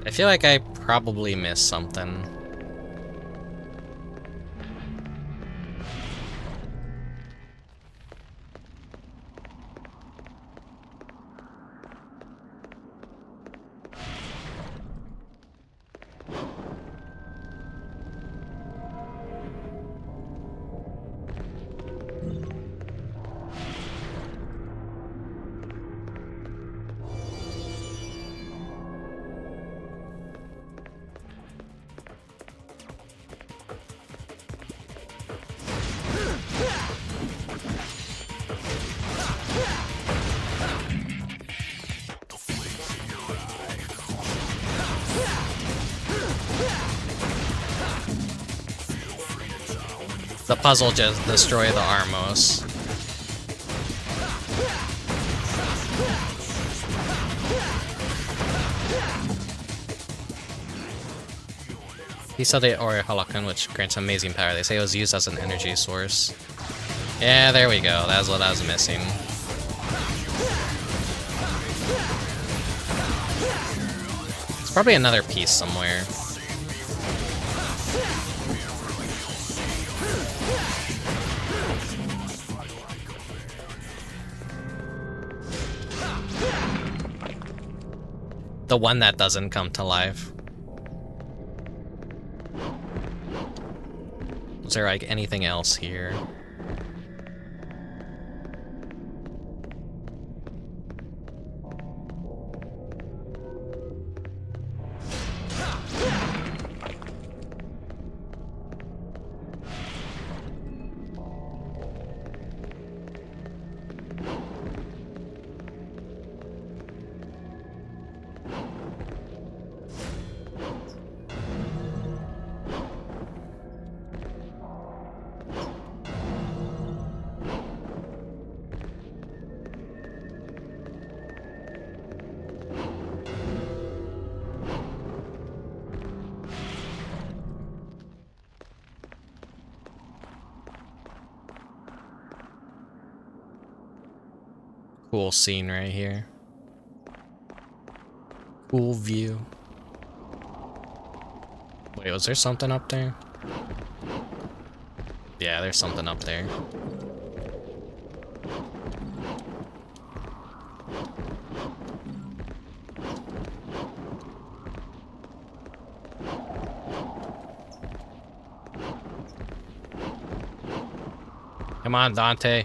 I feel like I probably missed something. The puzzle just destroy the Armos. He said the Ori Holocan, which grants amazing power. They say it was used as an energy source. Yeah, there we go. That's what I was missing. It's probably another piece somewhere. The one that doesn't come to life. Is there like anything else here? Cool scene right here. Cool view. Wait, was there something up there? Yeah, there's something up there. Come on, Dante.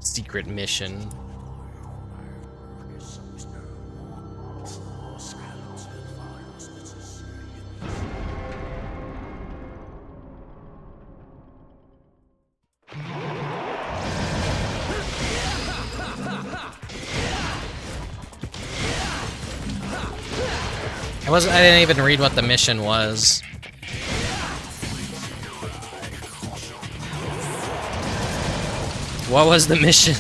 Secret mission. I didn't even read what the mission was. What was the mission?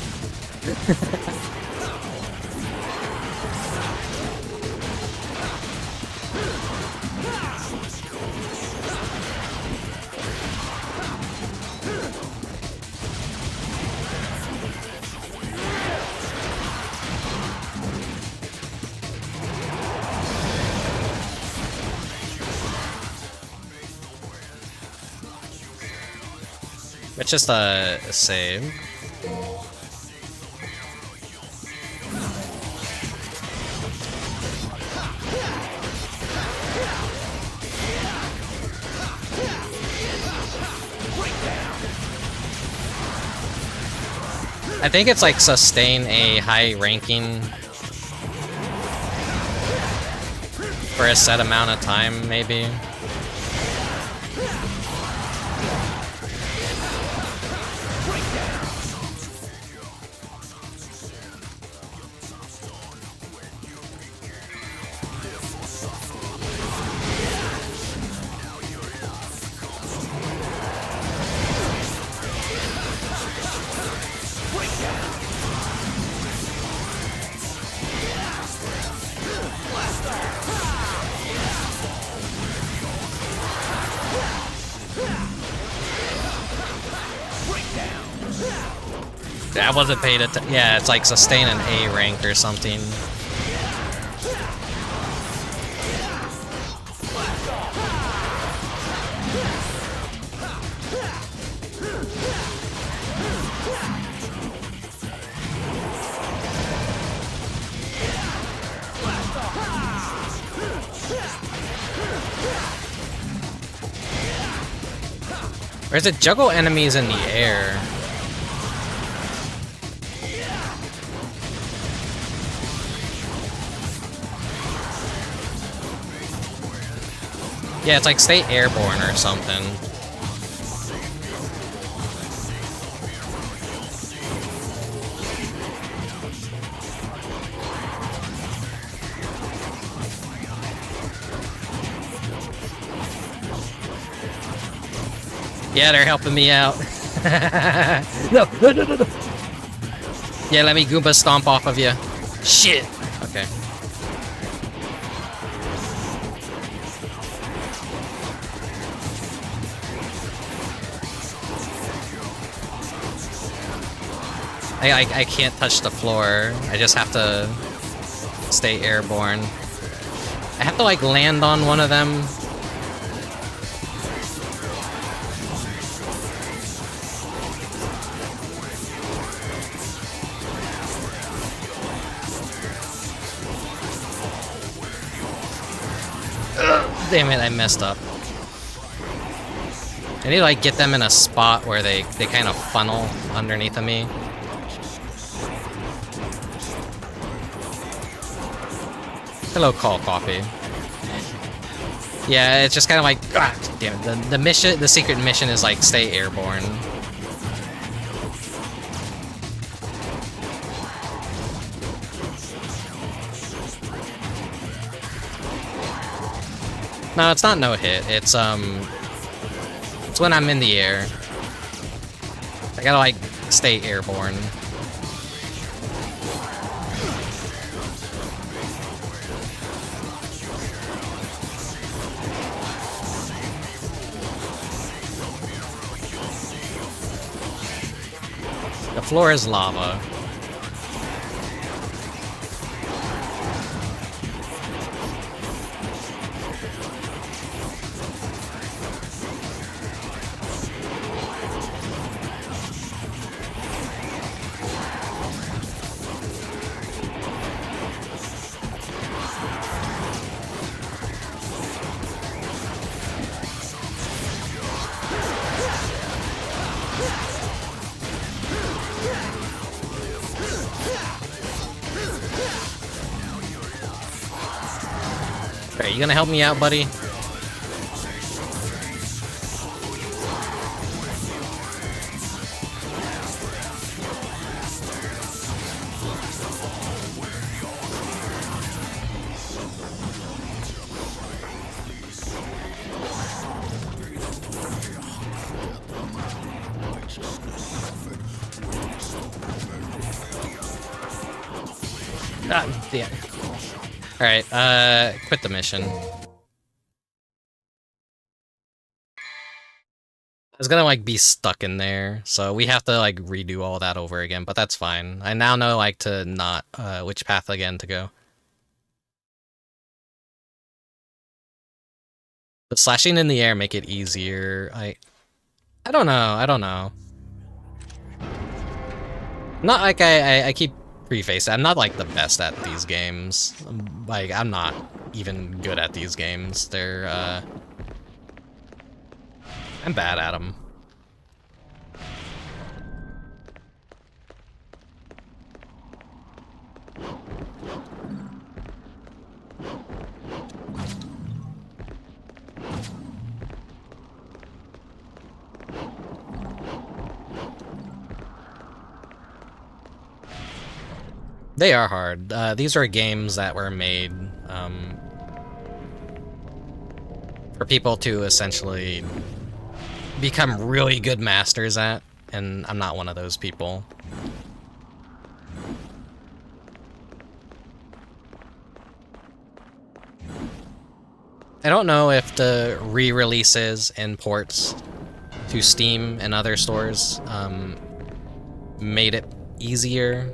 It's just a save. I think it's like sustain a high ranking for a set amount of time, maybe. I wasn't paid attention. Yeah, it's like sustain an A rank or something. Or is it juggle enemies in the air? Yeah, it's like stay airborne or something. Yeah, they're helping me out. No. Yeah, let me Goomba stomp off of you. Shit. Okay. I can't touch the floor. I just have to stay airborne. I have to like land on one of them. Ugh, damn it, I messed up. I need to like get them in a spot where they kind of funnel underneath of me. Hello, Call Coffee. Yeah, it's just kind of like, ah, damn it. The mission, the secret mission is like stay airborne. No, it's not no hit. It's when I'm in the air. I gotta like stay airborne. The floor is lava. Alright, you gonna help me out, buddy? Ah, yeah. Alright, quit the mission. I was gonna, like, be stuck in there, so we have to, like, redo all that over again, but that's fine. I now know, like, to not, which path again to go. The slashing in the air make it easier. I don't know. Not like I keep prefacing, I'm not, like, the best at these games. Like, I'm not even good at these games. They're, I'm bad at them. They are hard. These are games that were made for people to essentially become really good masters at, and I'm not one of those people. I don't know if the re-releases and ports to Steam and other stores made it easier.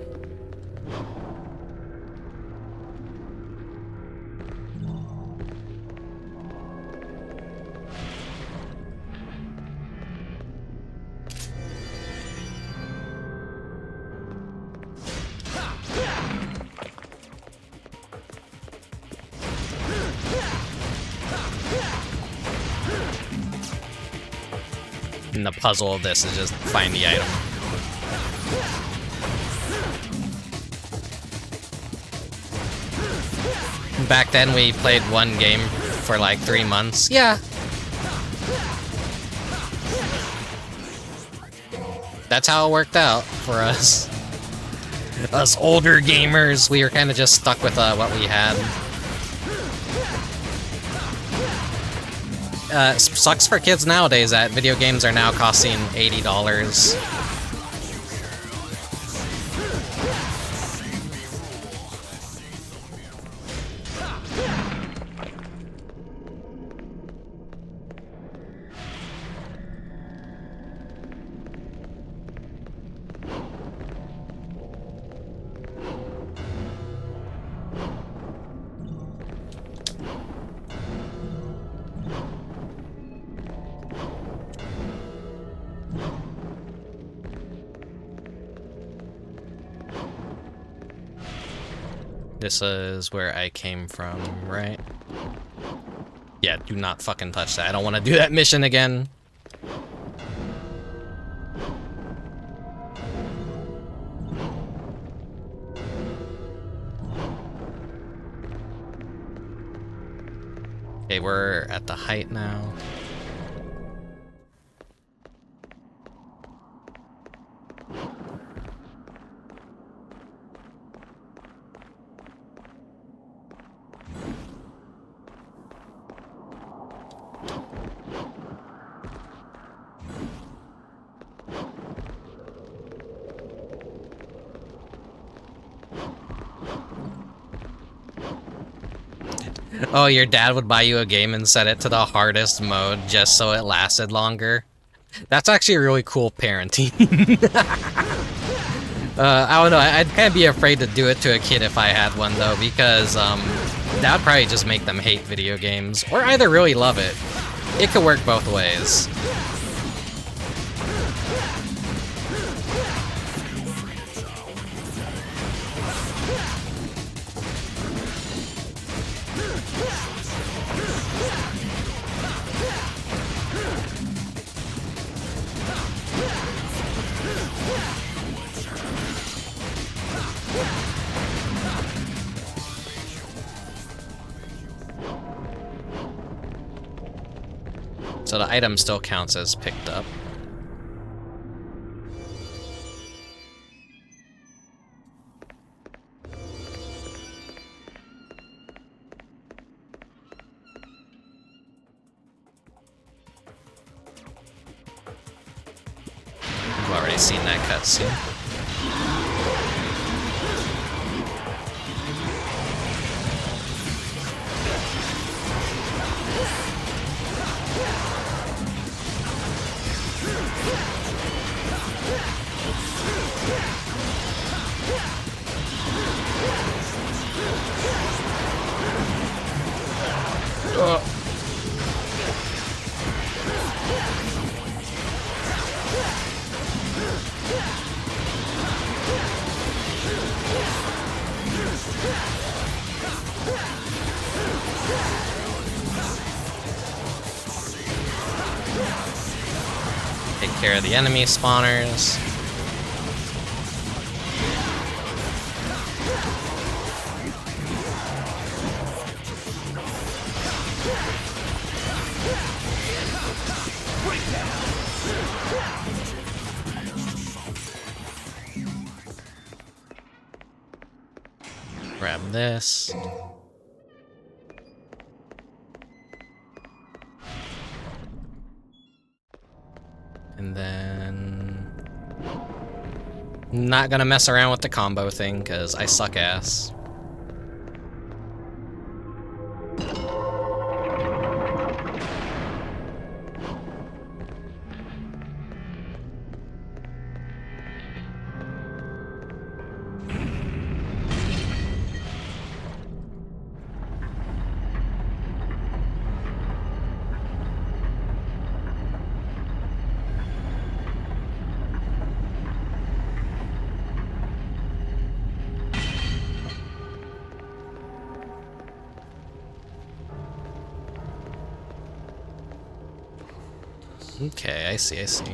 And the puzzle of this is just find the item. Back then we played one game for like 3 months. Yeah. That's how it worked out for us. Us older gamers, we were kind of just stuck with what we had. Sucks for kids nowadays that video games are now costing $80. This is where I came from, right? Yeah, do not fucking touch that. I don't want to do that mission again. Okay, we're at the height now. Oh, your dad would buy you a game and set it to the hardest mode just so it lasted longer? That's actually really cool parenting. I don't know. I'd kind of be afraid to do it to a kid if I had one, though, because that would probably just make them hate video games, or either really love it. It could work both ways. So the item still counts as picked up. I've already seen that cutscene. Take care of the enemy spawners. Grab this. And then... not gonna mess around with the combo thing, because I suck ass. Okay, I see, I see.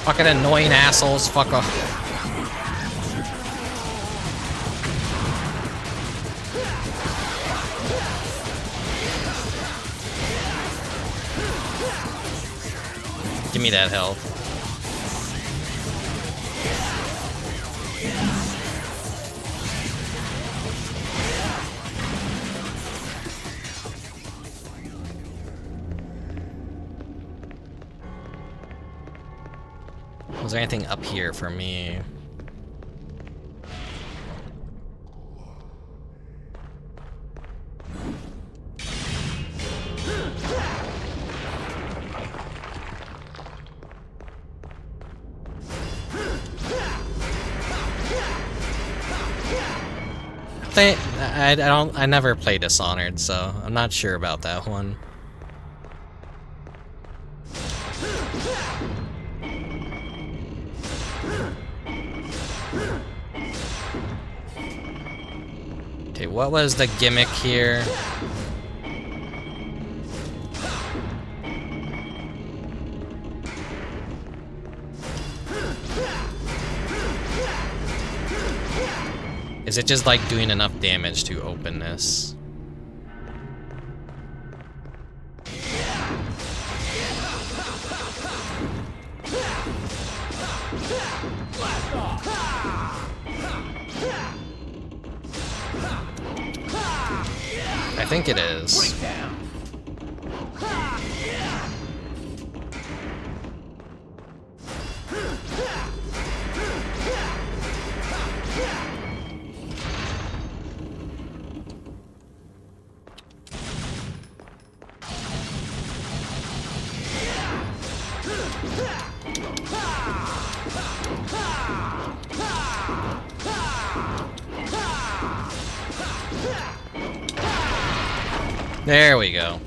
Fucking annoying assholes, fuck off. Give me that health. Was there anything up here for me? I never played Dishonored, so I'm not sure about that one. Okay, what was the gimmick here? Is it just like doing enough damage to open this? I think it is. There we go.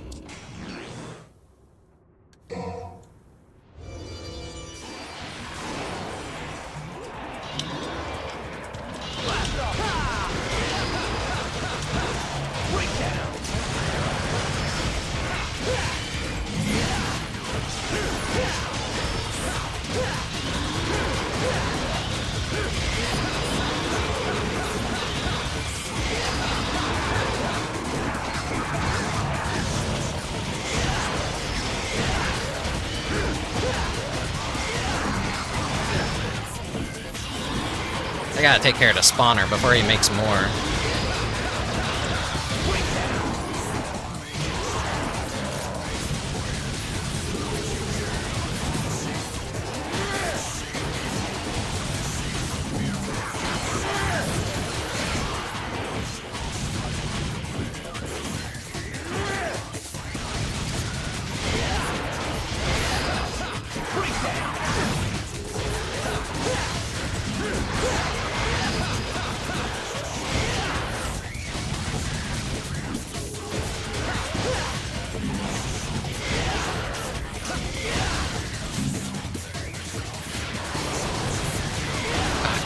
I gotta take care of the spawner before he makes more.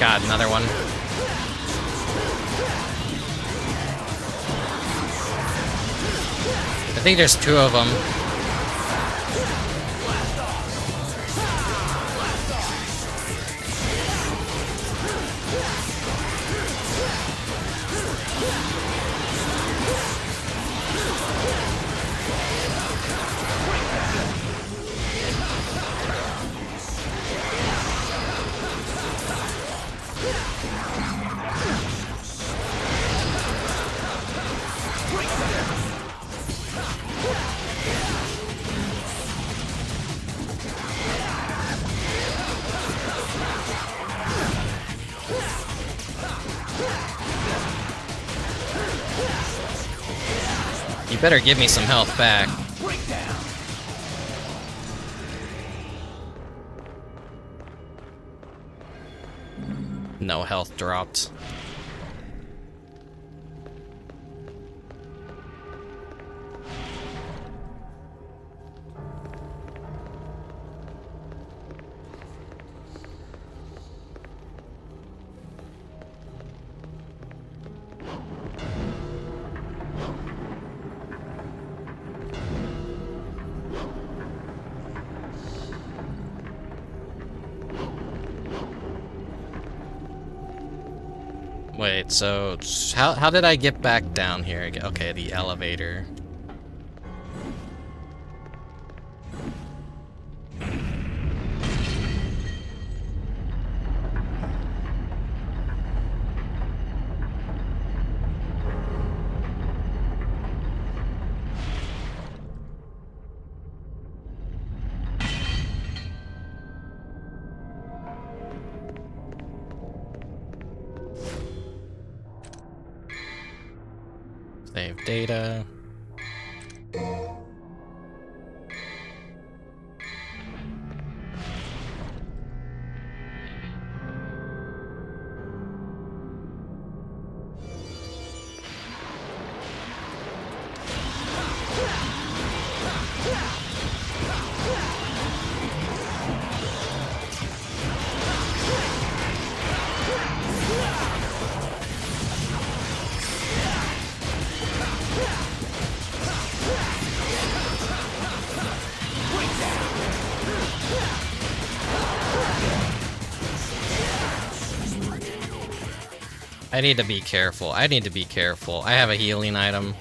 God, another one. I think there's two of them. You better give me some health back. No health dropped. Wait, so how did I get back down here? Okay, the elevator. Save data. I need to be careful. I need to be careful. I have a healing item.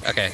Okay.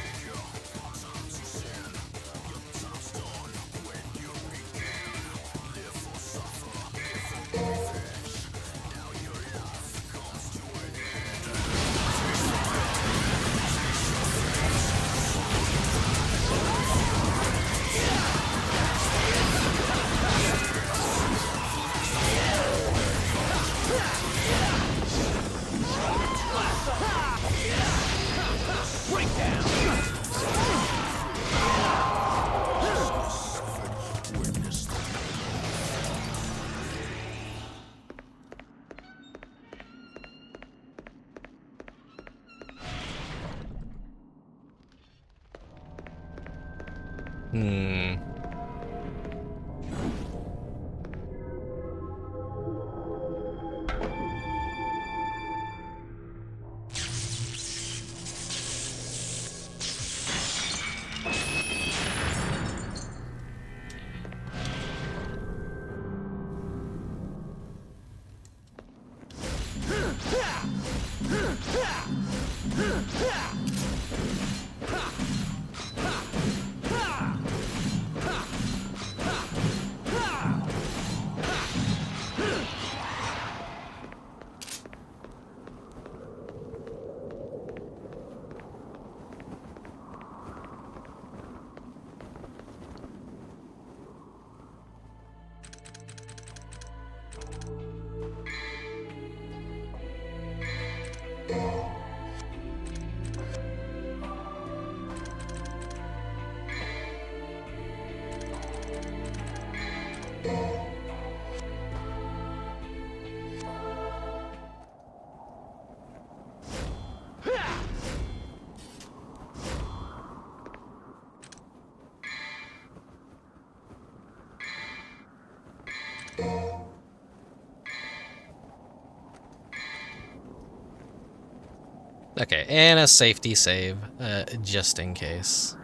Okay, and a safety save, just in case.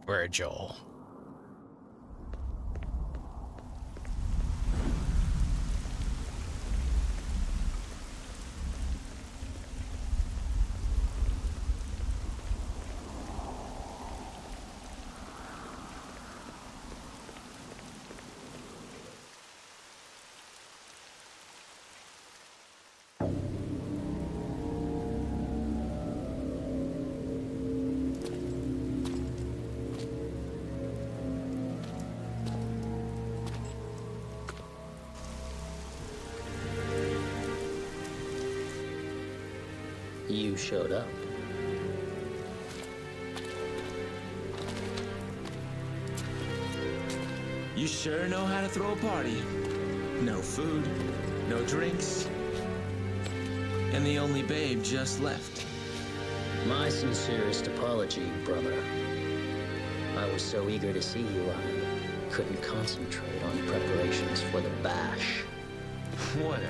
Vergil. You showed up. You sure know how to throw a party. No food, no drinks, and the only babe just left. My sincerest apology, brother. I was so eager to see you, I couldn't concentrate on preparations for the bash. Whatever.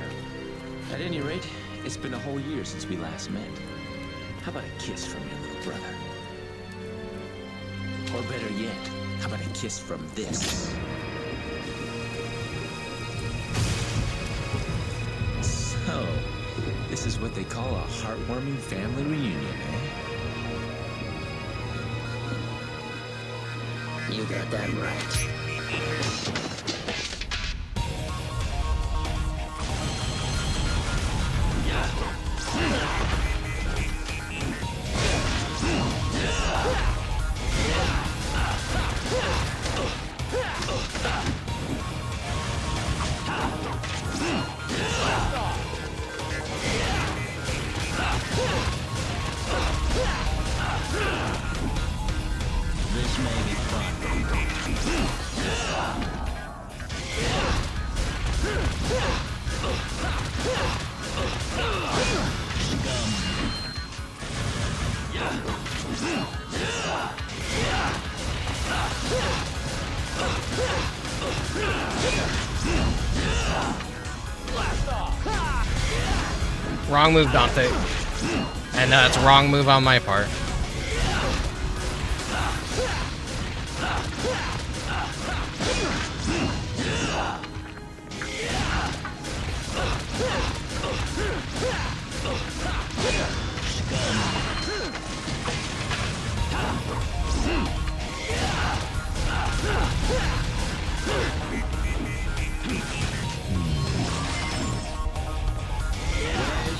At any rate, it's been a whole year since we last met. How about a kiss from your little brother? Or better yet, how about a kiss from this? So, this is what they call a heartwarming family reunion, eh? You got that right. Wrong move, Dante. And that's wrong move on my part.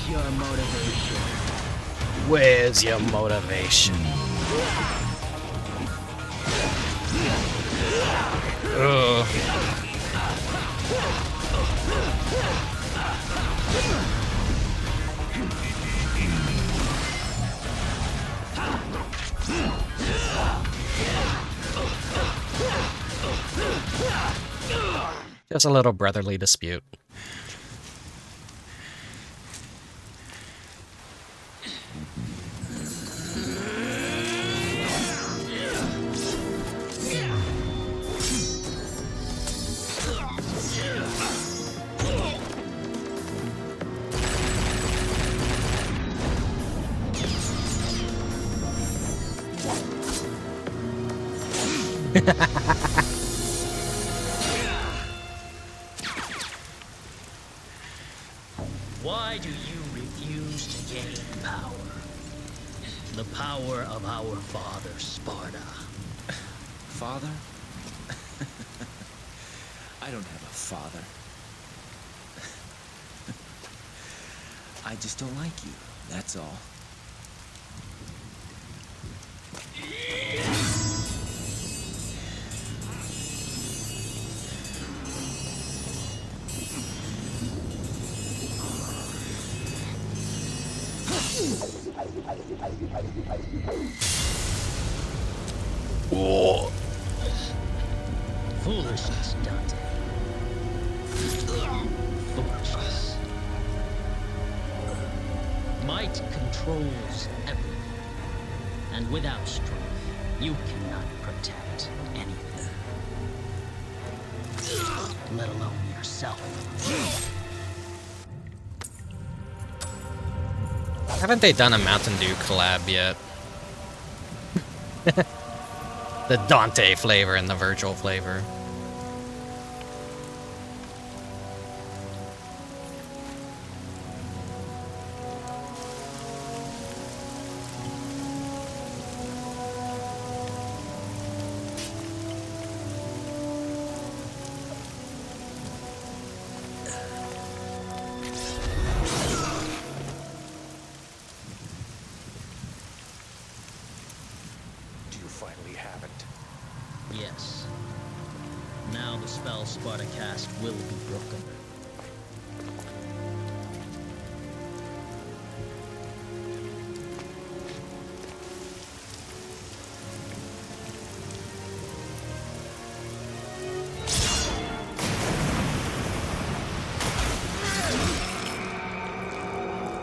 Where's your motivation? Where's your motivation? Ugh. Just a little brotherly dispute. Why do you refuse to gain power? The power of our father, Sparta. Father? I don't have a father. I just don't like you, that's all. Whoa. Foolishness, Dante. Foolishness. Might controls everything. And without strength, you cannot protect anything. Let alone yourself. Haven't they done a Mountain Dew collab yet? The Dante flavor and the Vergil flavor. Yes. Now the spell Sparta cast will be broken.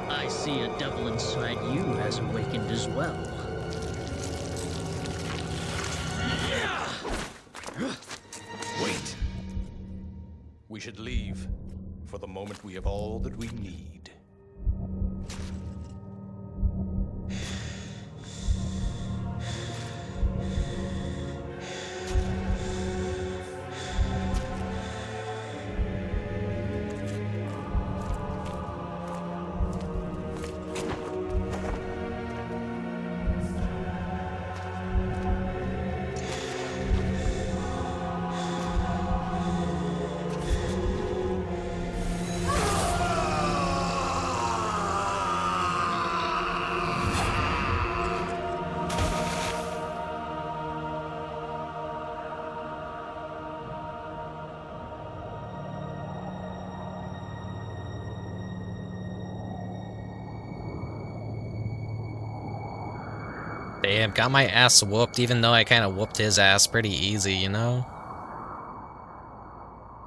I see a devil inside you has awakened as well. Wait. We should leave. For the moment, we have all that we need. Damn, got my ass whooped, even though I kind of whooped his ass pretty easy, you know?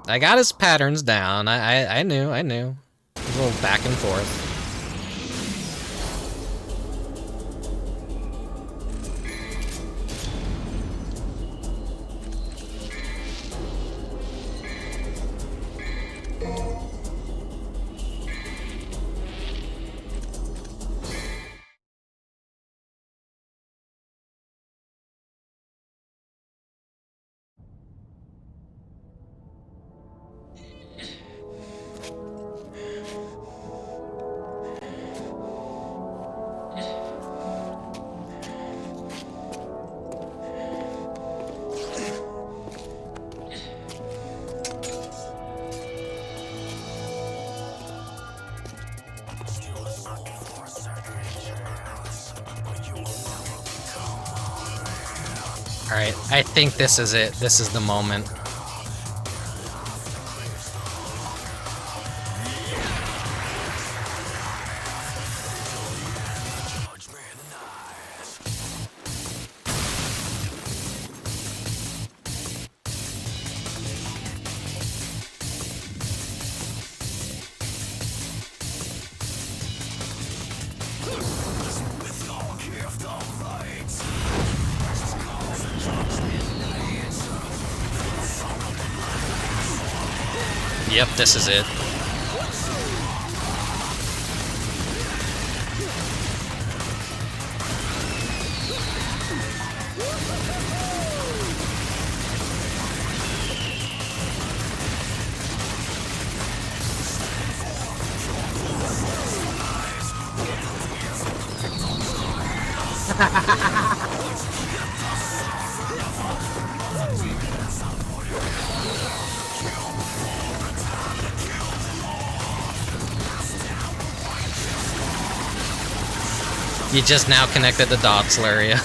I got his patterns down. I knew. A little back and forth. Alright, I think this is it. This is the moment. Yep, this is it. You just now connected the dots, Laria.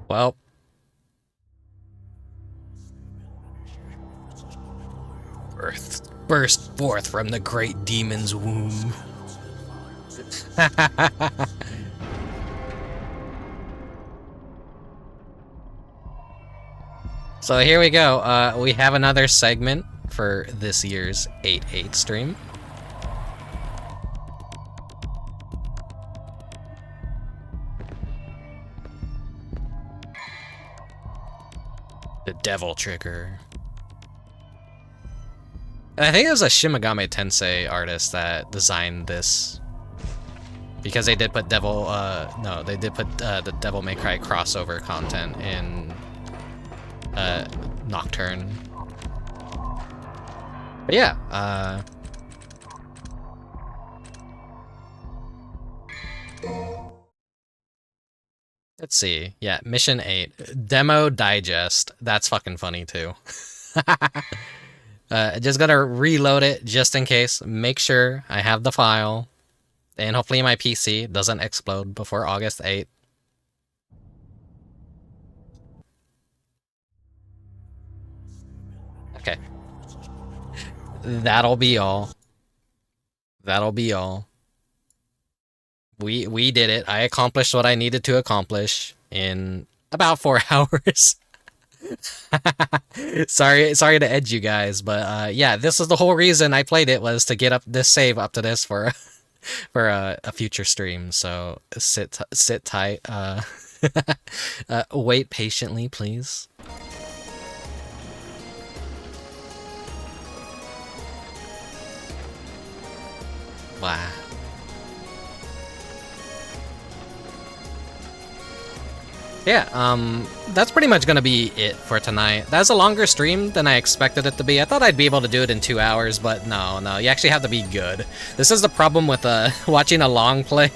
Well. Burst forth from the great demon's womb. So here we go. We have another segment for this year's 8/8 stream. The Devil Trigger. And I think it was a Shimigami Tensei artist that designed this. Because they did put the Devil May Cry crossover content in Nocturne. But yeah, let's see. Yeah, Mission 8. Demo Digest. That's fucking funny, too. Just gotta reload it just in case. Make sure I have the file. And hopefully my PC doesn't explode before August 8th. Okay. That'll be all. That'll be all. We did it. I accomplished what I needed to accomplish in about 4 hours. sorry to edge you guys, but yeah, this is the whole reason I played it, was to get up this save up to this for a future stream. So sit tight. Wait patiently, please. Wow. Yeah, that's pretty much gonna be it for tonight. That's a longer stream than I expected it to be. I thought I'd be able to do it in 2 hours, but no, you actually have to be good. This is the problem with watching a long play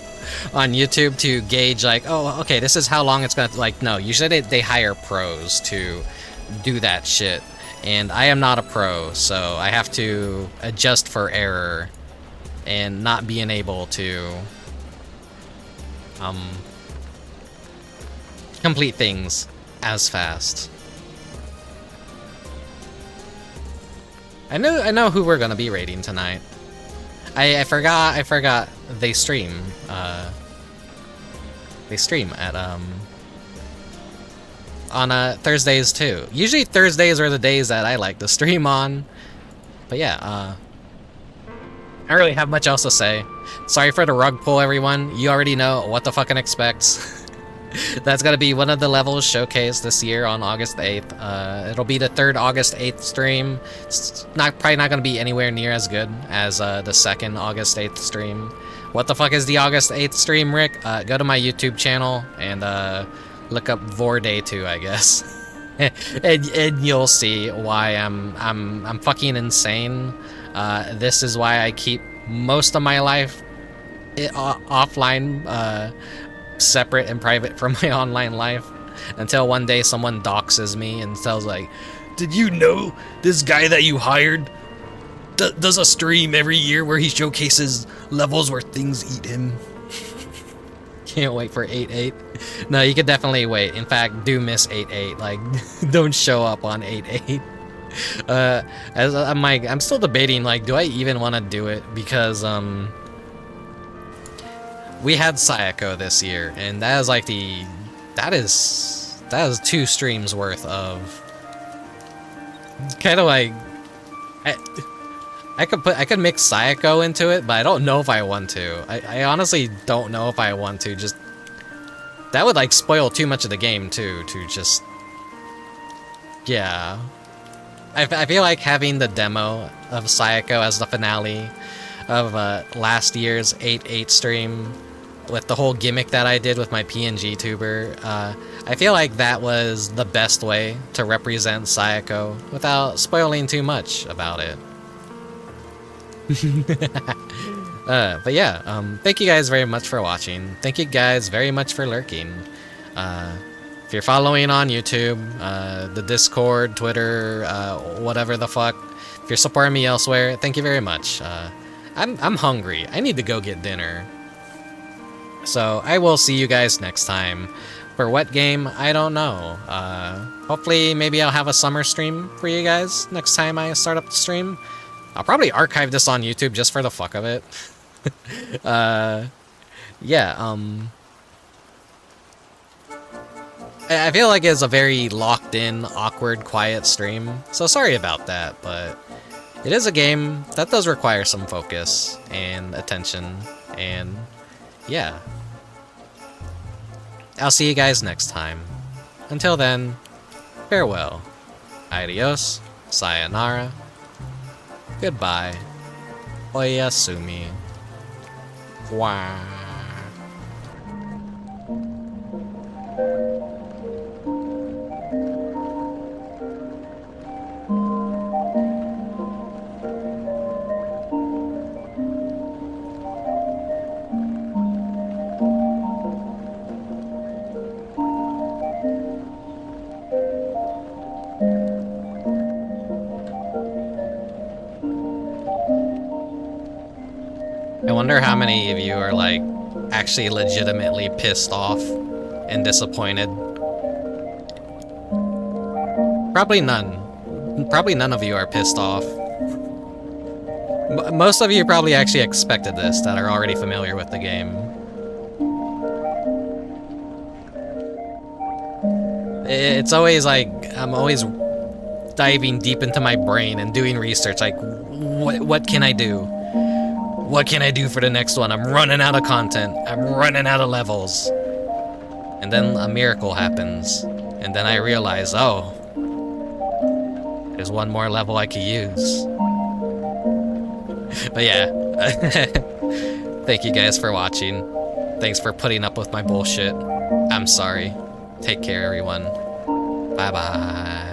on YouTube to gauge, like, oh, okay, this is how long it's gonna, like, no, usually they hire pros to do that shit, and I am not a pro, so I have to adjust for error and not being able to complete things as fast. I know who we're gonna be raiding tonight. I forgot they stream. They stream at on Thursdays too. Usually Thursdays are the days that I like to stream on. But yeah, I don't really have much else to say. Sorry for the rug pull, everyone. You already know what to fucking expect. That's gonna be one of the levels showcased this year on August 8th. It'll be the third August 8th stream. It's probably not gonna be anywhere near as good as the second August 8th stream. What the fuck is the August 8th stream, Rick? Go to my YouTube channel and look up Vor Day 2, I guess. and you'll see why I'm fucking insane. This is why I keep most of my life offline, separate and private from my online life, until one day someone doxes me and tells like, "Did you know this guy that you hired does a stream every year where he showcases levels where things eat him?" Can't wait for 8-8. No, you could definitely wait. In fact, do miss 8-8. Like, don't show up on 8-8. As I'm still debating, like, do I even want to do it? Because we had Sayako this year, and that is like that is 2 streams worth of kind of like I could mix Sayako into it, but I don't know if I want to. I honestly don't know if I want to. Just that would like spoil too much of the game too. To just yeah. I feel like having the demo of Sayako as the finale of last year's 8-8 stream with the whole gimmick that I did with my PNG tuber, I feel like that was the best way to represent Sayako without spoiling too much about it. But yeah, thank you guys very much for watching. Thank you guys very much for lurking. If you're following on YouTube, the Discord, Twitter, whatever the fuck, if you're supporting me elsewhere, thank you very much. I'm hungry. I need to go get dinner. So I will see you guys next time. For what game? I don't know. Hopefully, maybe I'll have a summer stream for you guys next time I start up the stream. I'll probably archive this on YouTube just for the fuck of it. Yeah, I feel like it's a very locked-in, awkward, quiet stream, so sorry about that, but it is a game that does require some focus and attention, and yeah. I'll see you guys next time. Until then, farewell. Adios, sayonara, goodbye, oyasumi. Wow. I wonder how many of you are like actually legitimately pissed off and disappointed. Probably none. Probably none of you are pissed off. Most of you probably actually expected this, that are already familiar with the game. It's always like, I'm always diving deep into my brain and doing research, like, what can I do? What can I do for the next one? I'm running out of content. I'm running out of levels. And then a miracle happens. And then I realize, oh, there's one more level I could use. But yeah, thank you guys for watching. Thanks for putting up with my bullshit. I'm sorry. Take care, everyone. Bye-bye.